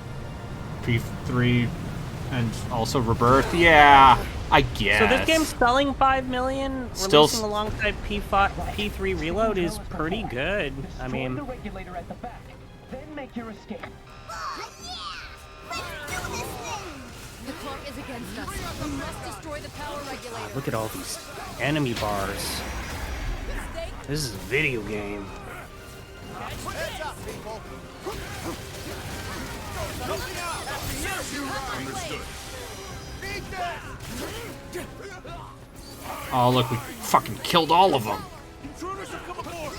P3 and also Rebirth. Yeah, I guess. So this game's selling 5 million, Still releasing alongside P3 Reload is pretty good. I mean, the regulator at the back, then make your escape. The clock is against us. We must destroy the power regulator. look at all these enemy bars. This is a video game. Heads up, people. Understood. Oh, look, we fucking killed all of them. Intruders have come aboard.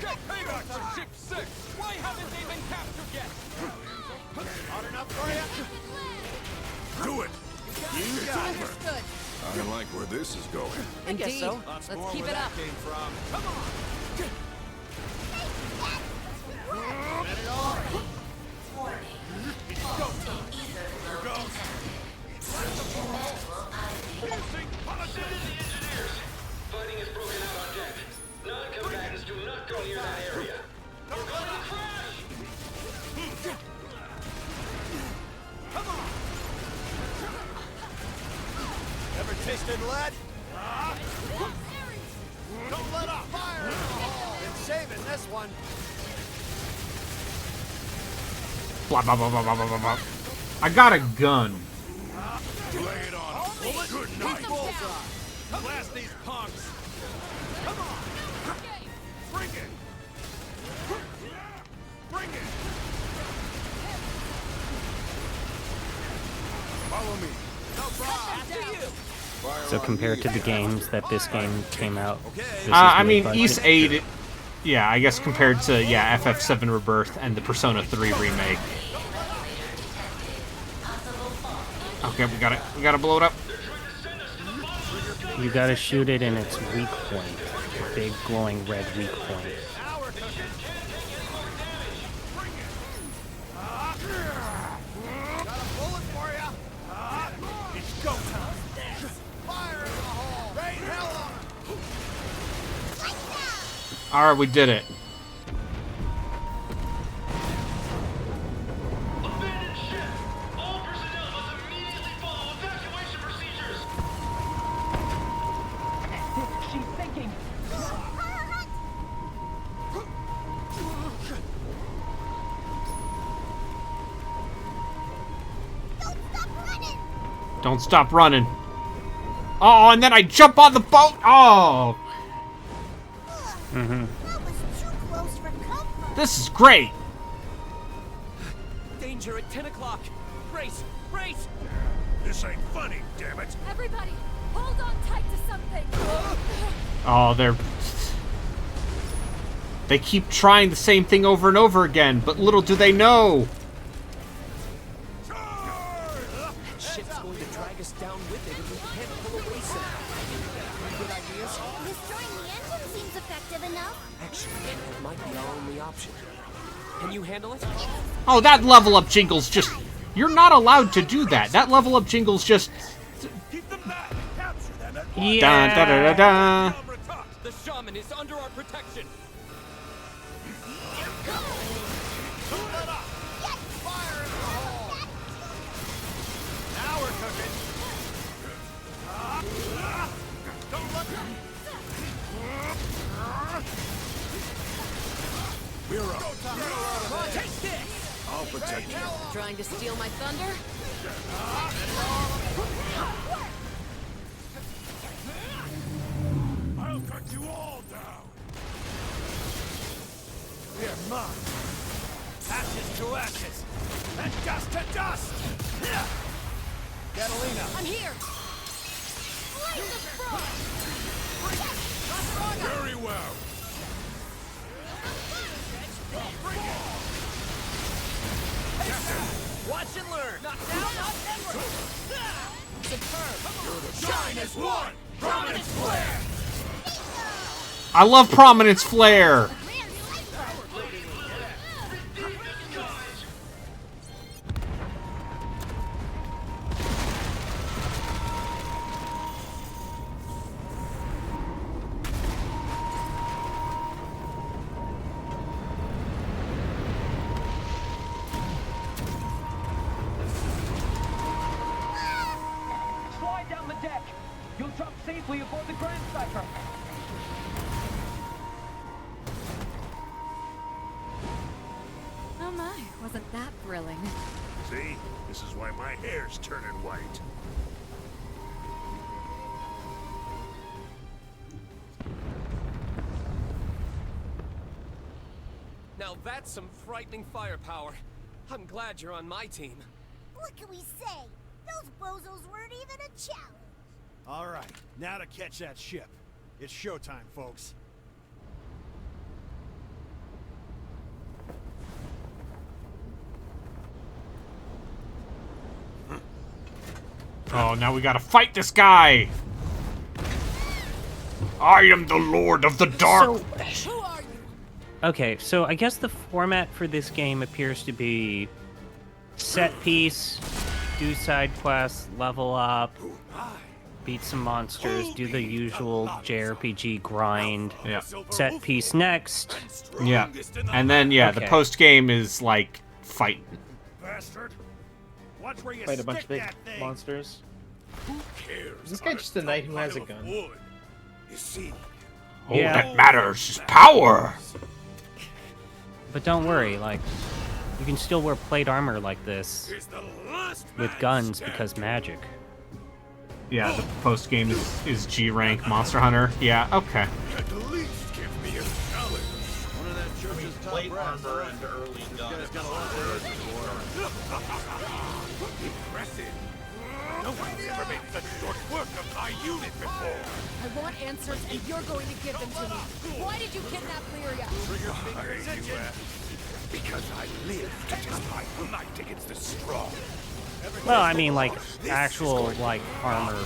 Get payback for Ship 6. Why haven't they been captured yet? Not enough for you? Do it. You got it. Understood. I like where this is going. I guess Indeed. so. Let's keep it up. Come on. Get it all. Wasting lead? Don't let up! Fire in the hole! Been saving this one. Blah, blah, blah, blah, blah, blah, blah. I got a gun. Lay it on him. Good night. Blast these punks. Come on. Bring it. Bring it. Follow me. So compared to the games that this game came out, this is I mean, mid-budget. East 8, yeah, I guess compared to, yeah, FF7 Rebirth and the Persona 3 remake. Okay, we gotta blow it up. You gotta shoot it in its weak point. The big glowing red weak point. Got a bullet for ya. It's go time. Fire in the hole. Rain hell on him. Alright, we did it. She's sinking. Don't stop running. Oh, and then I jump on the boat. Oh. That was too close for comfort. This is great. Danger at 10 o'clock. Race! Race! This ain't funny, damn it. Everybody, hold on tight to something. Oh, they keep trying the same thing over and over again, but little do they know. That ship's going to drag us down with it if we can't pull away somehow. Any good ideas? Destroying the engine seems effective enough. Actually, that might be our only option. Can you handle it? Oh, that level up jingle's just... You're not allowed to do that. That level up jingle's just... Keep them back. Capture them at Da, da, da, da, da. The shaman is under our protection. Don't let up. Fire in the hole. Now we're cooking. Don't let them. We're up. Take this! I'll protect you. Trying to steal my thunder? I'll cut you all down. We're mine. Ashes to ashes. And dust to dust. Catalina. I'm here. Very well. Watch and learn. Not now, not never. Superb. Shine as one. Prominence flare. I love Prominence Flare. Slide down the deck. You'll drop safely aboard the Grand Cipher. Oh my, wasn't that thrilling? See? This is why my hair's turning white. Now that's some frightening firepower. I'm glad you're on my team. What can we say? Those bozos weren't even a challenge. All right, now to catch that ship. It's showtime, folks. Oh, now we gotta fight this guy. I am the Lord of the Dark. Okay, so I guess the format for this game appears to be set piece, do side quests, level up, beat some monsters, do the usual JRPG grind. Yeah. Set piece next. Yeah. And then, yeah, the Okay. post game is like fighting. Bastard. Watch where you Fight a bunch stick of big that thing. monsters. Is this guy just a knight who has a gun? You see, All that matters is power. But don't worry, like, you can still wear plate armor like this with guns because magic. Yeah, the post game is G rank Monster Hunter. Yeah, okay. at least give me a challenge. One of that church's plate armor and early gun. Impressive. No one's ever made such short work of my unit before. I want answers, and you're going to give them to me. Why did you kidnap Lyria? Trigger fingers itching. Because I live to test my might against the strong. Well, I mean, like, actual, like, armor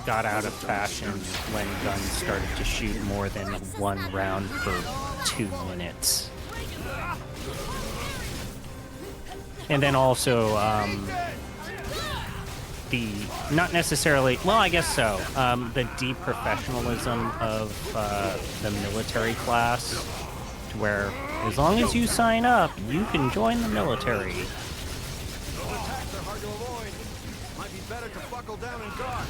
got out of fashion when guns started to shoot more than one round per 2 minutes. And then also, not necessarily, well, I guess so, the deprofessionalism of the military class, to where as long as you sign up, you can join the military. Attacks are hard to avoid. Might be better to buckle down and guard.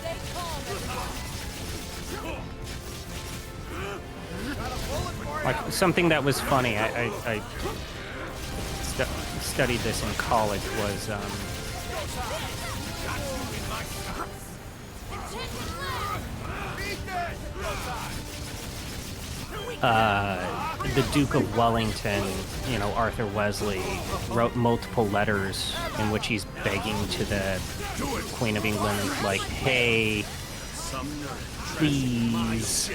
Stay calm, Like, something that was funny, I studied this in college, was, the Duke of Wellington, you know, Arthur Wesley, wrote multiple letters in which he's begging to the Queen of England, like, hey, please,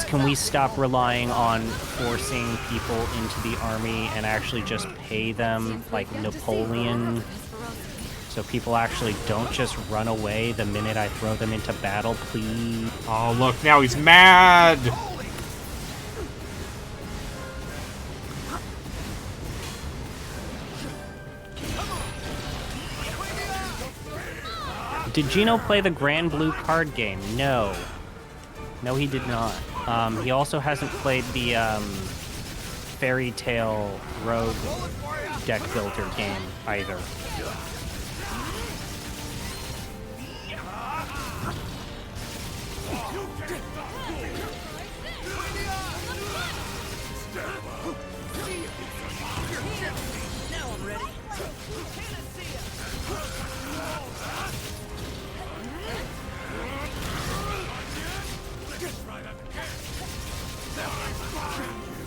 can we stop relying on forcing people into the army and actually just pay them like Napoleon, so people actually don't just run away the minute I throw them into battle, please? Oh, look, now he's mad! Did Gino play the Grand Blue card game? No. No, he did not. He also hasn't played the Fairy Tale Rogue deck builder game either. Now I'm ready.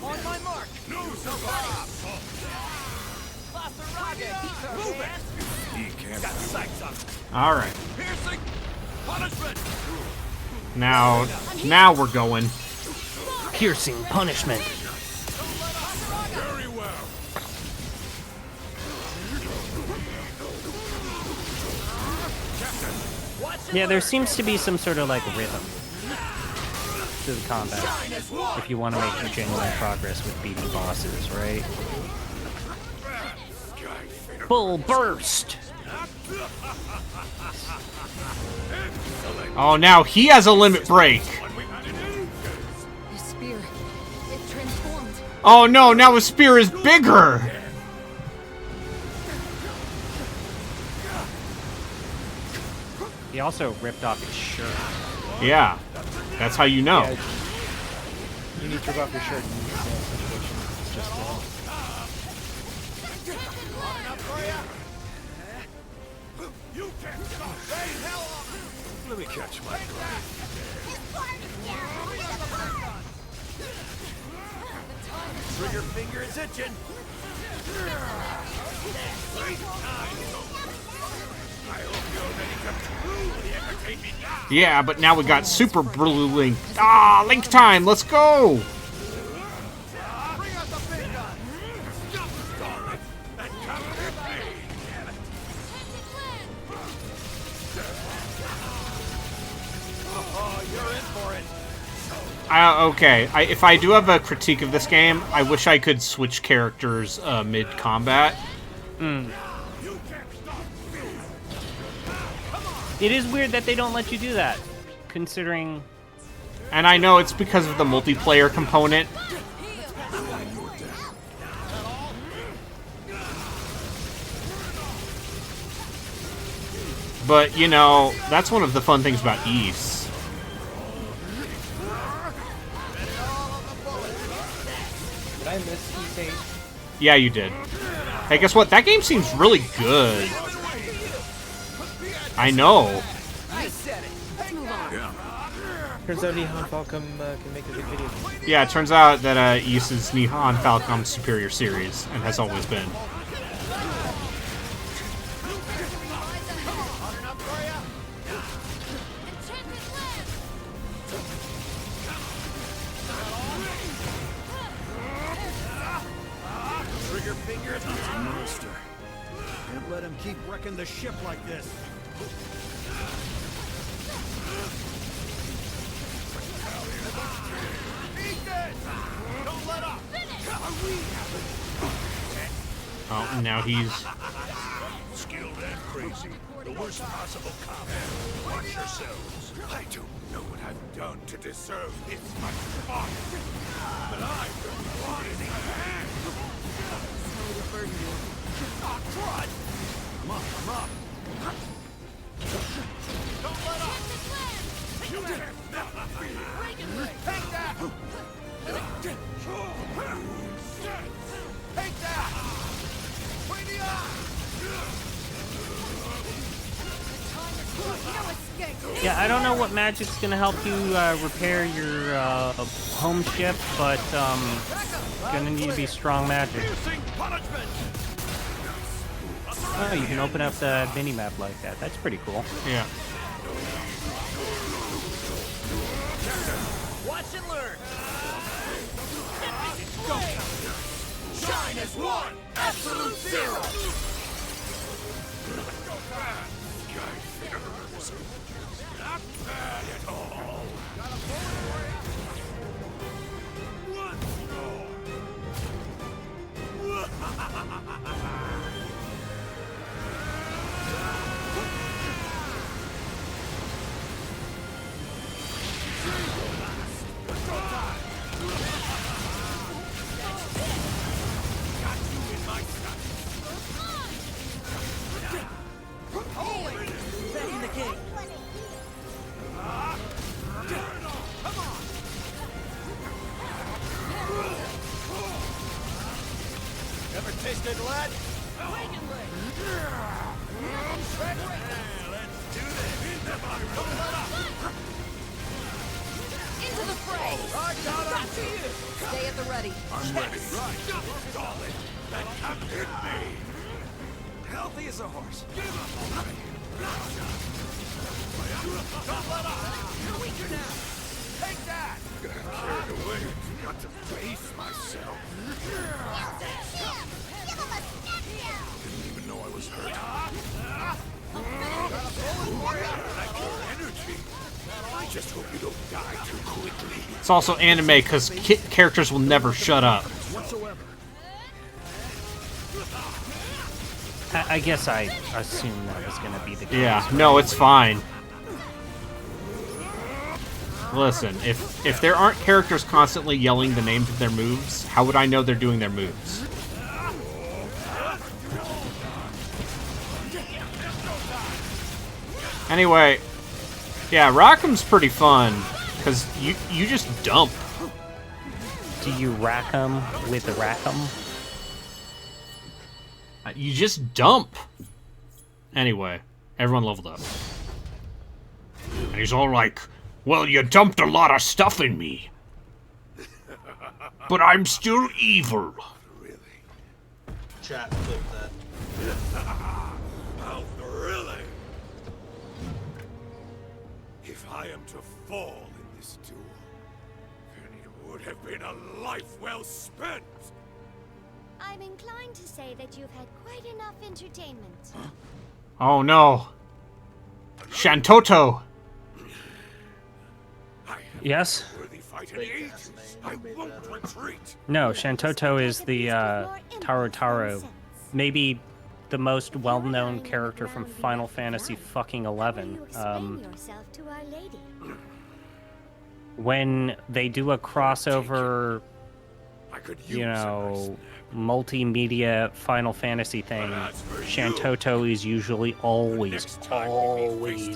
On my mark. No surprise. Move it. Got sights on. All right. Piercing. Punishment. Now we're going. Piercing punishment. Very well. Yeah, there seems to be some sort of like rhythm to the combat if you want to make genuine progress with beating bosses, right? Full burst! Oh, now he has a limit break. His spear, it transformed. Oh no, now his spear is bigger. He also ripped off his shirt. Yeah, that's how you know. Yeah, you need to rip off your shirt in this situation. It's just Let me catch my breath. Trigger finger is itching. I hope you're ready to truly entertain me now. Yeah, but now we got Super Blue Link. Ah, Link time, let's go. Bring out the big gun. Stop stalling and come with me. Oh, you're in for it. Okay, if I do have a critique of this game, I wish I could switch characters mid-combat. It is weird that they don't let you do that, considering... And I know it's because of the multiplayer component. But, you know, that's one of the fun things about Ys. Did I miss Ys 8? Yeah, you did. Hey, guess what? That game seems really good. I know. Turns out Nihon Falcom can make a good video game. Yeah, it turns out that Ys is Nihon Falcom's superior series, and has always been. Trigger finger, he's a monster. Can't let him keep wrecking the ship like this. Oh, and now he's... Skilled and crazy. The worst possible combat. Watch yourselves. I don't know what I've done to deserve this much fun. But I don't want any hand. Trot! Come on, come on. Don't let up! You can't never be. Take that! Take that! Bring the eye! Yeah, I don't know what magic's gonna help you repair your home ship, but gonna need to be strong magic. Oh, you can open up the mini-map like that. That's pretty cool. Yeah. Watch and learn! Shine as one! Absolute zero! Not bad at all. Got a bullet for you. Once more. Got you in my sight. Back in the game. Come on. Ever tasted lead? Let's do this. Don't let up. Into the fray! Got you! Stay at the ready. I'm ready. Right. Solid. That can't hit me. Healthy as a horse. Give him away. Don't let up. You're weaker now. Take that. Got carried away. Got to face myself. Didn't even know I was hurt. Got a bullet for you. Like your energy. I just hope you don't die too quickly. It's also anime, because characters will never shut up. Whatsoever. I guess I assumed that was gonna be the case. Yeah, no, it's fine. Listen, if there aren't characters constantly yelling the names of their moves, how would I know they're doing their moves? Anyway, yeah, Rock'em's pretty fun, because you just dump. Do you rack 'em with the Rack'em? You just dump. Anyway, everyone leveled up. And he's all like, well, you dumped a lot of stuff in me. But I'm still evil. Really? Chat, flip that. How thrilling! If I am to fall in this duel, then it would have been a life well spent. I'm inclined to say that you've had quite enough entertainment. Oh no. Shantoto. Yes? I won't retreat. No, Shantoto is the Taro Taro. Maybe the most well-known character from Final Fantasy fucking 11. Yourself to Our Lady. When they do a crossover you know, multimedia Final Fantasy thing, Shantoto is usually always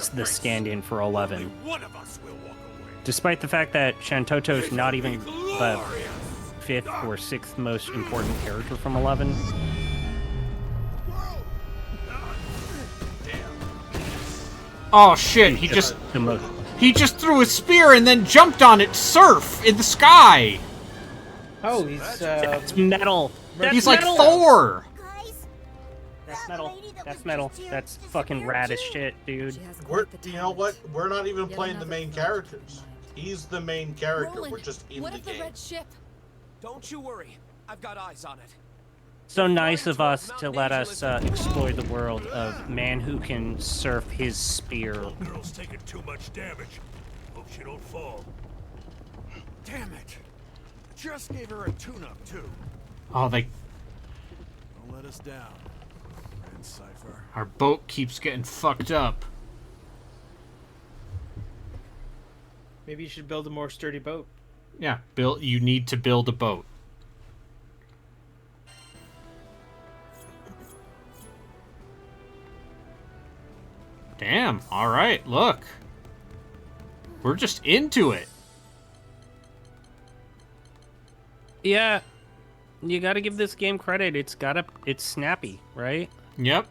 the stand-in for 11. Despite the fact that Shantoto's not even the 5th or 6th most important character from 11. Oh shit, he just threw a spear and then jumped on it, surf in the sky. Oh, he's That's metal. He's like Thor. That's metal. That's metal. That's fucking rad as shit, dude. You know what? We're not even playing the main characters. He's the main character. We're just in the game. Don't you worry. I've got eyes on it. So nice of us to let us explore the world of man who can surf his spear. Girl's taking too much damage. Hope she don't fall. Damn it! Just gave her a tune-up too. Oh, they. Don't let us down, Grand Cypher. Our boat keeps getting fucked up. Maybe you should build a more sturdy boat. Yeah, you need to build a boat. Damn, alright, look. We're just into it. Yeah, you gotta give this game credit. It's snappy, right? Yep.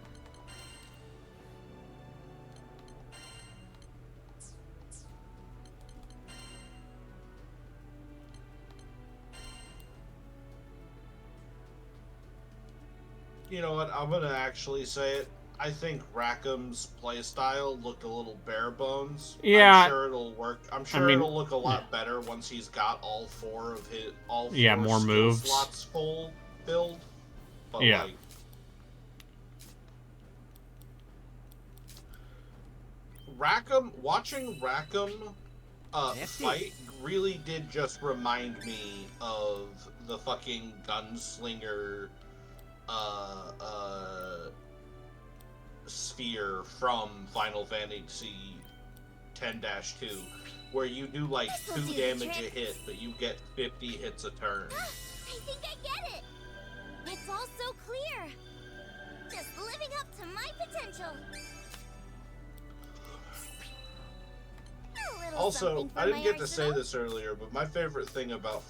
You know what? I'm gonna actually say it. I think Rackham's playstyle looked a little bare bones. Yeah. I'm sure it'll work. I'm sure it'll look a lot better once he's got all four more more moves. slots full build. But yeah. Like, watching Rackham fight really did just remind me of the fucking gunslinger sphere from Final Fantasy X-2, where you do like 2 damage a hit, but you get 50 hits a turn. I think I get it. It's all so clear. Just living up to my potential. Also, I didn't get to say this earlier, but my favorite thing about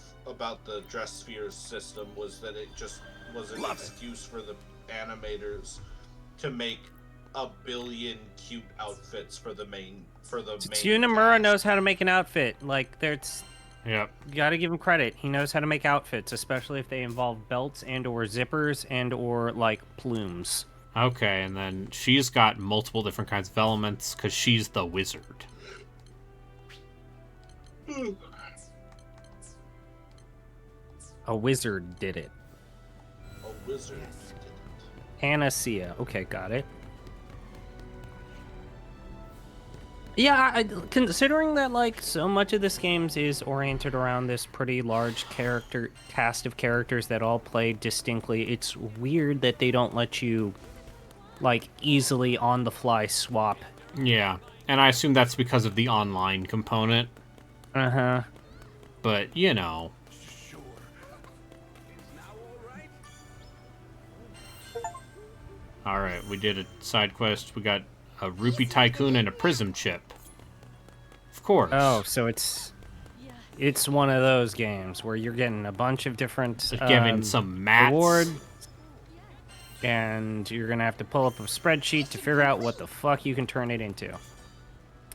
the Dress Spheres system was that it just was an excuse for the animators to make a billion cute outfits for the main Tsunamura knows how to make an outfit. Like, there's... Yep. You gotta give him credit. He knows how to make outfits, especially if they involve belts and or zippers and or, like, plumes. Okay, and then she's got multiple different kinds of elements, because she's the wizard. A wizard did it. A wizard did it. Panacea. Okay, got it. Yeah, considering that, like, so much of this games is oriented around this pretty large cast of characters that all play distinctly, it's weird that they don't let you, like, easily on-the-fly swap. Yeah, and I assume that's because of the online component. Uh-huh. But, you know. Alright, we did a side quest. We got a Rupee Tycoon and a Prism Chip. Of course. Oh, so it's one of those games where you're getting a bunch of different given some mats. Rewards, and you're gonna have to pull up a spreadsheet to figure out what the fuck you can turn it into.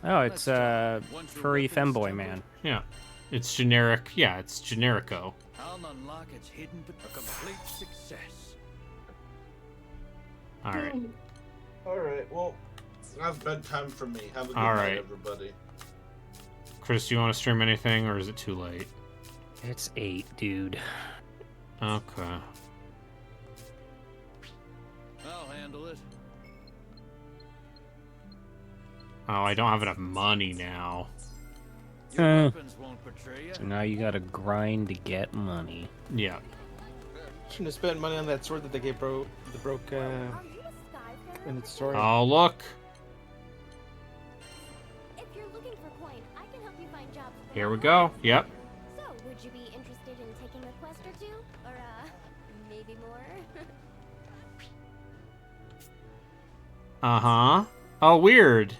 Oh, it's furry femboy man. Yeah, it's generic. Yeah, it's generico. I'll unlock its hidden a complete success. All right. All right. Well, that's bedtime for me. Have a good All night, right. everybody. Chris, do you want to stream anything, or is it too late? It's 8, dude. Okay. I'll handle it. Oh, I don't have enough money now. Your weapons won't betray you. So now you gotta grind to get money. Yeah. Shouldn't have spent money on that sword that they gave broke in its story. Oh, look. If you're looking for coin, I can help you find jobs. Here we go. Yep. So, would you be interested in taking a quest or two, or maybe more. Uh-huh. Oh, weird.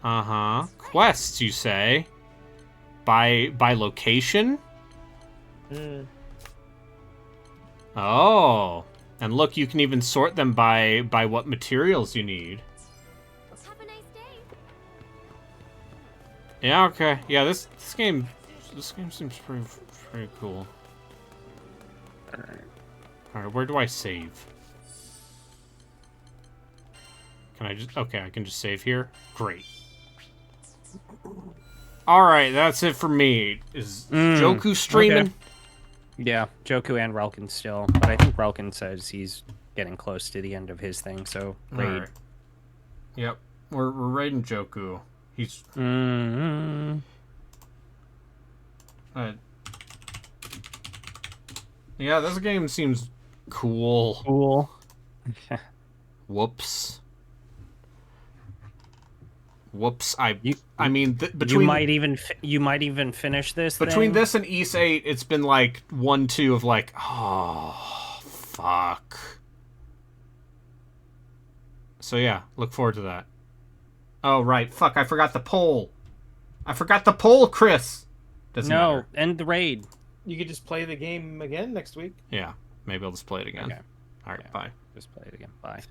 Uh-huh. Quests, you say? By location? Oh. And look, you can even sort them by what materials you need. Have a nice day. Yeah, okay. Yeah, this game seems pretty cool. Alright, where do I save? Can I just... Okay, I can just save here? Great. Alright, that's it for me. Is Joku streaming? Okay. Yeah, Joku and Relkin still. But I think Relkin says he's getting close to the end of his thing, so raid. Alright. Yep. We're raiding Joku. He's... Yeah, this game seems cool. Cool. Whoops. Whoops. I mean, between you might even finish this. Between thing? this and Ys 8, it's been like 1-2 of like, oh fuck. So yeah, look forward to that. Oh right, fuck! I forgot the poll. I forgot the poll, Chris. Doesn't matter. End the raid. You could just play the game again next week. Yeah, maybe I'll just play it again. Okay. All right, bye. Just play it again. Bye.